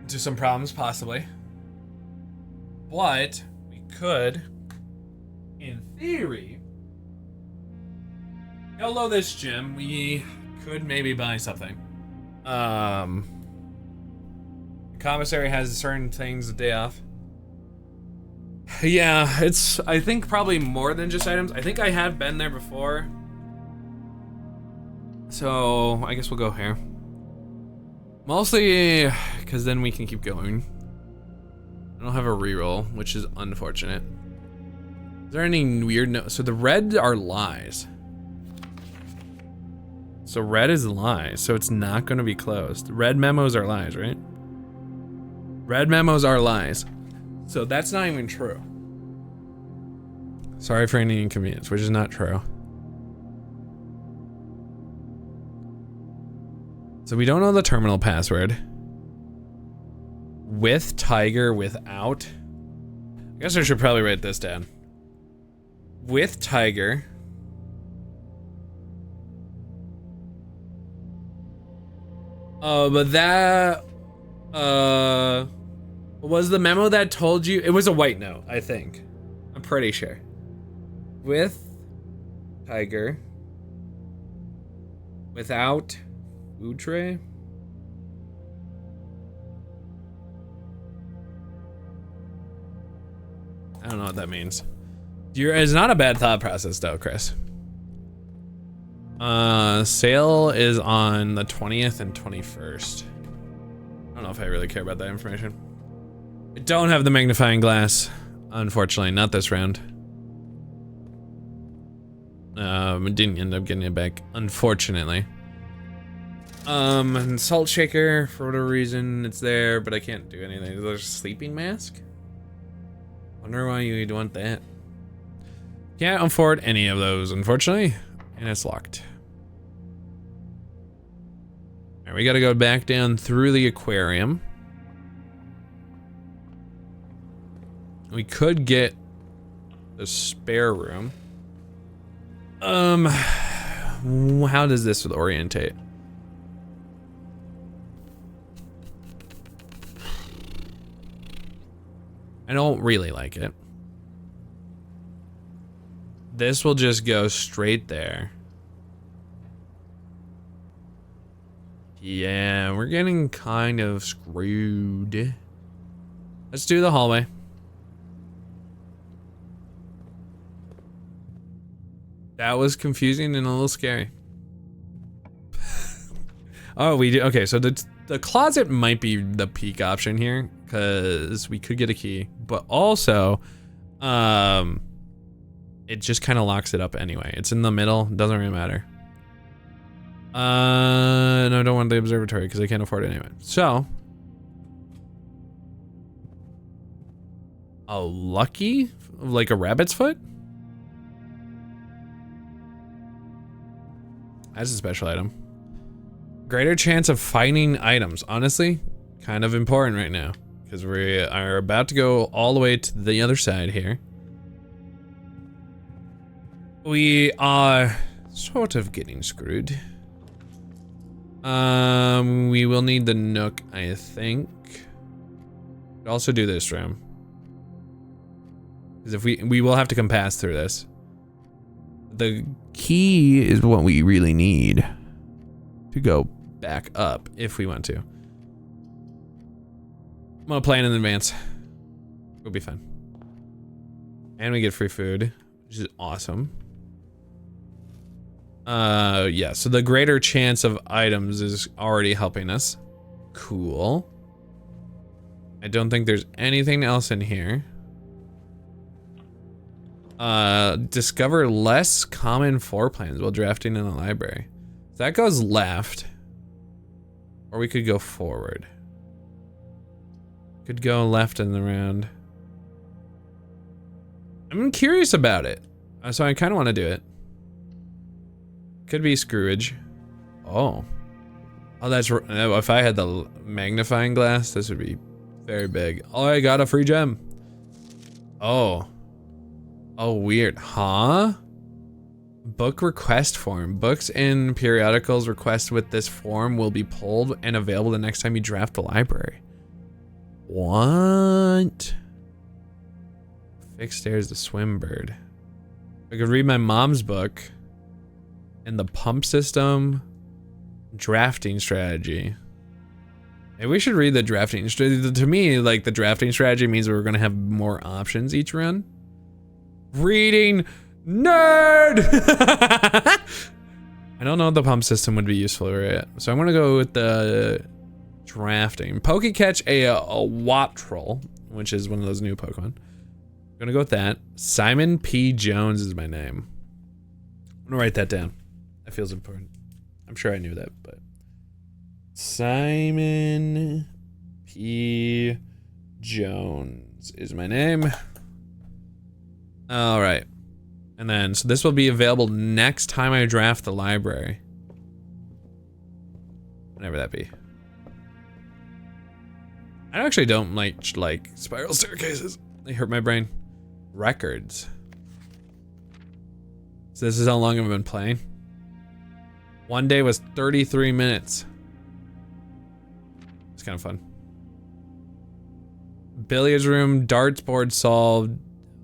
to some problems, possibly. But we could, in theory, YOLO this gym. We could maybe buy something. The commissary has certain things a day off. Yeah, it's, I think, probably more than just items. I think I have been there before. So, I guess we'll go here. Mostly, because then we can keep going. I don't have a reroll, which is unfortunate. Is there any weird no? So the red are lies. So red is lies, so it's not going to be closed. Red memos are lies, right? Red memos are lies. So that's not even true. Sorry for any inconvenience, which is not true. So we don't know the terminal password. With Tiger, without. I guess I should probably write this down. With Tiger. But that, was the memo that told you? It was a white note, I think. I'm pretty sure. With Tiger. Without food tray. I don't know what that means. It's not a bad thought process though, Chris. Sale is on the 20th and 21st. I don't know if I really care about that information. I don't have the magnifying glass, unfortunately, not this round. I didn't end up getting it back, unfortunately. And salt shaker, for whatever reason, it's there, but I can't do anything. There's a sleeping mask? Wonder why you'd want that. Can't afford any of those, unfortunately, and it's locked. All right, we gotta go back down through the aquarium. We could get the spare room. How does this orientate? I don't really like it. This will just go straight there. Yeah, we're getting kind of screwed. Let's do the hallway. That was confusing and a little scary. Oh, we do. Okay, so the closet might be the peak option here because we could get a key, but also, it just kind of locks it up anyway. It's in the middle. Doesn't really matter. No, I don't want the observatory because I can't afford it anyway. So, a lucky, like a rabbit's foot? That's a special item. Greater chance of finding items. Honestly, kind of important right now because we are about to go all the way to the other side here. We are sort of getting screwed. We will need the nook, I think. Could also do this room. Because if we will have to come pass through this. The key is what we really need to go back up if we want to. I'm gonna plan in advance. We'll be fine. And we get free food, which is awesome. Yeah, so the greater chance of items is already helping us. Cool. I don't think there's anything else in here. Discover less common floor plans while drafting in the library. So that goes left. Or we could go forward. Could go left in the round. I'm curious about it. So I kind of want to do it. Could be Scrooge. Oh. Oh, that's... If I had the magnifying glass, this would be very big. Oh, I got a free gem. Oh. Oh, weird. Huh? Book request form. Books and periodicals requested with this form will be pulled and available the next time you draft the library. What? Fixed stairs, the swim bird. I could read my mom's book. And the pump system. Drafting strategy. Maybe we should read the drafting strategy. To me, like, the drafting strategy means we're gonna have more options each run. Reading nerd! I don't know if the pump system would be useful, right? So I'm gonna go with the drafting. Pokecatch a Waptrol, which is one of those new Pokemon. I'm gonna go with that. Simon P. Jones is my name. I'm gonna write that down. That feels important. I'm sure I knew that, but Simon P. Jones is my name. All right. And then, so this will be available next time I draft the library. Whenever that be. I actually don't like spiral staircases. They hurt my brain. Records. So this is how long I've been playing. One day was 33 minutes. It's kind of fun. Billiards room, darts board solved.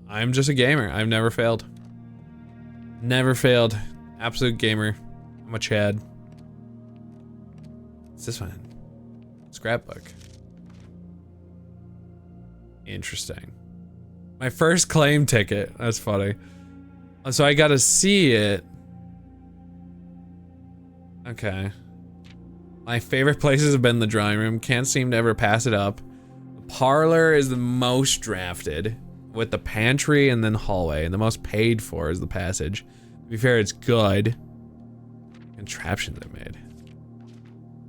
I'm just a gamer. I've never failed. Never failed. Absolute gamer. I'm a Chad. What's this one? Scrapbook. Interesting. My first claim ticket. That's funny. So I gotta see it. Okay. My favorite places have been the drawing room. Can't seem to ever pass it up. The parlor is the most drafted, with the pantry and then hallway. And the most paid for is the passage. To be fair, it's good. Contraptions I made.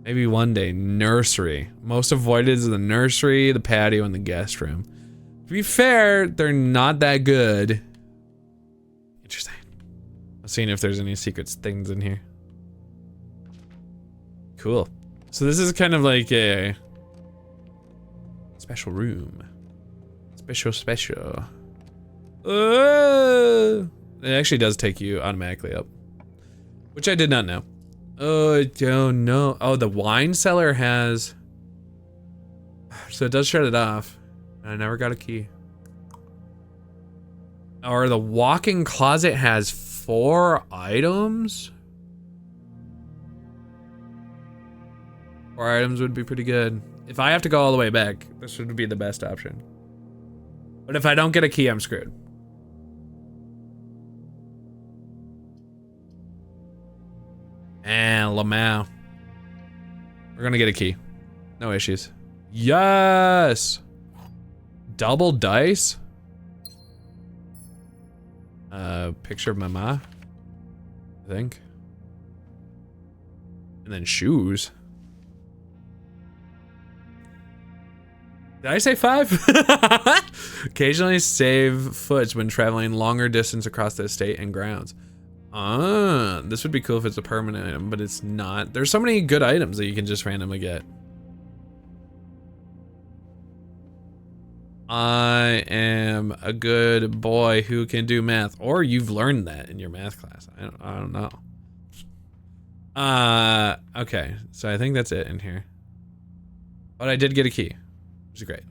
Maybe one day, nursery. Most avoided is the nursery, the patio, and the guest room. To be fair, they're not that good. Interesting. I'm seeing if there's any secret things in here. Cool. So this is kind of like a special room. Special. It actually does take you automatically up, which I did not know. Oh, I don't know. Oh, the wine cellar has. So it does shut it off. I never got a key. Or the walk-in closet has 4 items. 4 items would be pretty good. If I have to go all the way back, this would be the best option. But if I don't get a key, I'm screwed. And Lamau. We're gonna get a key. No issues. Yes! Double dice? Picture of mama, I think. And then shoes. Did I say 5? Occasionally save footage when traveling longer distance across the estate and grounds. This would be cool if it's a permanent item, but it's not. There's so many good items that you can just randomly get. I am a good boy who can do math. Or you've learned that in your math class. I don't know. Okay. So I think that's it in here. But I did get a key, which is great.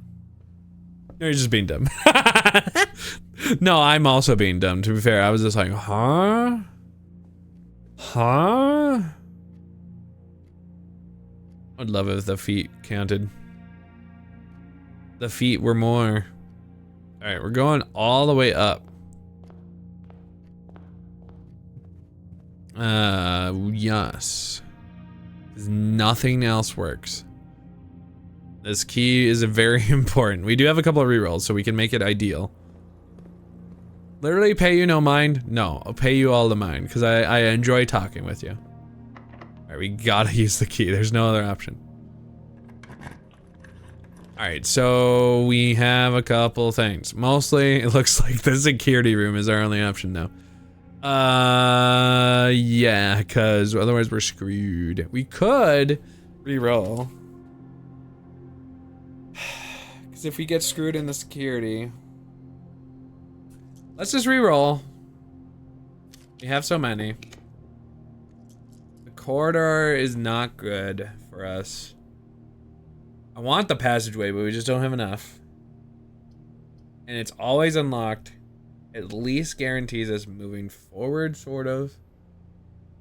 No, you're just being dumb. No, I'm also being dumb. To be fair, I was just like, huh? Huh? I'd love it if the feet counted. The feet were more. All right, we're going all the way up. Yes. Nothing else works. This key is very important. We do have a couple of rerolls, so we can make it ideal. Literally pay you no mind? No, I'll pay you all the mind, because I enjoy talking with you. Alright, we gotta use the key. There's no other option. Alright, so we have a couple things. Mostly, it looks like the security room is our only option now. Yeah, because otherwise we're screwed. We could reroll. Because if we get screwed in the security... Let's just reroll. We have so many. The corridor is not good for us. I want the passageway, but we just don't have enough. And it's always unlocked. At least guarantees us moving forward, sort of.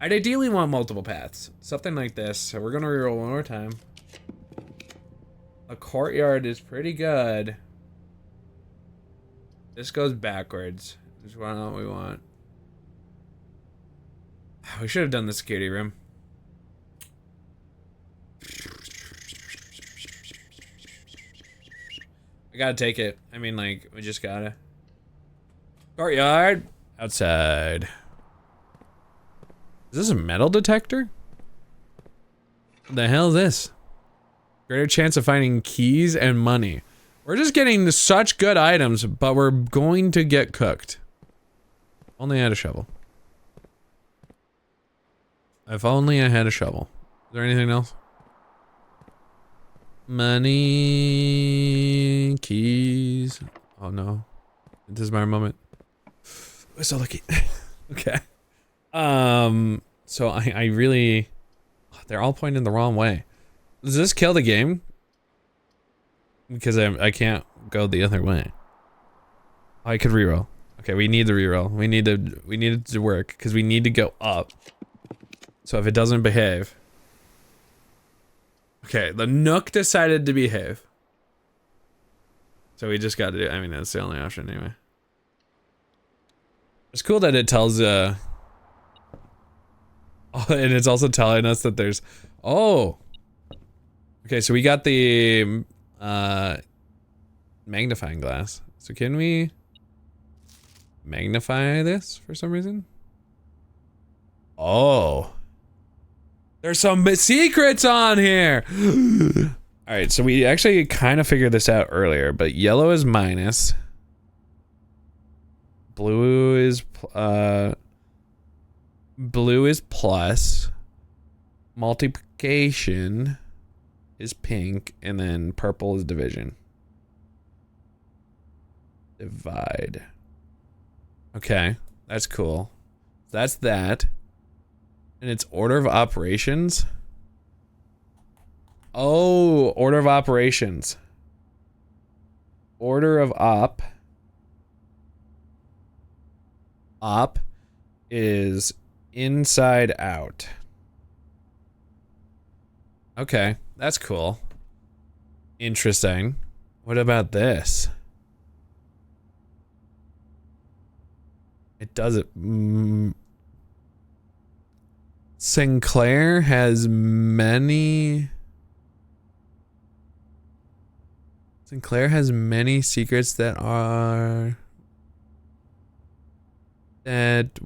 I'd ideally want multiple paths. Something like this. So we're gonna reroll one more time. A courtyard is pretty good. This goes backwards. This is what we want. We should have done the security room. I gotta take it. I mean, like, we just gotta. Courtyard. Outside. Is this a metal detector? What the hell is this? Greater chance of finding keys and money. We're just getting such good items, but we're going to get cooked. Only I had a shovel. If only I had a shovel. Is there anything else? Money, keys. Oh no. This is my moment. We're so lucky. Okay. So I really... They're all pointing the wrong way. Does this kill the game? Because I can't go the other way. Oh, I could reroll. Okay, we need the reroll. We need it to work because we need to go up. So if it doesn't behave. Okay, the Nook decided to behave. So we just got to do. I mean, that's the only option anyway. It's cool that it tells. Oh, and it's also telling us that there's. Oh. Okay, so we got the magnifying glass. So can we magnify this for some reason? Oh. There's some secrets on here. All right, so we actually kind of figured this out earlier, but yellow is minus. Blue is plus. Multiplication is pink, and then purple is division. Divide. Okay, that's cool. That's that. And it's order of operations. Oh, order of operations. Order of op. Op is inside out. Okay, that's cool. Interesting. What about this? It does it. Sinclair has many. Sinclair has many secrets that are. That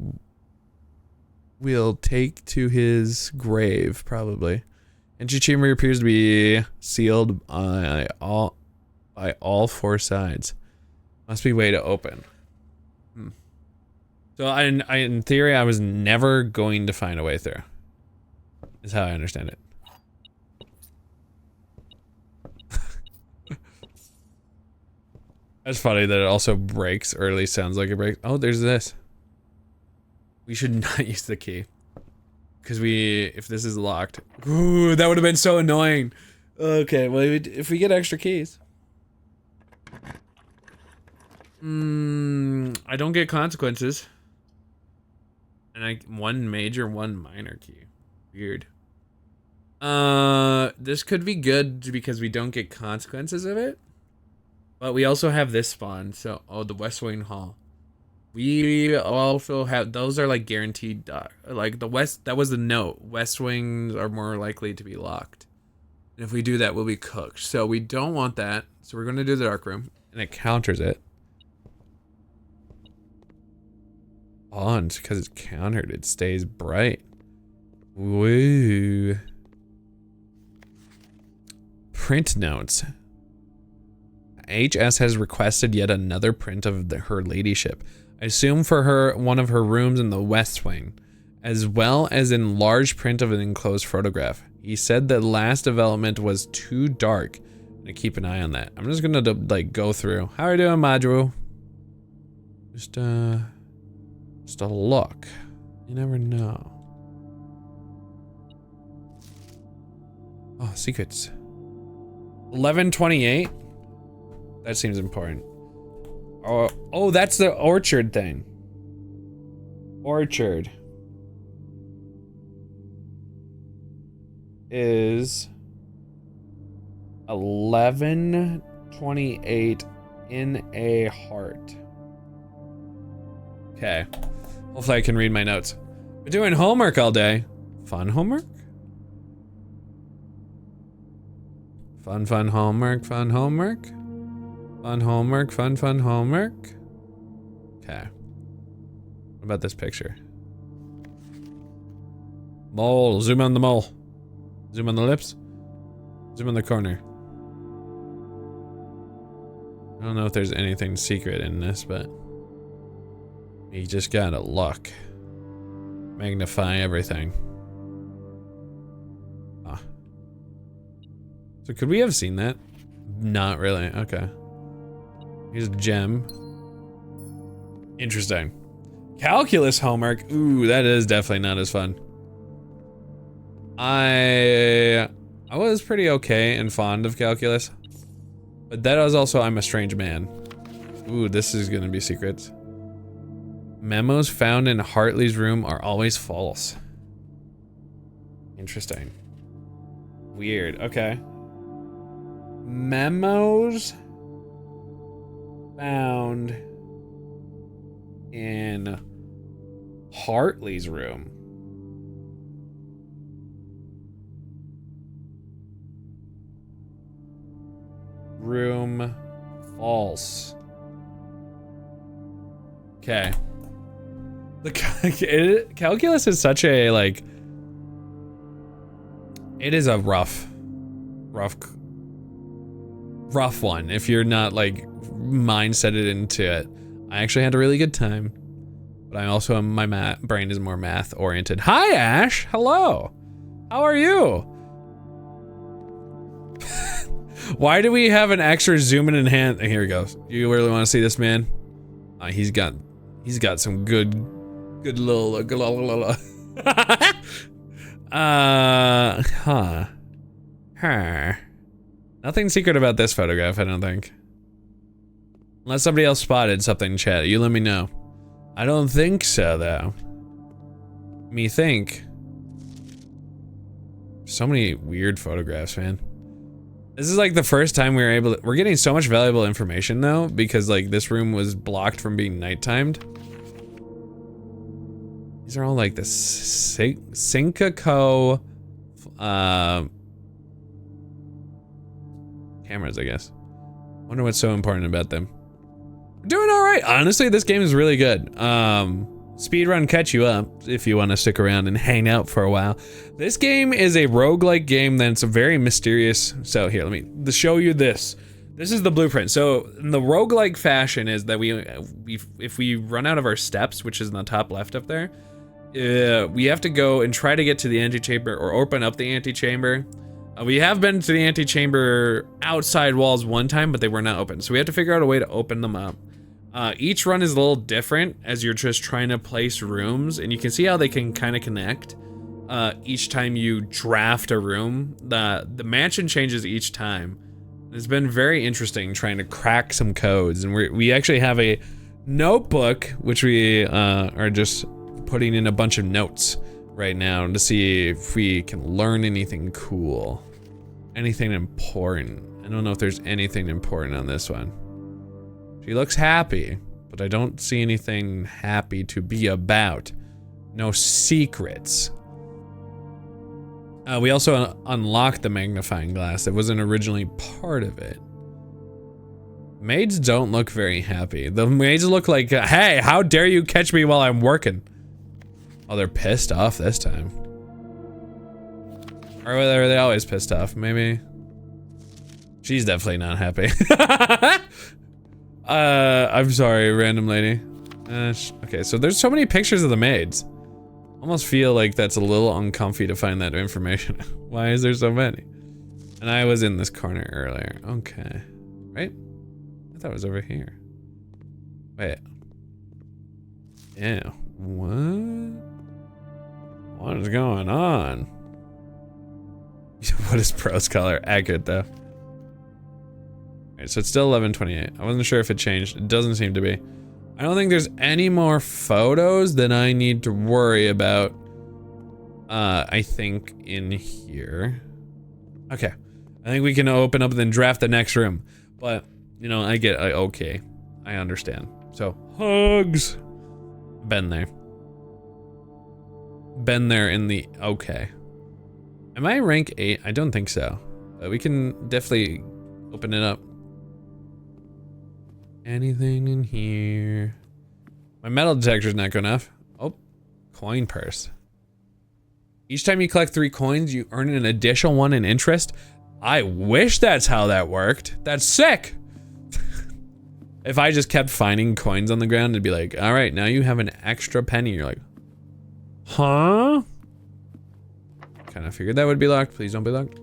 will take to his grave, probably. Entry chamber appears to be sealed by all four sides. Must be way to open. So in theory, I was never going to find a way through. Is how I understand it. That's funny that it also breaks, or at least sounds like it breaks. Oh, there's this. We should not use the key. Because if this is locked. Ooh, that would have been so annoying. Okay, well, if we get extra keys. I don't get consequences. And one major, one minor key. Weird. This could be good because we don't get consequences of it. But we also have this spawn, so, the West Wing Hall. We also have, those are like guaranteed, like the West, that was the note. West Wings are more likely to be locked. And if we do that, we'll be cooked. So we don't want that. So we're going to do the dark room. And it counters it. Oh, and because it's countered, it stays bright. Woo. Print notes. HS has requested yet another print of her ladyship. I assume for her, one of her rooms in the west wing, as well as in large print of an enclosed photograph. He said the last development was too dark. I'm gonna keep an eye on that. I'm just gonna like go through. How are you doing, Madru? Just a look. You never know. Oh, secrets. 1128. That seems important. Oh, that's the orchard thing. Orchard is 1128 in a heart. Okay. Hopefully I can read my notes. We're doing homework all day. Fun homework? Fun homework, fun homework. Fun homework, fun homework. Okay. What about this picture? Mole, zoom on the mole. Zoom on the lips. Zoom on the corner. I don't know if there's anything secret in this, but you just gotta look. Magnify everything. Ah. So could we have seen that? Not really, okay. Here's a gem. Interesting. Calculus homework. Ooh, that is definitely not as fun. I was pretty okay and fond of calculus. But that was also I'm a strange man. Ooh, this is gonna be secrets. Memos found in Hartley's room are always false. Interesting. Weird, okay. Memos found in Hartley's room. Room false. Okay. The calculus is such a like. It is a rough one if you're not like mindseted into it. I actually had a really good time, but I also am, my brain is more math oriented. Hi Ash, hello. How are you? Why do we have an extra zoom in hand? Here we go. You really want to see this man? He's got some good little Nothing secret about this photograph, I don't think. Unless somebody else spotted something in chat, you let me know. I don't think so, though. Me think. So many weird photographs, man. This is like the first time we were able to, we're getting so much valuable information though, because like this room was blocked from being night timed. These are all like the Syncaco cameras, I guess. Wonder what's so important about them. We're doing all right. Honestly, this game is really good. Speedrun catch you up if you want to stick around and hang out for a while. This game is a roguelike game that's very mysterious. So here, let me show you this. This is the blueprint. So in the roguelike fashion is that if we run out of our steps, which is in the top left up there, we have to go and try to get to the antechamber or open up the antechamber. We have been to the antechamber outside walls one time, but they were not open. So we have to figure out a way to open them up. Each run is a little different as you're just trying to place rooms, and you can see how they can kind of connect. Each time you draft a room, the mansion changes each time. It's been very interesting trying to crack some codes, and we actually have a notebook which we are just putting in a bunch of notes right now to see if we can learn anything cool, anything important. I don't know if there's anything important on this one. She looks happy, but I don't see anything happy to be about. No secrets. We also unlocked the magnifying glass. It wasn't originally part of it. Maids don't look very happy. The maids look like, hey, how dare you catch me while I'm working? Oh, they're pissed off this time. Or are they always pissed off? Maybe. She's definitely not happy. I'm sorry, random lady. Okay, so there's so many pictures of the maids. Almost feel like that's a little uncomfy to find that information. Why is there so many? And I was in this corner earlier. Okay. Right? I thought it was over here. Wait. Yeah. What? What is going on? What is prose color? Accurate though. Alright, so it's still 11:28. I wasn't sure if it changed. It doesn't seem to be. I don't think there's any more photos that I need to worry about. I think in here. Okay. I think we can open up and then draft the next room. But, you know, okay. I understand. So, hugs. Been there. Been there in the, okay. Am I rank 8? I don't think so. We can definitely open it up. Anything in here? My metal detector's not good enough. Oh, coin purse. Each time you collect 3 coins, you earn an additional 1 in interest. I wish that's how that worked. That's sick. If I just kept finding coins on the ground, it'd be like, all right, now you have an extra penny. You're like, huh? Kind of figured that would be locked. Please don't be locked.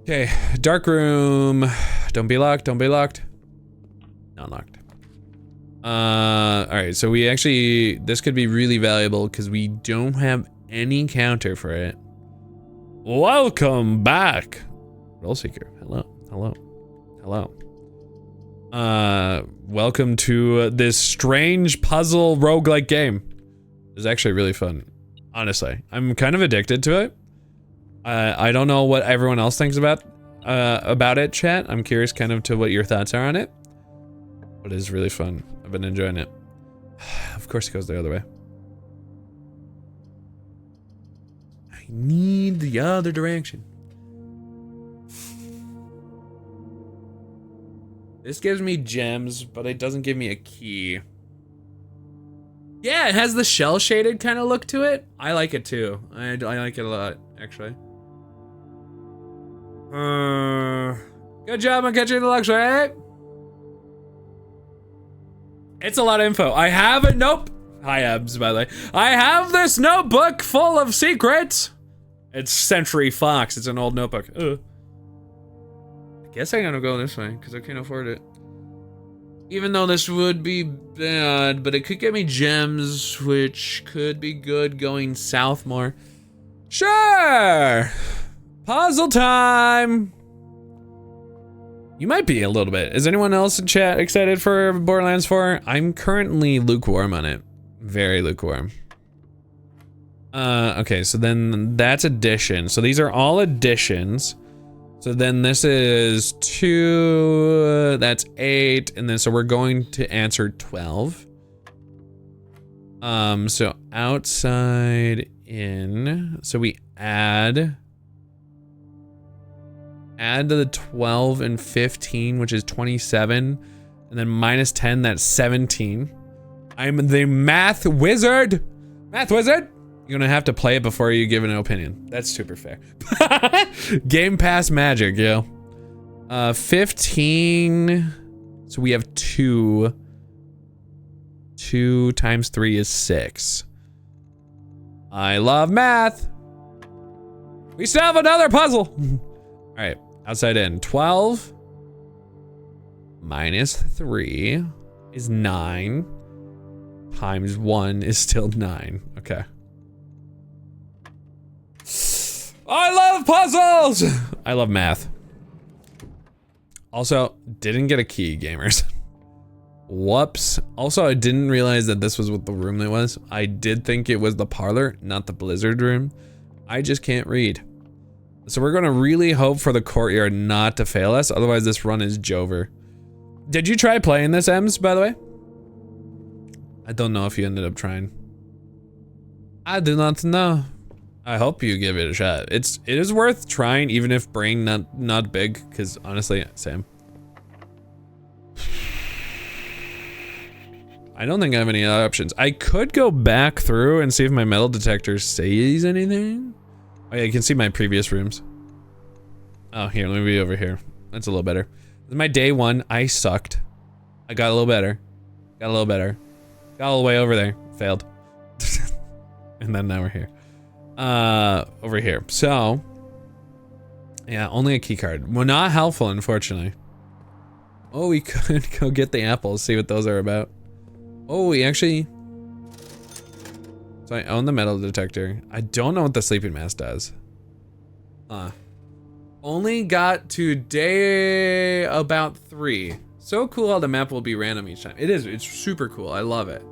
Okay, dark room. Don't be locked, don't be locked. Not locked. Alright, so we actually, this could be really valuable because we don't have any counter for it. Welcome back. Role seeker, hello, hello, hello. Welcome to this strange puzzle roguelike game. It's actually really fun, honestly. I'm kind of addicted to it. I don't know what everyone else thinks about it, chat. I'm curious kind of to what your thoughts are on it. But it's really fun. I've been enjoying it. Of course it goes the other way. I need the other direction. This gives me gems, but it doesn't give me a key. Yeah, it has the shell shaded kind of look to it. I like it too. I like it a lot, actually. Good job on catching the luxury, right? It's a lot of info. I have a nope. Hi, Abs, by the way. I have this notebook full of secrets. It's Century Fox. It's an old notebook. I guess I'm gonna go this way because I can't afford it. Even though this would be bad, but it could get me gems, which could be good going south more. Sure. Puzzle time! You might be a little bit. Is anyone else in chat excited for Borderlands 4? I'm currently lukewarm on it. Very lukewarm. Okay, so then that's addition. So these are all additions. So then this is 2, that's 8, and then so we're going to answer 12. So outside in, so we add to the 12 and 15, which is 27, and then minus 10, that's 17. I'm the math wizard. Math wizard. You're gonna have to play it before you give an opinion. That's super fair. Game Pass magic, yo. 15. So we have 2. 2 times 3 is 6. I love math. We still have another puzzle. All right, outside in. 12 minus 3 is 9. Times 1 is still 9. Okay. I love puzzles! I love math. Also, didn't get a key, gamers. Whoops. Also, I didn't realize that this was what the room that was. I did think it was the parlor, not the blizzard room. I just can't read. So we're gonna really hope for the courtyard not to fail us, otherwise this run is Jover. Did you try playing this, Ems, by the way? I don't know if you ended up trying. I do not know. I hope you give it a shot. It is worth trying, even if brain not big, because honestly, same. I don't think I have any other options. I could go back through and see if my metal detector says anything. Oh yeah, you can see my previous rooms. Oh, here, let me be over here. That's a little better. This is my day one. I sucked. I got a little better. Got a little better. Got all the way over there. Failed. And then now we're here. Over here. So, yeah, only a key card. Well, not helpful, unfortunately. Oh, we could go get the apples, see what those are about. Oh, we actually... So I own the metal detector. I don't know what the sleeping mask does. Only got to day about 3. So cool how the map will be random each time. It is, it's super cool. I love it.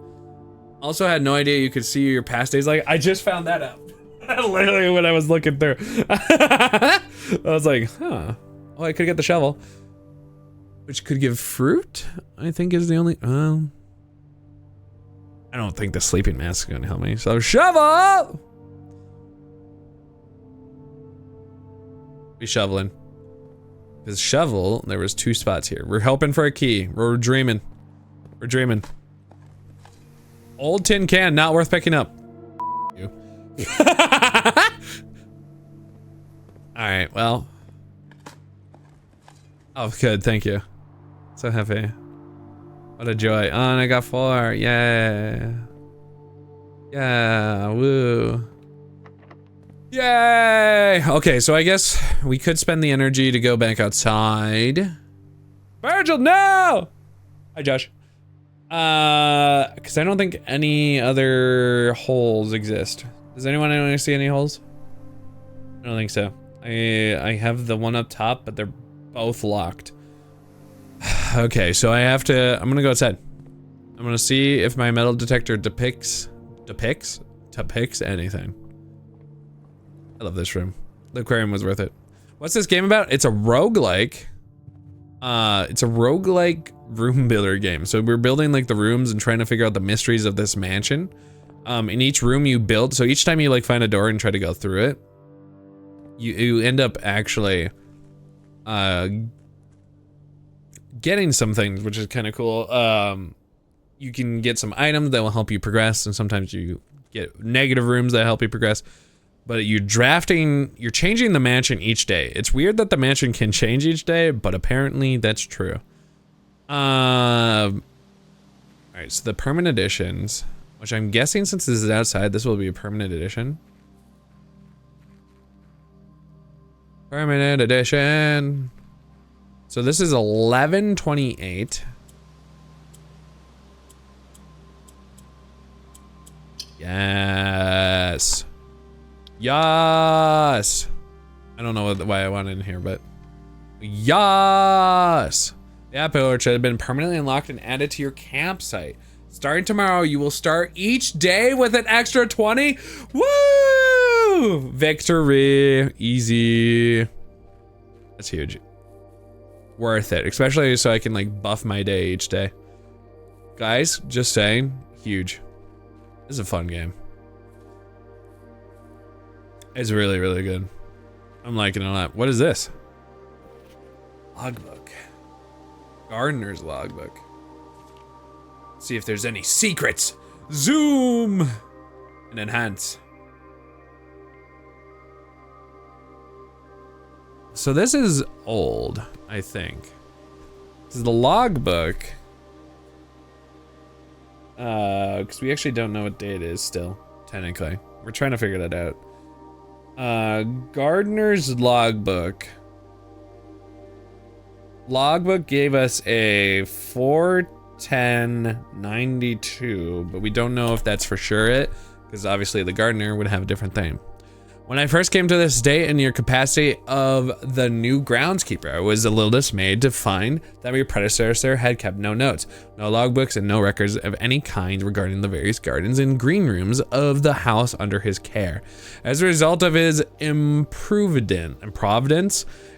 Also had no idea you could see your past days. Like, I just found that out. Literally when I was looking through. I was like, huh. Oh, I could get the shovel. Which could give fruit, I think is the only, I don't think the sleeping mask is gonna help me. So shovel! Be shoveling. Because shovel, there was 2 spots here. We're hoping for a key. We're dreaming. We're dreaming. Old tin can, not worth picking up. You. Alright, well. Oh, good, thank you. So happy. What a joy. Oh, and I got 4. Yeah. Yeah, woo. Yay! Okay, so I guess we could spend the energy to go back outside. Virgil, no! Hi, Josh. Because I don't think any other holes exist. Does anyone want to see any holes? I don't think so. I have the one up top, but they're both locked. Okay, so I have to, I'm gonna go outside. I'm gonna see if my metal detector depicts anything. I love this room. The aquarium was worth it. What's this game about? It's a roguelike. It's a roguelike room builder game. So we're building like the rooms and trying to figure out the mysteries of this mansion. In each room you build, so each time you like find a door and try to go through it, you end up actually getting some things, which is kind of cool. You can get some items that will help you progress, and sometimes you get negative rooms that help you progress. But you're changing the mansion each day. It's weird that the mansion can change each day, but apparently that's true. Alright, so the permanent editions, which I'm guessing since this is outside, this will be a permanent edition. Permanent edition. So this is 1128. Yes. Yes. I don't know why I want it in here, but yes. The apple orchard had been permanently unlocked and added to your campsite. Starting tomorrow, you will start each day with an extra 20. Woo! Victory. Easy. That's huge. Worth it, especially so I can like buff my day each day. Guys, just saying, huge. This is a fun game. It's really, really good. I'm liking it a lot. What is this? Logbook. Gardener's logbook. See if there's any secrets. Zoom and enhance. So this is old, I think. This is the logbook. Because we actually don't know what day it is still, technically. We're trying to figure that out. Gardener's logbook. Logbook gave us a 41092, but we don't know if that's for sure it, because obviously the gardener would have a different thing. When I first came to this state in your capacity of the new groundskeeper, I was a little dismayed to find that your predecessor had kept no notes, no logbooks, and no records of any kind regarding the various gardens and green rooms of the house under his care. As a result of his improvidence,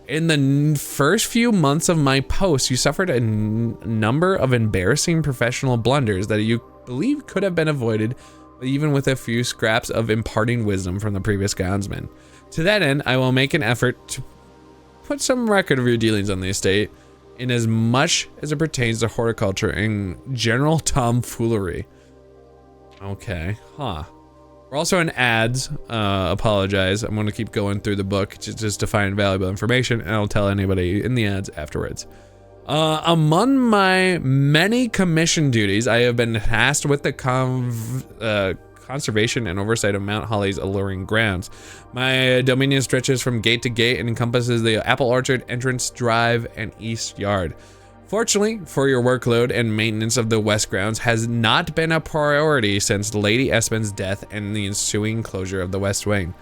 in the first few months of my post, you suffered a number of embarrassing professional blunders that you believe could have been avoided even with a few scraps of imparting wisdom from the previous groundsman. To that end, I will make an effort to put some record of your dealings on the estate, in as much as it pertains to horticulture and general tomfoolery. Okay, huh. We're also in ads. Apologize. I'm going to keep going through the book just to find valuable information, and I'll tell anybody in the ads afterwards. Among my many commission duties, I have been tasked with the conservation and oversight of Mount Holly's alluring grounds. My dominion stretches from gate to gate and encompasses the apple orchard, entrance, drive, and east yard. Fortunately for your workload, and maintenance of the west grounds has not been a priority since Lady Esmond's death and the ensuing closure of the west wing.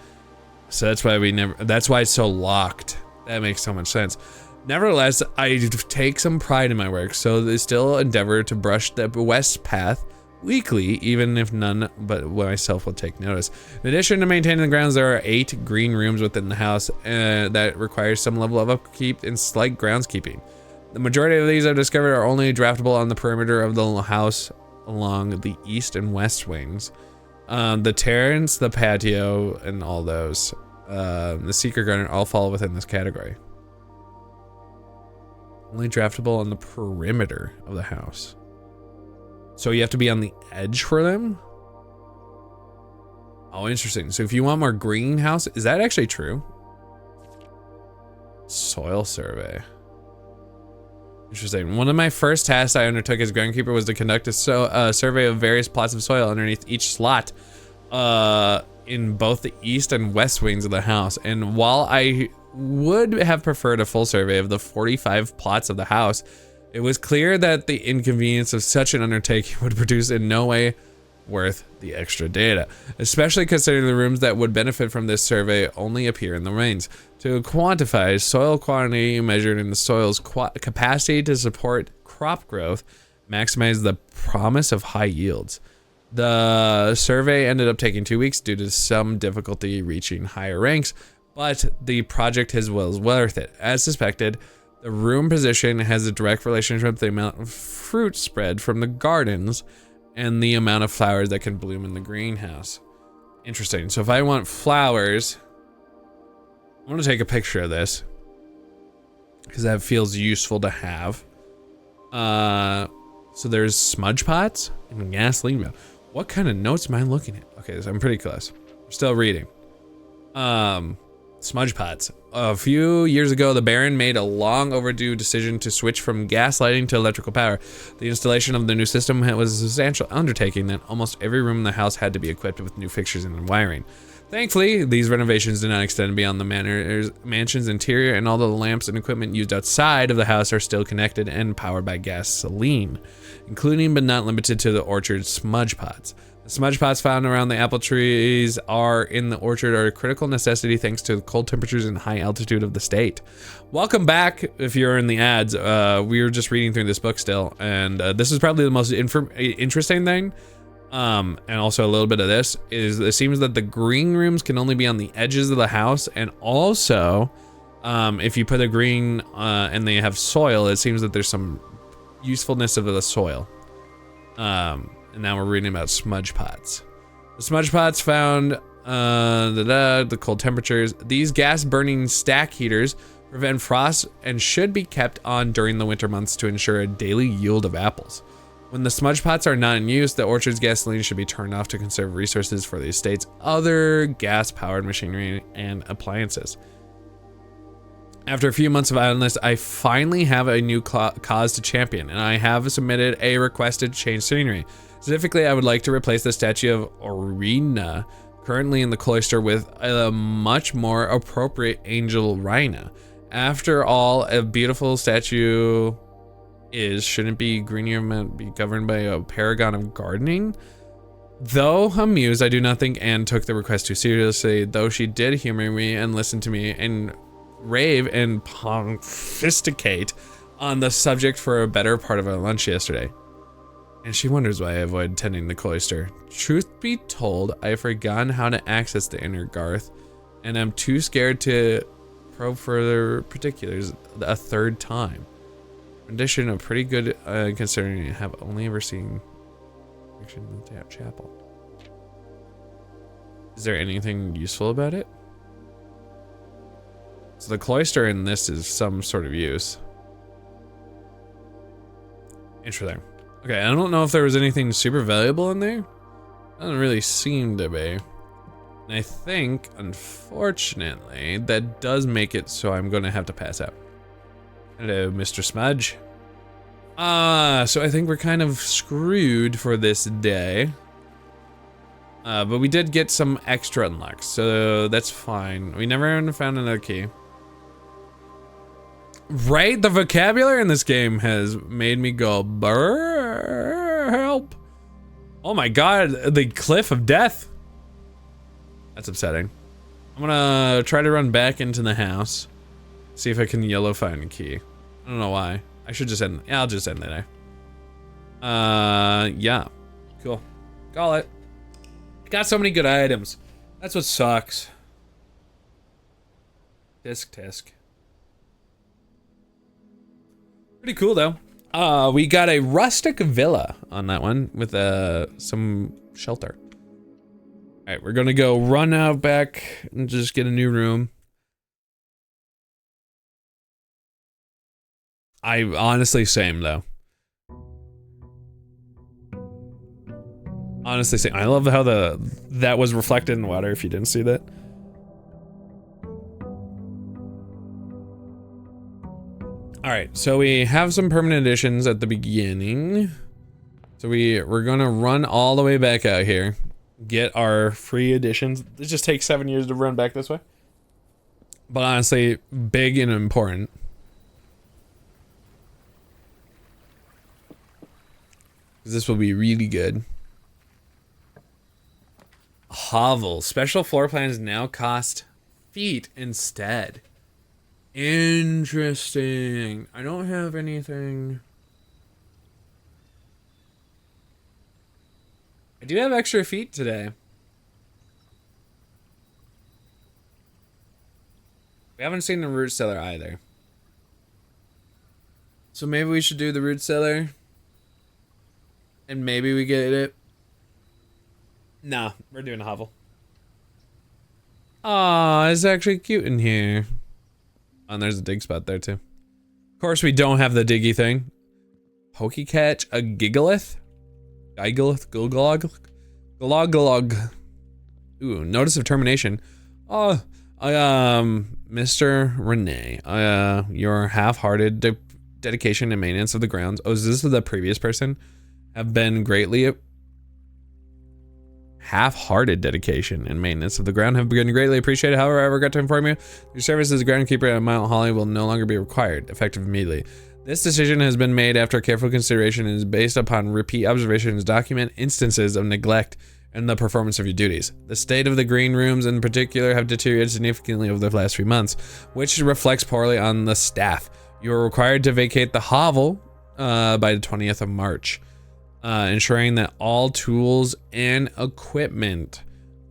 So that's why it's so locked. That makes so much sense. Nevertheless, I take some pride in my work, so they still endeavor to brush the west path weekly, even if none but myself will take notice. In addition to maintaining the grounds, there are 8 green rooms within the house that require some level of upkeep and slight groundskeeping. The majority of these I've discovered are only draftable on the perimeter of the house along the east and west wings. The terrace, the patio, and all those. The secret garden all fall within this category. Only draftable on the perimeter of the house. So you have to be on the edge for them? Oh, interesting. So if you want more greenhouse, is that actually true? Soil survey. Interesting. One of my first tasks I undertook as groundkeeper was to conduct a survey of various plots of soil underneath each slot in both the east and west wings of the house. And while I would have preferred a full survey of the 45 plots of the house, it was clear that the inconvenience of such an undertaking would produce in no way worth the extra data, especially considering the rooms that would benefit from this survey only appear in the remains. To quantify soil quantity measured in the soil's capacity to support crop growth, maximize the promise of high yields. The survey ended up taking 2 weeks due to some difficulty reaching higher ranks, but the project was worth it. As suspected, the room position has a direct relationship with the amount of fruit spread from the gardens and the amount of flowers that can bloom in the greenhouse. Interesting. So if I want flowers, I'm going to take a picture of this because that feels useful to have. So there's smudge pots and gasoline mill. What kind of notes am I looking at? Okay, so I'm pretty close. We're still reading. Smudge pots. A few years ago, the Baron made a long overdue decision to switch from gas lighting to electrical power. The installation of the new system was a substantial undertaking that almost every room in the house had to be equipped with new fixtures and wiring. Thankfully, these renovations did not extend beyond the mansion's interior, and all the lamps and equipment used outside of the house are still connected and powered by gasoline, including but not limited to the orchard's smudge pots. The smudge pots found around the apple trees in the orchard are a critical necessity thanks to the cold temperatures and high altitude of the state. Welcome back if you're in the ads. We were just reading through this book still, and this is probably the most interesting thing. And also a little bit of this is it seems that the green rooms can only be on the edges of the house, and also if you put a green and they have soil, it seems that there's some usefulness of the soil. And now we're reading about smudge pots. The smudge pots found the cold temperatures. These gas burning stack heaters prevent frost and should be kept on during the winter months to ensure a daily yield of apples. When the smudge pots are not in use, the orchard's gasoline should be turned off to conserve resources for the estate's other gas-powered machinery and appliances. After a few months of idleness, I finally have a new cause to champion, and I have submitted a request to change scenery. Specifically, I would like to replace the statue of Orina, currently in the cloister, with a much more appropriate angel Rhina. After all, a beautiful statue shouldn't be greener, be governed by a paragon of gardening? Though amused, I do not think Anne took the request too seriously, though she did humor me and listen to me and rave and pontificate on the subject for a better part of our lunch yesterday. And she wonders why I avoid tending the cloister. Truth be told, I've forgotten how to access the inner garth, and I'm too scared to probe further particulars a third time. Rendition of pretty good considering I have only ever seen fiction in the chapel. Is there anything useful about it? So the cloister in this is some sort of use. Interesting. Okay, I don't know if there was anything super valuable in there. Doesn't really seem to be. And I think, unfortunately, that does make it so I'm gonna have to pass out. Hello, Mr. Smudge. So I think we're kind of screwed for this day. But we did get some extra unlocks, so that's fine. We never found another key. Right? The vocabulary in this game has made me go, brrr, help. Oh my god, the cliff of death. That's upsetting. I'm gonna try to run back into the house. See if I can yellow find a key. I don't know why. I should just end, yeah, I'll just end there. Yeah. Cool. Call it. Got so many good items. That's what sucks. Tisk. Pretty cool though. We got a rustic villa on that one with some shelter. All right, we're gonna go run out back and just get a new room. I honestly same though. Honestly same. I love how that was reflected in the water if you didn't see that. All right, so we have some permanent additions at the beginning. So we're gonna run all the way back out here, get our free additions. It just takes 7 years to run back this way. But honestly, big and important. This will be really good. Hovel. Special floor plans now cost feet instead. Interesting. I don't have anything. I do have extra feet today. We haven't seen the root cellar either. So maybe we should do the root cellar. And maybe we get it. Nah, we're doing a hovel. Aw, it's actually cute in here. Oh, and there's a dig spot there too. Of course, we don't have the diggy thing. Pokecatch, a Gigalith? Gigalith, Gulglog? Glog. Ooh, notice of termination. Oh, Mr. Renee, your half-hearted dedication and maintenance of the grounds. Oh, is this the previous person? Have been greatly half-hearted dedication and maintenance of the ground have been greatly appreciated. However, I regret to inform you, your service as a groundkeeper at Mount Holly will no longer be required, effective immediately. This decision has been made after careful consideration and is based upon repeat observations, document instances of neglect and the performance of your duties. The state of the green rooms in particular have deteriorated significantly over the last few months, which reflects poorly on the staff. You are required to vacate the hovel by the 20th of March. Ensuring that all tools and equipment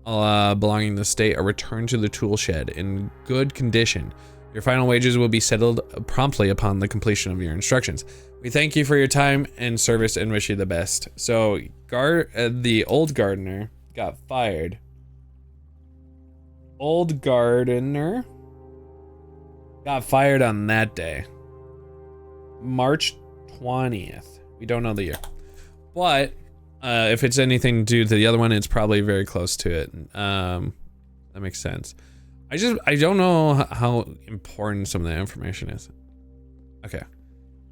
belonging to the state are returned to the tool shed in good condition. Your final wages will be settled promptly upon the completion of your instructions. We thank you for your time and service and wish you the best. So, the old gardener got fired. Old gardener got fired on that day. March 20th. We don't know the year. But if it's anything due to the other one, it's probably very close to it. That makes sense. I don't know how important some of that information is. Okay.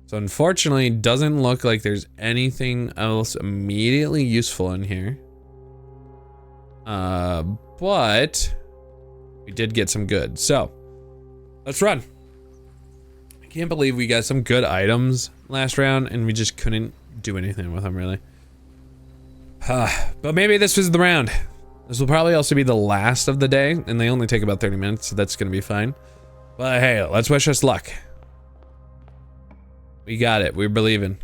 So unfortunately, it doesn't look like there's anything else immediately useful in here. But we did get some good. So let's run. I can't believe we got some good items last round and we just couldn't do anything with them really. But maybe this was the round. This will probably also be the last of the day and they only take about 30 minutes, so that's gonna be fine. But hey, let's wish us luck. We got it, we're believing.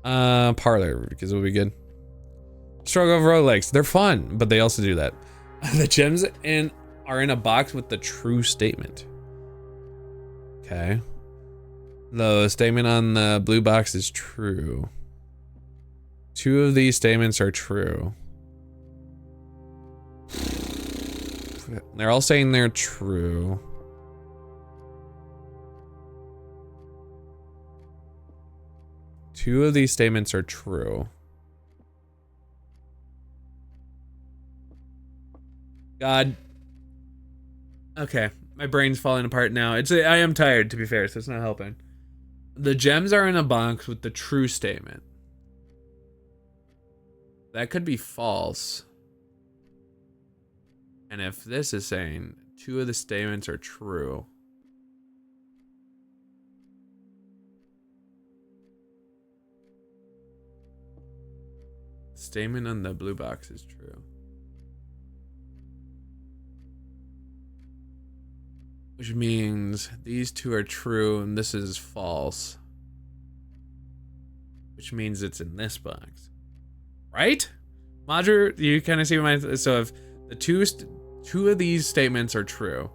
Parlor, because it'll be good. Struggle of roguelikes, they're fun, but they also do that. The gems are in a box with the true statement. Okay. The statement on the blue box is true. 2 of these statements are true. They're all saying they're true. Two of these statements are true. God. Okay, my brain's falling apart now. I am tired, to be fair, so it's not helping. The gems are in a box with the true statement. That could be false. And if this is saying two of the statements are true. Statement on the blue box is true. Which means these two are true and this is false. Which means it's in this box. Right? Madru, you kind of see what my... So if the two of these statements are true,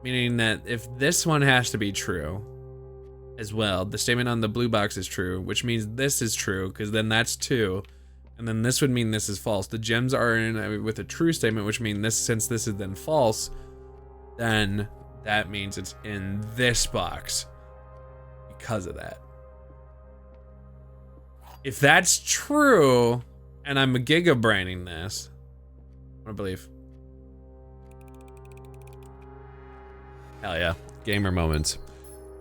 meaning that if this one has to be true as well, the statement on the blue box is true, which means this is true, because then that's two. And then this would mean this is false. The gems are in with a true statement, which means this, since this is then false, then that means it's in this box because of that. If that's true, and I'm gigabraining this, I believe. Hell yeah. Gamer moments.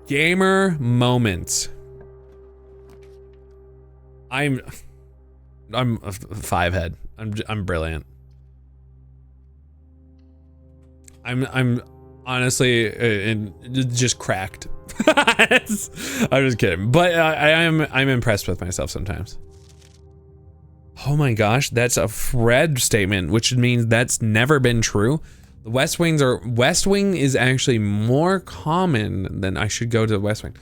Gamer moments. I'm a five head. I'm brilliant. I'm honestly just cracked. I'm just kidding, but I'm impressed with myself sometimes. Oh my gosh, that's a Fred statement, which means that's never been true. The West Wing is actually more common than I should go to the West Wing.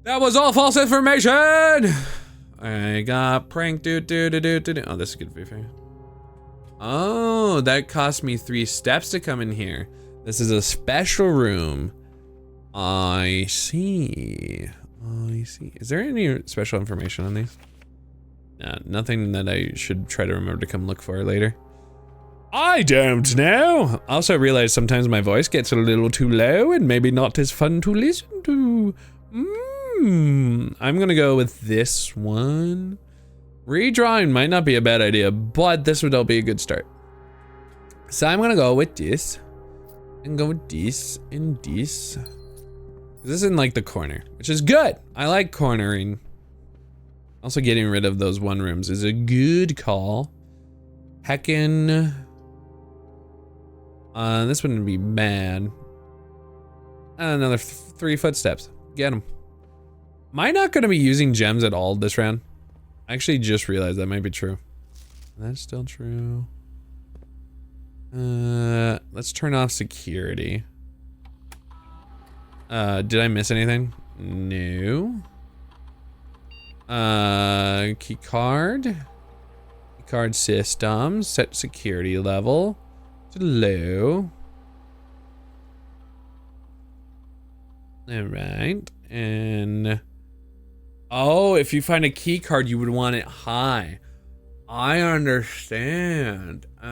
That was all false information. I got pranked. Oh, this is good for you. Oh, that cost me 3 steps to come in here. This is a special room. I see. Is there any special information on these? Nothing that I should try to remember to come look for later. I don't know. Also realize sometimes my voice gets a little too low and maybe not as fun to listen to. I'm gonna go with this one. Redrawing might not be a bad idea, but this would all be a good start. So I'm gonna go with this. And go with this and this. This is in like the corner, which is good. I like cornering. Also getting rid of those one rooms is a good call. Heckin'. This wouldn't be bad. Another 3 footsteps. Get them. Am I not gonna be using gems at all this round? I actually just realized that might be true. That's still true. Let's turn off security. Did I miss anything? No. Key card system, set security level to low. All right, and oh, if you find a key card, you would want it high. I understand. I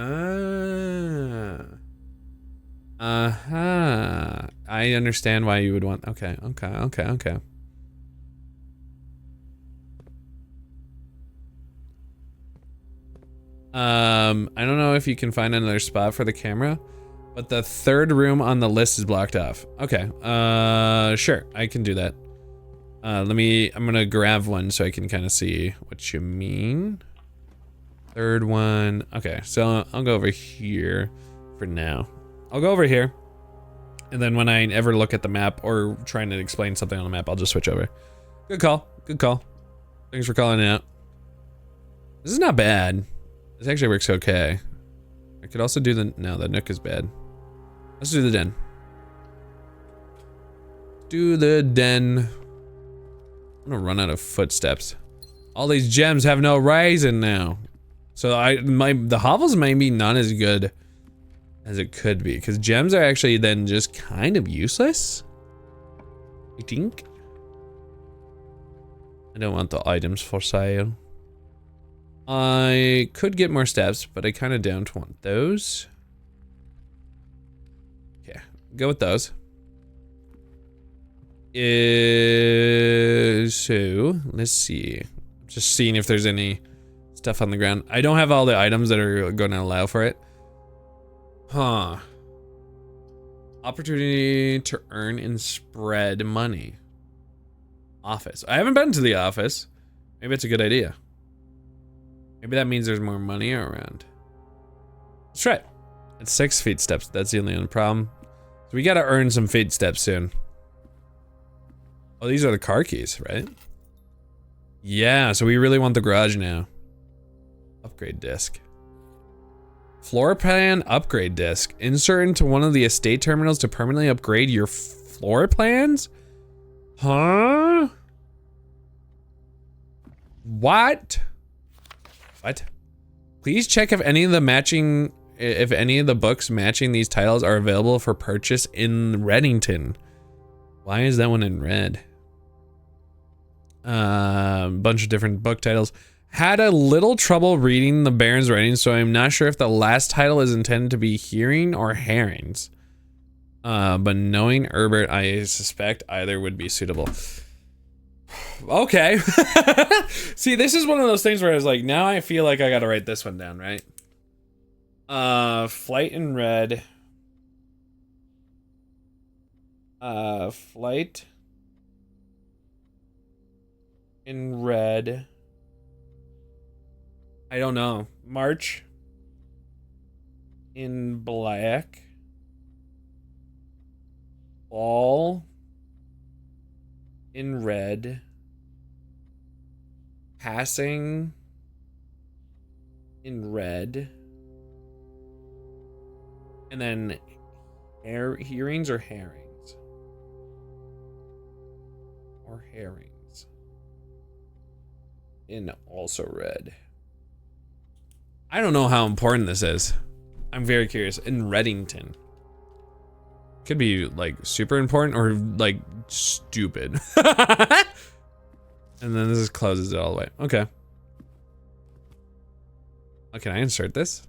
understand why you would want. Okay. I don't know if you can find another spot for the camera, but the 3rd room on the list is blocked off. Okay. Sure, I can do that. I'm gonna grab one so I can kind of see what you mean. 3rd one. Okay, so I'll go over here for now. I'll go over here, and then when I ever look at the map or trying to explain something on the map, I'll just switch over. Good call. Thanks for calling it out. This is not bad. This actually works okay. I could also do the... No, the nook is bad. Let's do the den. I'm gonna run out of footsteps. All these gems have no reason now. So the hovels may be not as good as it could be, because gems are actually then just kind of useless, I think. I don't want the items for sale. I could get more steps, but I kind of don't want those. Okay, go with those. So let's see. Just seeing if there's any stuff on the ground. I don't have all the items that are going to allow for it. Huh. Opportunity to earn and spread money. Office. I haven't been to the office. Maybe it's a good idea. Maybe that means there's more money around. Let's try it. It's 6 feet steps. That's the only problem. So we gotta earn some feet steps soon. Oh, these are the car keys, right? Yeah, so we really want the garage now. Upgrade disc. Floor plan upgrade disc. Insert into one of the estate terminals to permanently upgrade your floor plans? Huh? What? What? Please check if any of the books matching these titles are available for purchase in Reddington. Why is that one in red? Bunch of different book titles. Had a little trouble reading the Baron's writing, so I'm not sure if the last title is intended to be hearing or herrings. But knowing Herbert, I suspect either would be suitable. Okay. See, this is one of those things where I was like, now I feel like I gotta write this one down, right? Flight in red. Flight in red. I don't know. March in black. Ball in red. Passing in red. And then hearings or herrings? Or herrings. In also red. I don't know how important this is. I'm very curious. In Reddington. Could be like super important or like stupid. And then this just closes it all the way. Okay. Oh, can I insert this?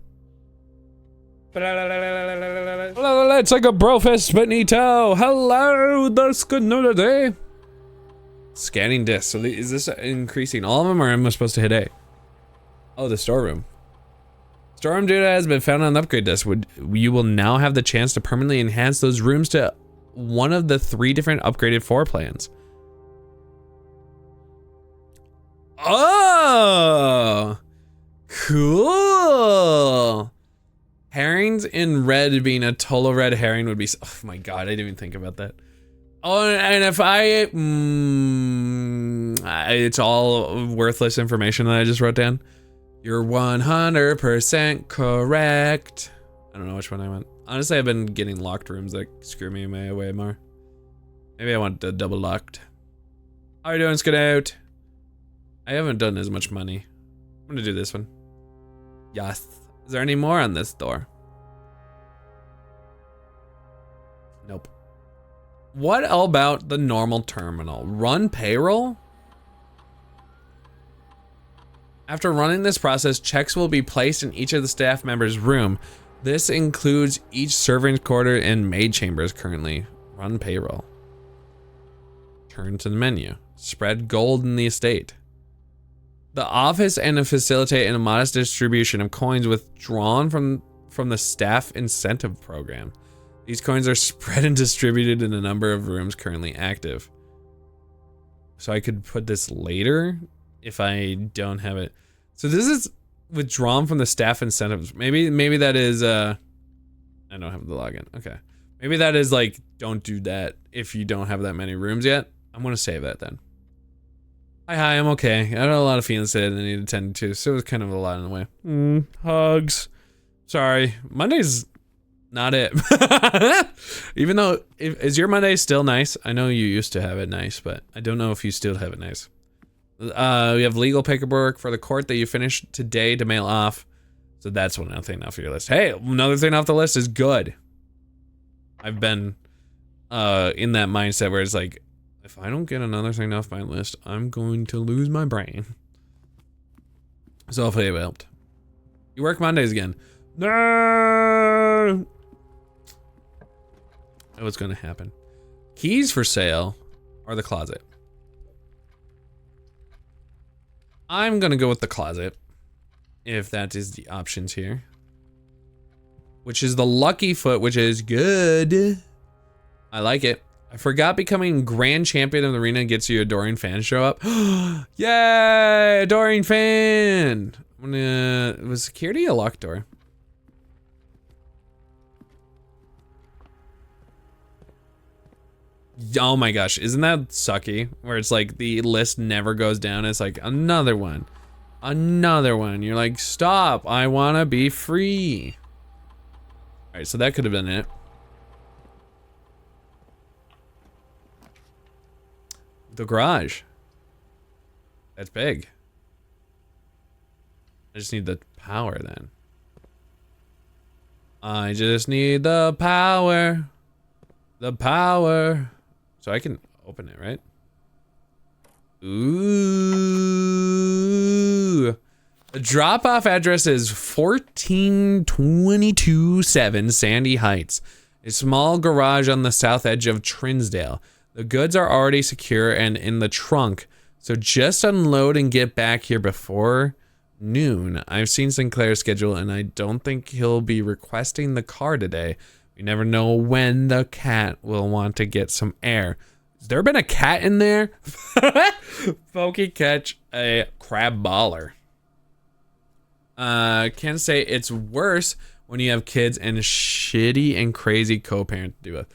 It's like a brofist Benito. Hello, that's good day. Scanning disc. So is this increasing all of them, or am I supposed to hit A? Oh, the storeroom. Storeroom data has been found on the upgrade disc. You will now have the chance to permanently enhance those rooms to one of the 3 different upgraded floor plans. Oh, cool. Herrings in red being a Tolo red herring would be, oh my god, I didn't even think about that. Oh, and if it's all worthless information that I just wrote down. You're 100% correct. I don't know which one I want. Honestly, I've been getting locked rooms that screw me way more. Maybe I want the double locked. How are you doing, Skedout? I haven't done as much money. I'm gonna do this one. Yes. Is there any more on this door? Nope. What about the normal terminal? Run payroll? After running this process, checks will be placed in each of the staff members' room. This includes each servant's quarter and maid chambers currently. Run payroll. Turn to the menu. Spread gold in the estate. The office and to facilitate a modest distribution of coins withdrawn from the staff incentive program. These coins are spread and distributed in a number of rooms currently active. So I could put this later if I don't have it. So this is withdrawn from the staff incentives. Maybe that is I don't have the login. Okay. Maybe that is like, don't do that if you don't have that many rooms yet. I'm gonna save that then. Hi, I'm okay. I had a lot of feelings that I need to tend to, so it was kind of a lot in the way. Hugs. Sorry. Monday's not it. Even though, is your Monday still nice? I know you used to have it nice, but I don't know if you still have it nice. We have legal paperwork for the court that you finished today to mail off. So that's one thing off your list. Hey, another thing off the list is good. I've been in that mindset where it's like, if I don't get another thing off my list, I'm going to lose my brain. So hopefully it helped. You work Mondays again. No. know what's gonna happen. Keys for sale or the closet. I'm gonna go with the closet, if that is the options here. Which is the lucky foot, which is good. I like it. I forgot becoming grand champion of the arena gets you adoring fans show up. Yay, adoring fan. Was security a locked door? Oh my gosh, isn't that sucky? Where it's like the list never goes down. It's like another one. Another one. You're like, stop, I wanna be free. All right, so that could have been it. The garage. That's big. I just need the power then. I just need the power. The power. So I can open it, right? Ooh. The drop-off address is 14227 Sandy Heights. A small garage on the south edge of Trinsdale. The goods are already secure and in the trunk, so just unload and get back here before noon. I've seen Sinclair's schedule and I don't think he'll be requesting the car today. We never know when the cat will want to get some air. Has there been a cat in there? Pokey catch a crab baller. Can't say it's worse when you have kids and a shitty and crazy co-parent to do it.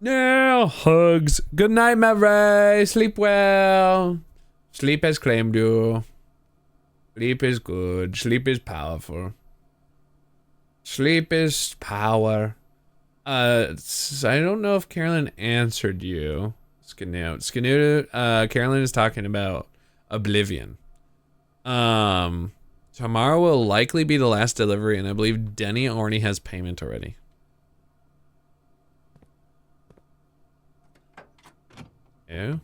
No hugs. Good night, Mary. Sleep well. Sleep has claimed you. Sleep is good. Sleep is powerful. Sleep is power. So I don't know if Carolyn answered you. Scanute. Carolyn is talking about Oblivion. Tomorrow will likely be the last delivery, and I believe Denny already has payment already. Yeah.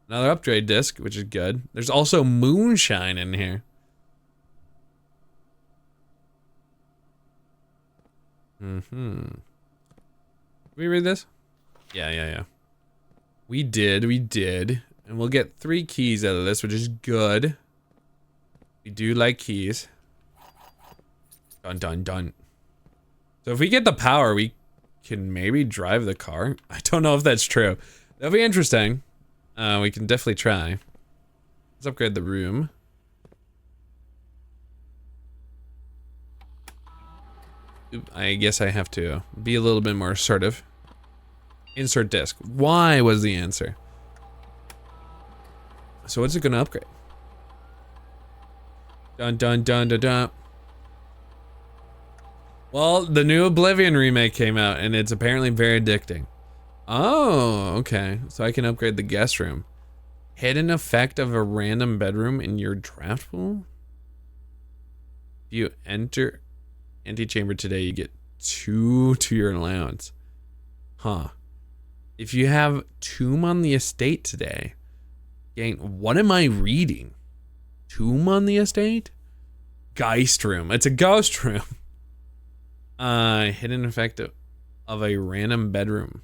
Another upgrade disc, which is good. There's also moonshine in here. Did we read this? Yeah. We did. And we'll get 3 keys out of this, which is good. We do like keys. Dun. So if we get the power, we can maybe drive the car. I don't know if that's true. That'll be interesting. We can definitely try. Let's upgrade the room. Oop, I guess I have to be a little bit more assertive. Insert disc. Why was the answer? So what's it gonna upgrade? Dun. Well, the new Oblivion remake came out and it's apparently very addicting. Oh, okay. So I can upgrade the guest room. Hidden effect of a random bedroom in your draft pool? If you enter antechamber today, you get 2 to your allowance. Huh. If you have Tomb on the Estate today, gain. What am I reading? Tomb on the Estate? Geist room. It's a ghost room. Hidden effect of a random bedroom.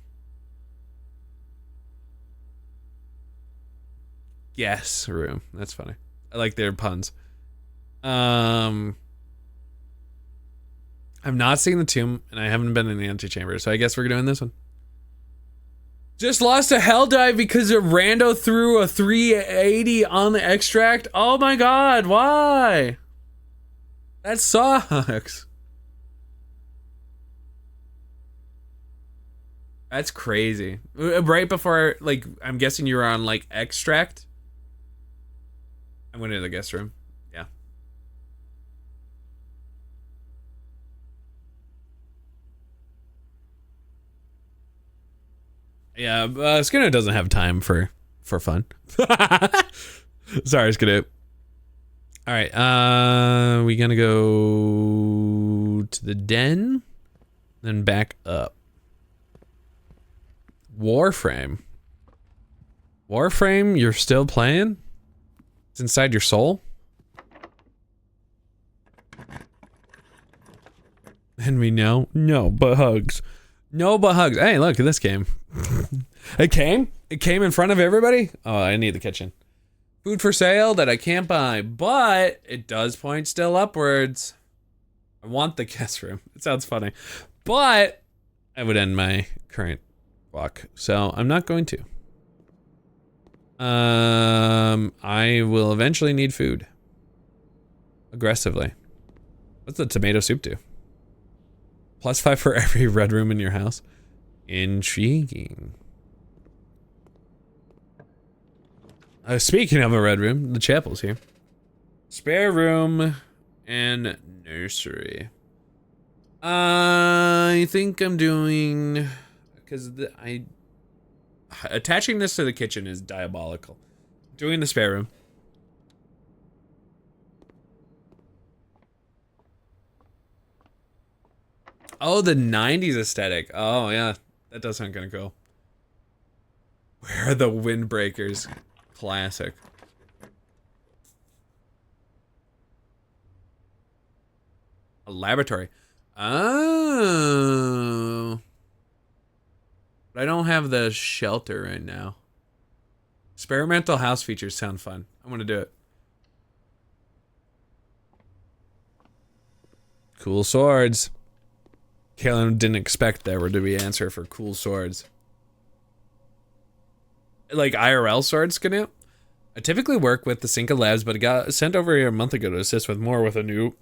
Yes, room. That's funny. I like their puns. I've not seen the tomb, and I haven't been in the antechamber, so I guess we're doing this one. Just lost a hell dive because a rando threw a 380 on the extract. Oh my god, why? That sucks. That's crazy. Right before, like, I'm guessing you were on, like, extract? I went into the guest room. Yeah. Yeah, Skinner doesn't have time for fun. Sorry, Skinner. All right, we gonna go to the den, then back up. Warframe. Warframe, you're still playing? It's inside your soul? And we know? No, but hugs. No but hugs. Hey, look, this came. It came? It came in front of everybody? Oh, I need the kitchen. Food for sale that I can't buy, but it does point still upwards. I want the guest room. It sounds funny. But I would end my current walk, so I'm not going to. I will eventually need food. Aggressively. What's the tomato soup do? +5 for every red room in your house. Intriguing. Speaking of a red room, the chapel's here. Spare room and nursery. I think I'm doing, because attaching this to the kitchen is diabolical. Doing the spare room. Oh, the 90s aesthetic. Oh, yeah. That does sound kind of cool. Where are the windbreakers? Classic. A laboratory. Oh. But I don't have the shelter right now. Experimental house features sound fun. I want to do it. Cool swords. Kalen didn't expect there would be an answer for cool swords. Like IRL swords, Canoe? I typically work with the Cinca Labs, but it got sent over here a month ago to assist with a new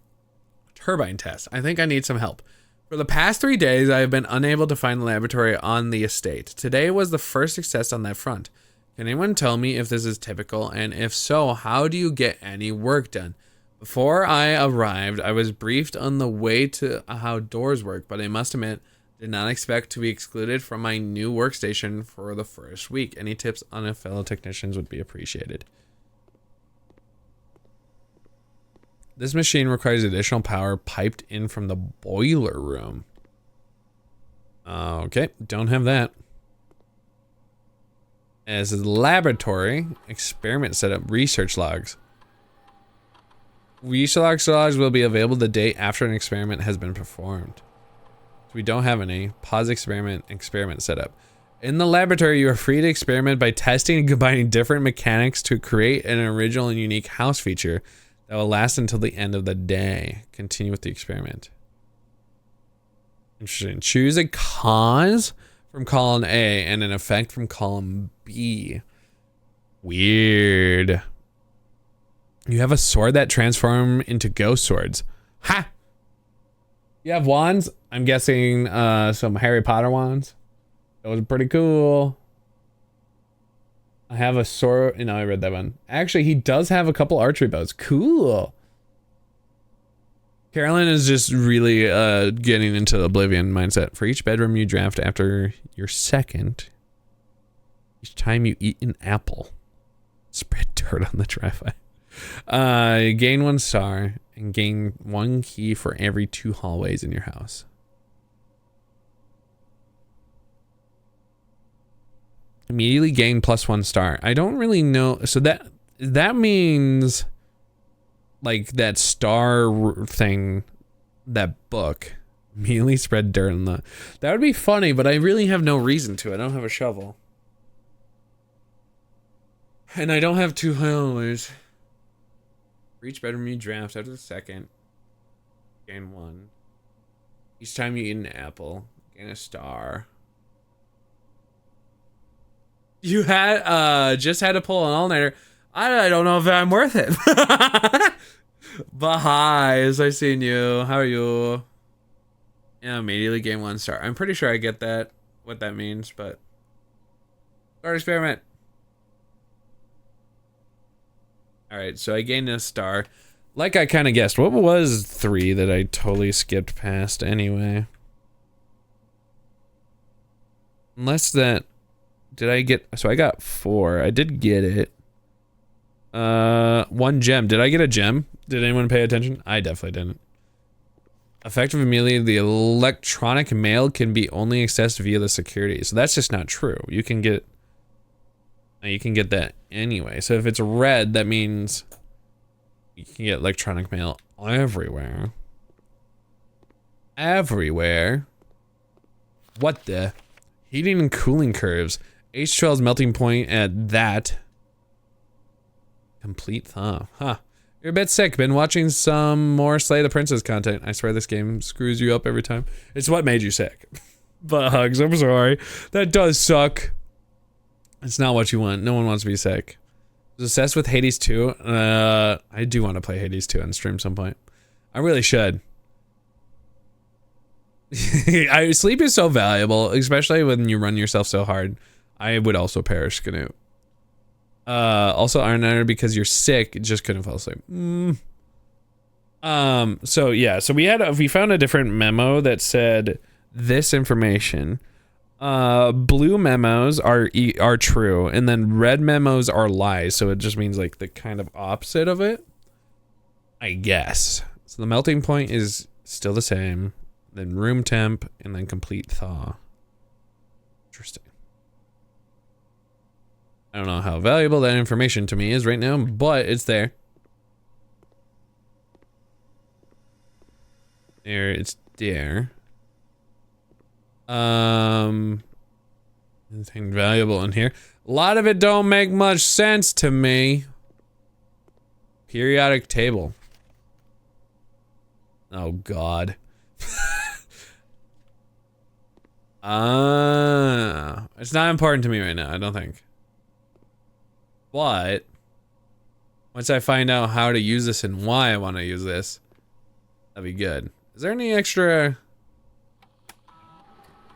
turbine test. I think I need some help. For the past 3 days, I have been unable to find the laboratory on the estate. Today was the first success on that front. Can anyone tell me if this is typical, and if so, how do you get any work done? Before I arrived, I was briefed on the way to how doors work, but I must admit, did not expect to be excluded from my new workstation for the first week. Any tips on a fellow technicians would be appreciated. This machine requires additional power piped in from the boiler room. Okay, don't have that. As a laboratory, experiment setup, research logs. Research logs will be available the day after an experiment has been performed. So we don't have any. Pause experiment setup. In the laboratory, you are free to experiment by testing and combining different mechanics to create an original and unique house feature that will last until the end of the day. Continue with the experiment. Interesting. Choose a cause from column A and an effect from column B. Weird. You have a sword that transforms into ghost swords. Ha! You have wands? I'm guessing some Harry Potter wands. Those are pretty cool. I have a sword. You know, I read that one. Actually, he does have a couple archery bows. Cool. Carolyn is just really getting into Oblivion mindset. For each bedroom you draft after your second, each time you eat an apple, spread dirt on the driveway. Gain 1 star and gain 1 key for every 2 hallways in your house. Immediately gain +1 star. I don't really know. So that means like that star thing, that book. Immediately spread dirt on the. That would be funny, but I really have no reason to. I don't have a shovel. And I don't have 2 hallways. For each bedroom you draft after the second, gain 1. Each time you eat an apple, gain a star. You had just had to pull an all-nighter. I don't know if I'm worth it. But hi, as I seen you. How are you? Yeah, immediately gain 1 star. I'm pretty sure I get that, what that means, but start experiment. Alright, so I gained a star. Like I kind of guessed. What was 3 that I totally skipped past anyway? Unless that... Did I get... So I got 4. I did get it. 1 gem. Did I get a gem? Did anyone pay attention? I definitely didn't. Effective immediately, the electronic mail can be only accessed via the security. So that's just not true. You can get that anyway. So if it's red, that means you can get electronic mail everywhere. Everywhere. What the? Heating and cooling curves. H12's melting point at that. Complete thaw. Huh. You're a bit sick. Been watching some more Slay the Princess content. I swear this game screws you up every time. It's what made you sick. But hugs, I'm sorry. That does suck. It's not what you want. No one wants to be sick. I was obsessed with Hades 2. I do want to play Hades 2 on stream some point. I really should. Sleep is so valuable, especially when you run yourself so hard. I would also perish, Canoe. Also Iron Iron because you're sick, just couldn't fall asleep. So yeah, so we found a different memo that said this information. Blue memos are true, and then red memos are lies, so it just means like the kind of opposite of it, I guess. So the melting point is still the same, then room temp, and then complete thaw. Interesting. I don't know how valuable that information to me is right now, but it's there. There, it's there. Anything valuable in here? A lot of it don't make much sense to me. Periodic table. Oh God. It's not important to me right now, I don't think. But once I find out how to use this and why I want to use this, that'd be good. Is there any extra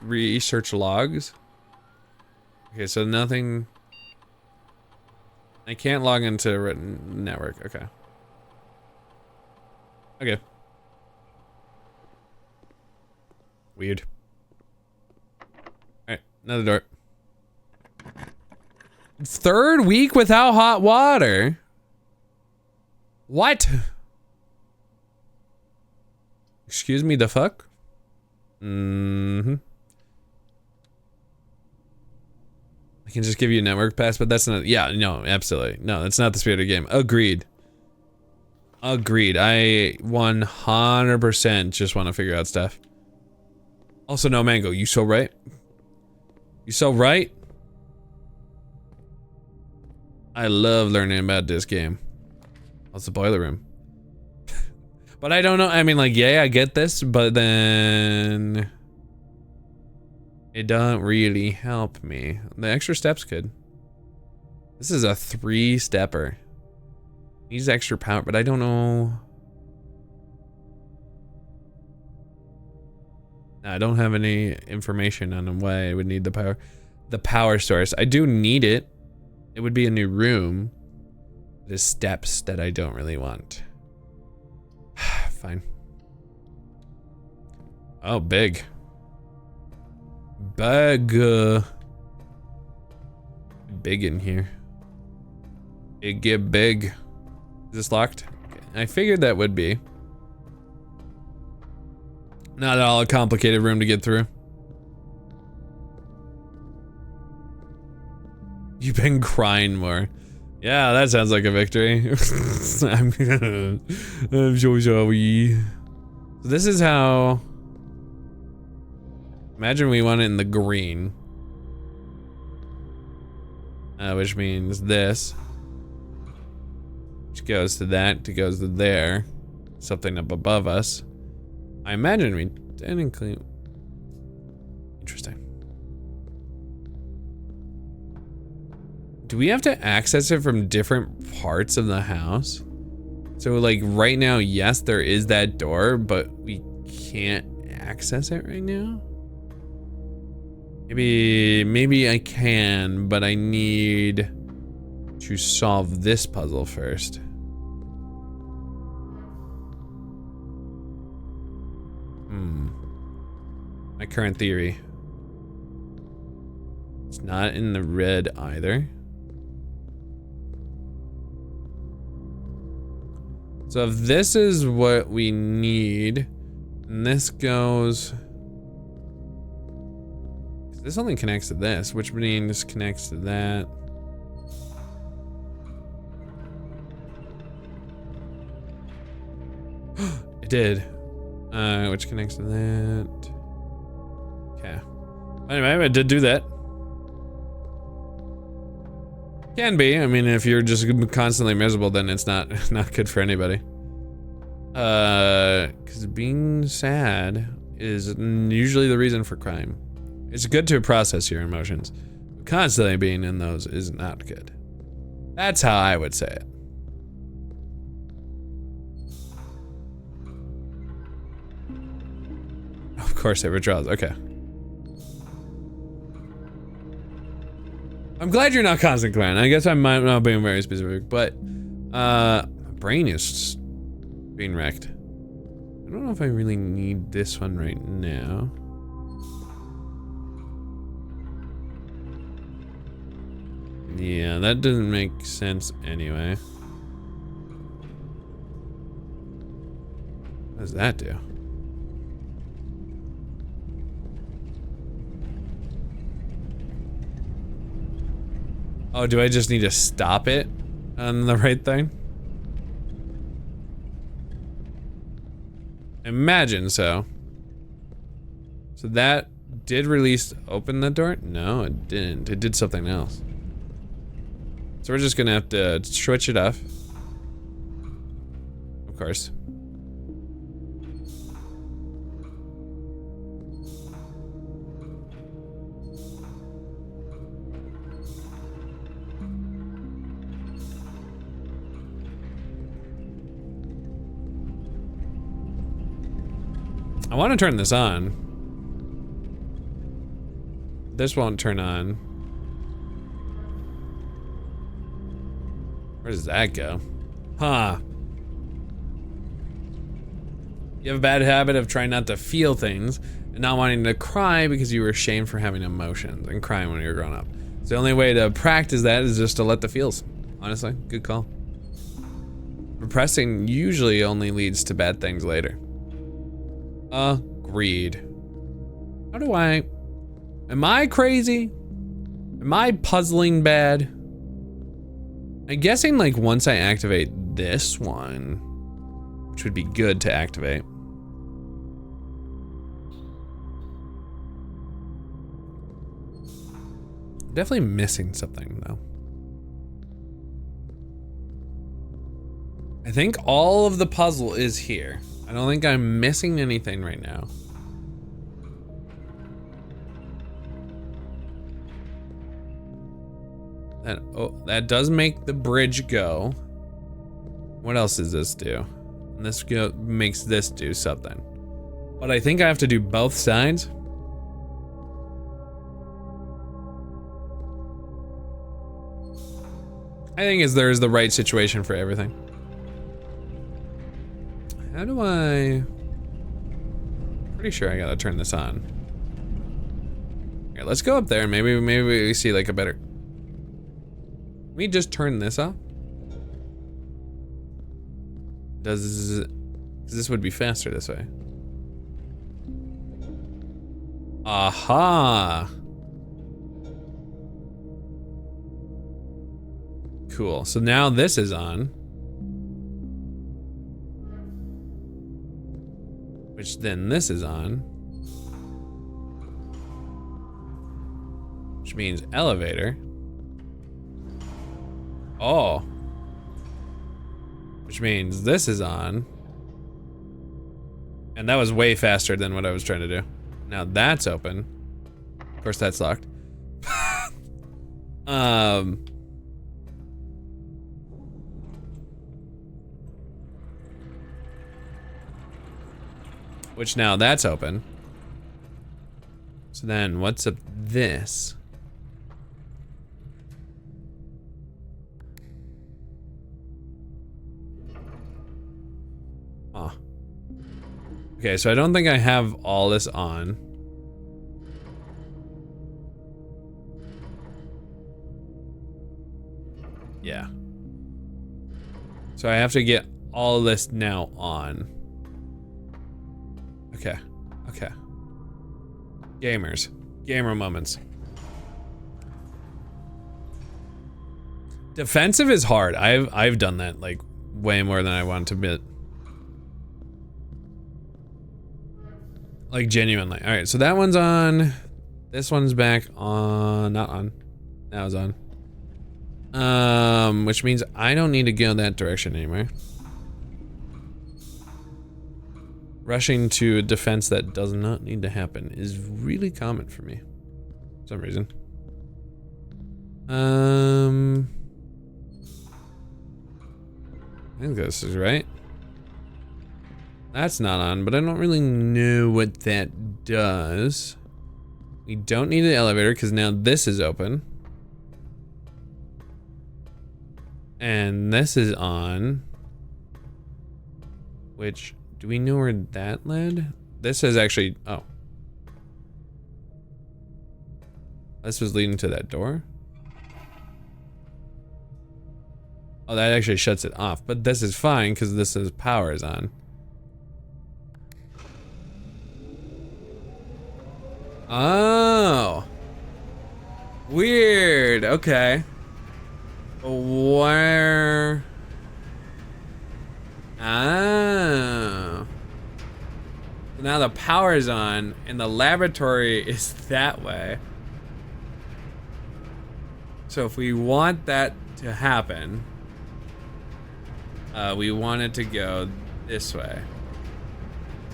research logs? Okay, so nothing. I can't log into written network. Okay. Okay. Weird. Alright, another door. Third week without hot water? What? Excuse me, the fuck? Mm-hmm. I can just give you a network pass, but that's not, yeah, no, absolutely. No, that's not the spirit of the game. Agreed. Agreed. I 100% just want to figure out stuff. Also, no mango. You so right. You so right. I love learning about this game. What's the boiler room? But I don't know. I mean, like, yeah, I get this, but then it doesn't really help me. The extra steps could. This is a 3-stepper. Needs extra power, but I don't know. I don't have any information on why I would need the power. The power source. I do need it. It would be a new room. There's steps that I don't really want. Fine. Oh, big. Big. Big in here. Big get big. Is this locked? Okay. I figured that would be. Not at all a complicated room to get through. You've been crying more. Yeah, that sounds like a victory. I'm so sorry. So this is how. Imagine we want it in the green. Which means this. Which goes to that, it goes to there. Something up above us. I imagine we didn't clean. Interesting. Do we have to access it from different parts of the house? So like right now, yes, there is that door, but we can't access it right now? Maybe I can, but I need to solve this puzzle first. My current theory. It's not in the red either. So if this is what we need, and this goes... This only connects to this, which means this connects to that. It did. Which connects to that. Okay. Anyway, I did do that. Can be. I mean, if you're just constantly miserable, then it's not good for anybody. Because being sad is usually the reason for crime. It's good to process your emotions. Constantly being in those is not good. That's how I would say it. Of course, it withdraws. Okay. I'm glad you're not constant crying. I guess I might not be very specific, but my brain is being wrecked. I don't know if I really need this one right now. Yeah, that doesn't make sense anyway. What does that do? Oh, do I just need to stop it on the right thing? Imagine so. So that did open the door? No, it didn't. It did something else. So we're just gonna have to switch it off. Of course. I want to turn this on. This won't turn on. Where does that go? Huh. You have a bad habit of trying not to feel things and not wanting to cry because you were ashamed for having emotions and crying when you were growing up. So the only way to practice that is just to let the feels. Honestly, good call. Repressing usually only leads to bad things later. Agreed. How do I... Am I crazy? Am I puzzling bad? I'm guessing like once I activate this one, which would be good to activate. Definitely missing something though. I think all of the puzzle is here. I don't think I'm missing anything right now. That does make the bridge go. What else does this do? And this makes this do something. But I think I have to do both sides. I think there's the right situation for everything. How do I... Pretty sure I gotta turn this on. Okay, let's go up there and maybe we see like a better... Can we just turn this off? Because this would be faster this way. Aha! Cool, so now this is on. Which then this is on. Which means elevator. Oh. Which means this is on. And that was way faster than what I was trying to do. Now that's open. Of course that's locked. Which now that's open. So then what's up this? Oh. Okay, so I don't think I have all this on. Yeah. So I have to get all this now on. Okay, okay. Gamers. Gamer moments. Defensive is hard. I've done that like way more than I want to admit. Like genuinely. Alright, so that one's on. This one's back on, not on. Now it's on. Which means I don't need to go that direction anymore. Rushing to a defense that does not need to happen is really common for me. For some reason. I think this is right. That's not on, but I don't really know what that does. We don't need the elevator because now this is open. And this is on. Which, do we know where that led? This is actually, oh. This was leading to that door? Oh, that actually shuts it off, but this is fine because this is power is on. Oh. Weird, okay. Where? Oh. Now the power is on and the laboratory is that way. So if we want that to happen, we want it to go this way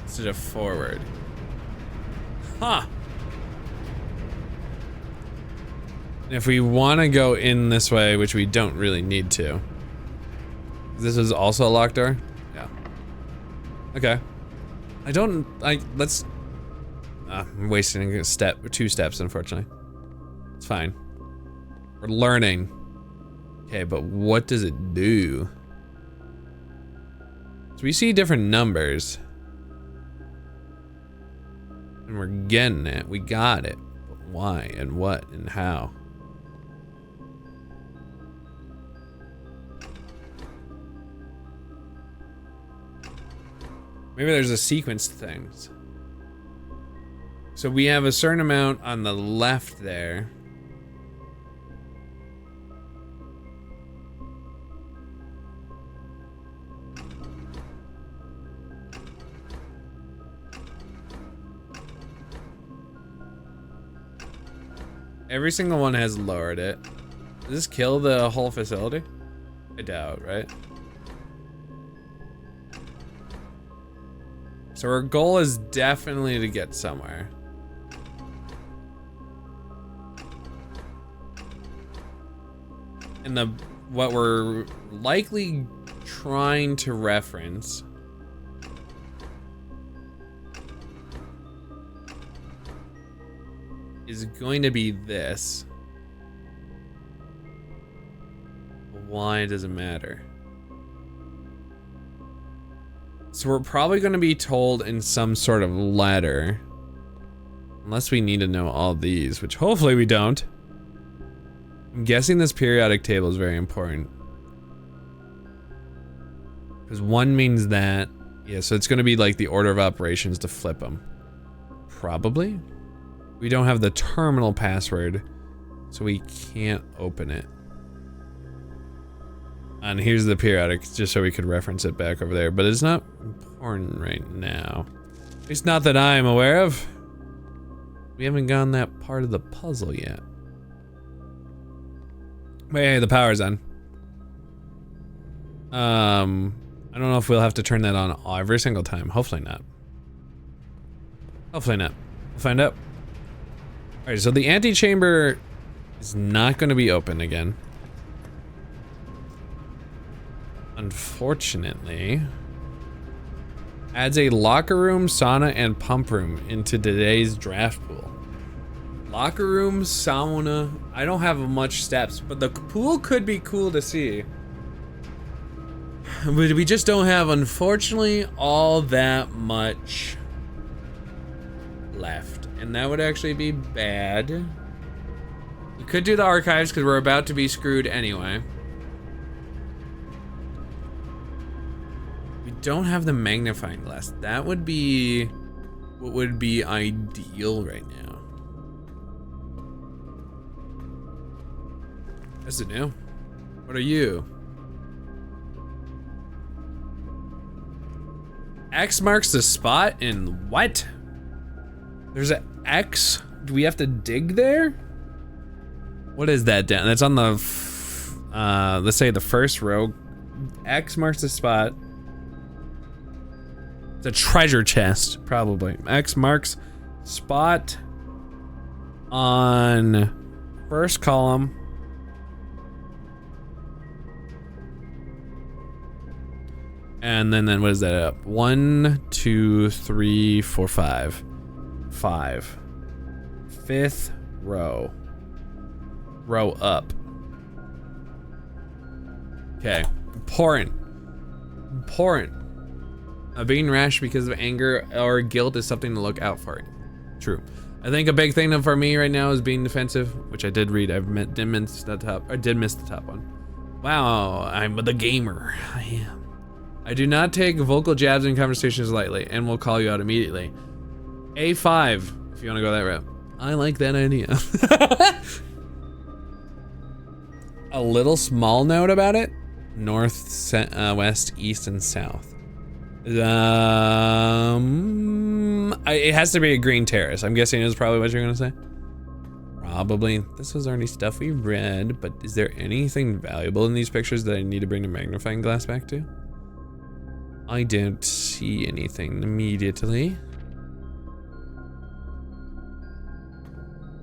instead of forward. Huh. If we want to go in this way, which we don't really need to. This is also a locked door? Yeah. Okay. I don't, let's, I'm wasting a step, or 2 steps, unfortunately. It's fine. We're learning. Okay, but what does it do? So we see different numbers. And we're getting it, we got it. But why and what and how? Maybe there's a sequence to things. So we have a certain amount on the left there. Every single one has lowered it. Does this kill the whole facility? I doubt, right? So our goal is definitely to get somewhere. And what we're likely trying to reference is going to be this. Why does it matter? So we're probably going to be told in some sort of letter. Unless we need to know all these, which hopefully we don't. I'm guessing this periodic table is very important. Because 1 means that. Yeah, so it's going to be like the order of operations to flip them. Probably. We don't have the terminal password, so we can't open it. And here's the periodic, just so we could reference it back over there, but it's not important right now. At least not that I'm aware of. We haven't gotten that part of the puzzle yet. But hey, the power's on. I don't know if we'll have to turn that on every single time. Hopefully not. Hopefully not. We'll find out. Alright, so the antechamber is not going to be open again. Unfortunately, adds a locker room, sauna, and pump room into today's draft pool. Locker room, sauna. I don't have much steps, but the pool could be cool to see. But we just don't have, unfortunately, all that much left. And that would actually be bad. We could do the archives because we're about to be screwed anyway. Don't have the magnifying glass. That would be what would be ideal right now. Is it new? What are you? X marks the spot in what? There's an X Do we have to dig there? What is that down? That's on the, let's say the first row. X marks the spot. It's a treasure chest, probably. X marks spot on first column. And then what is that up? 1, 2, 3, 4, 5. 5. Fifth row. Row up. Okay. Important. Being rash because of anger or guilt is something to look out for. True. I think a big thing for me right now is being defensive, which I did read. Did miss the top one. Wow, I'm the gamer. I am. I do not take vocal jabs in conversations lightly, and will call you out immediately. A5, if you want to go that route. I like that idea. A little small note about it: north, west, east, and south. It has to be a green terrace. I'm guessing is probably what you're gonna say. Probably. This was already stuff we read, but is there anything valuable in these pictures that I need to bring a magnifying glass back to? I don't see anything immediately.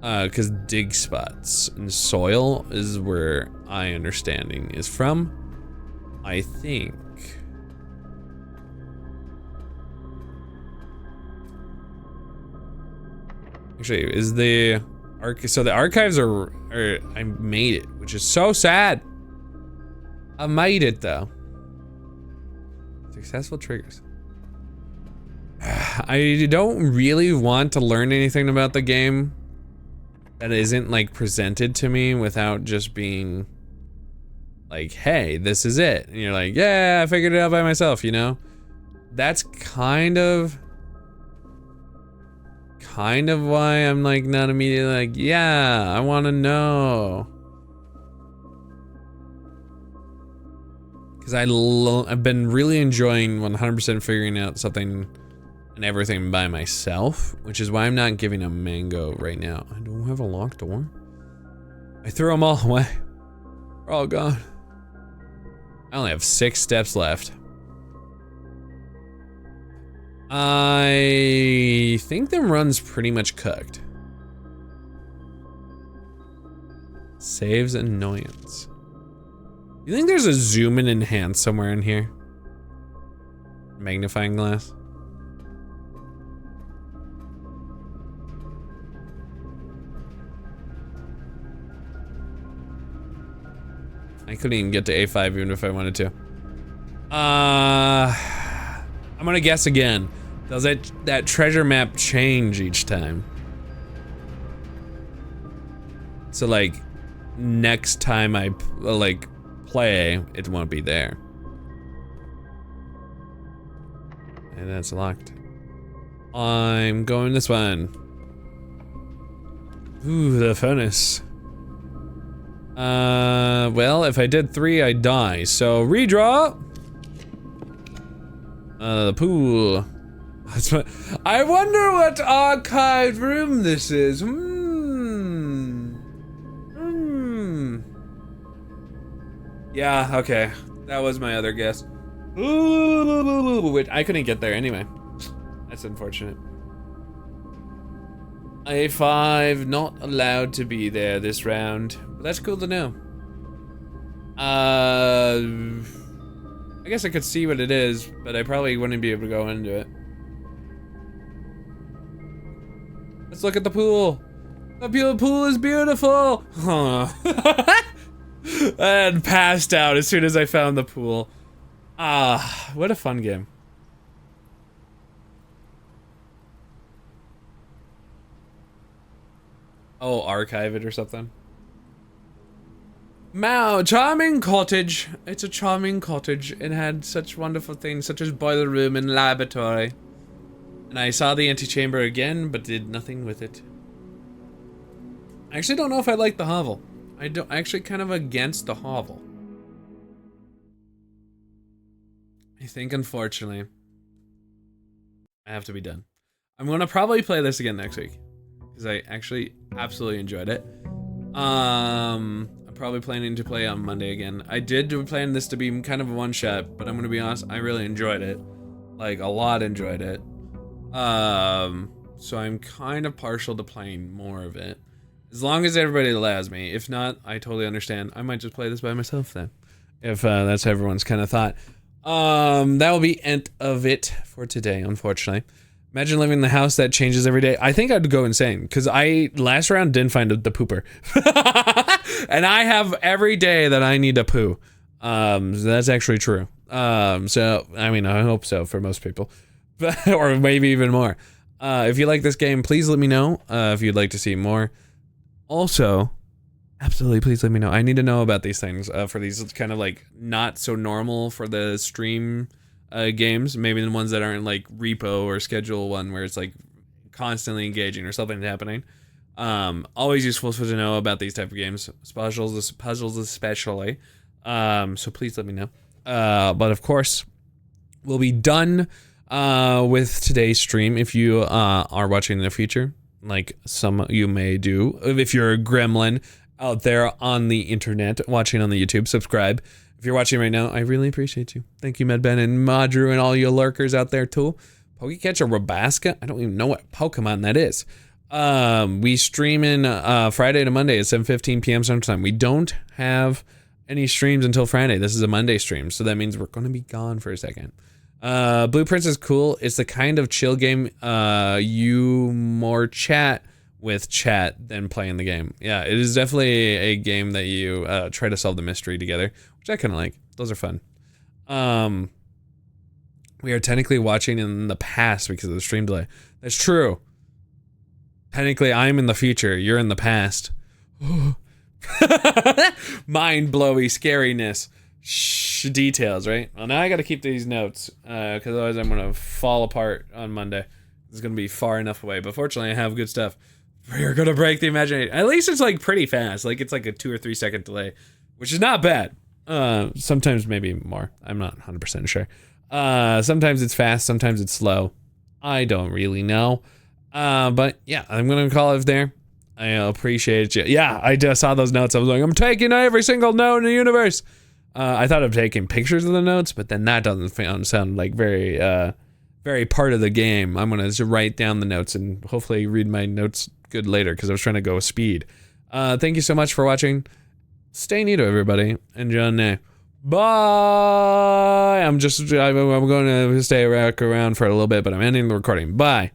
Because dig spots and soil is where my understanding is from. I think. Actually, is the so the archives are I made it, which is so sad. I made it though. Successful triggers. I don't really want to learn anything about the game that isn't like presented to me without just being like, hey, this is it. And you're like, yeah, I figured it out by myself, you know? That's kind of why I'm like not immediately like, yeah, I want to know. Because I've been really enjoying 100% figuring out something and everything by myself, which is why I'm not giving a mango right now. I don't have a locked door. I threw them all away. They're all gone. I only have 6 steps left. I think the run's pretty much cooked. Saves annoyance. You think there's a zoom and enhance somewhere in here? Magnifying glass? I couldn't even get to A5 even if I wanted to. I'm gonna guess again. Does that treasure map change each time? So like, next time I like play, it won't be there. And that's locked. I'm going this one. Ooh, the furnace. Well, if I did 3, I'd die. So redraw. The pool. I wonder what archived room this is. Yeah, okay. That was my other guess. Which I couldn't get there anyway. That's unfortunate. A5 not allowed to be there this round. But that's cool to know. I guess I could see what it is, but I probably wouldn't be able to go into it. Let's look at the pool. The pool is beautiful. And passed out as soon as I found the pool. Ah, what a fun game. Oh, archive it or something. Mao, charming cottage. It's a charming cottage. It had such wonderful things, such as boiler room and laboratory. And I saw the antechamber again, but did nothing with it. I actually don't know if I like the hovel. I don't actually kind of against the hovel. I think unfortunately I have to be done. I'm gonna probably play this again next week. because I actually absolutely enjoyed it. I'm probably planning to play on Monday again. I did plan this to be kind of a one-shot, but I'm gonna be honest, I really enjoyed it. Like, a lot enjoyed it. So I'm kind of partial to playing more of it. As long as everybody allows me. If not, I totally understand. I might just play this by myself then. If that's everyone's kind of thought. That will be end of it for today, unfortunately. Imagine living in the house that changes every day. I think I'd go insane, because I, last round, didn't find the pooper. And I have every day that I need to poo. So that's actually true. So, I mean, I hope so for most people. Or maybe even more. If you like this game, please let me know if you'd like to see more. Also, absolutely, please let me know. I need to know about these things for these kind of like not so normal for the stream games. Maybe the ones that aren't like repo or schedule one where it's like constantly engaging or something happening. Always useful to know about these type of games, puzzles especially. So please let me know. But of course, we'll be done with today's stream. If you are watching in the future, like some of you may do, if you're a gremlin out there on the internet watching on the YouTube, subscribe. If you're watching right now, I really appreciate you. Thank you, MedBen and Madru and all you lurkers out there too. Pokecatch or Rabasca? I don't even know what Pokemon that is. We stream in Friday to Monday at 7:15 p.m. Central Time. We don't have any streams until Friday. This is a Monday stream, so that means we're going to be gone for a second. Blueprints is cool. It's the kind of chill game you more chat with chat than playing the game. Yeah, it is definitely a game that you try to solve the mystery together, which I kind of like. Those are fun. We are technically watching in the past because of the stream delay. That's true. Technically, I'm in the future. You're in the past. Mind-blowy scariness. Details, right? Well, now I got to keep these notes because otherwise I'm going to fall apart on Monday. It's going to be far enough away. But fortunately, I have good stuff. We're going to break the imagination. At least it's like pretty fast. Like it's like a 2 or 3 second delay, which is not bad. Sometimes maybe more. I'm not 100% sure. Sometimes it's fast. Sometimes it's slow. I don't really know. But yeah, I'm going to call it there. I appreciate you. Yeah, I just saw those notes. I was like, I'm taking every single note in the universe. I thought of taking pictures of the notes, but then that doesn't sound like very part of the game. I'm gonna just write down the notes and hopefully read my notes good later because I was trying to go with speed. Thank you so much for watching. Stay neato, everybody. And John, bye. I'm going to stay around for a little bit, but I'm ending the recording. Bye.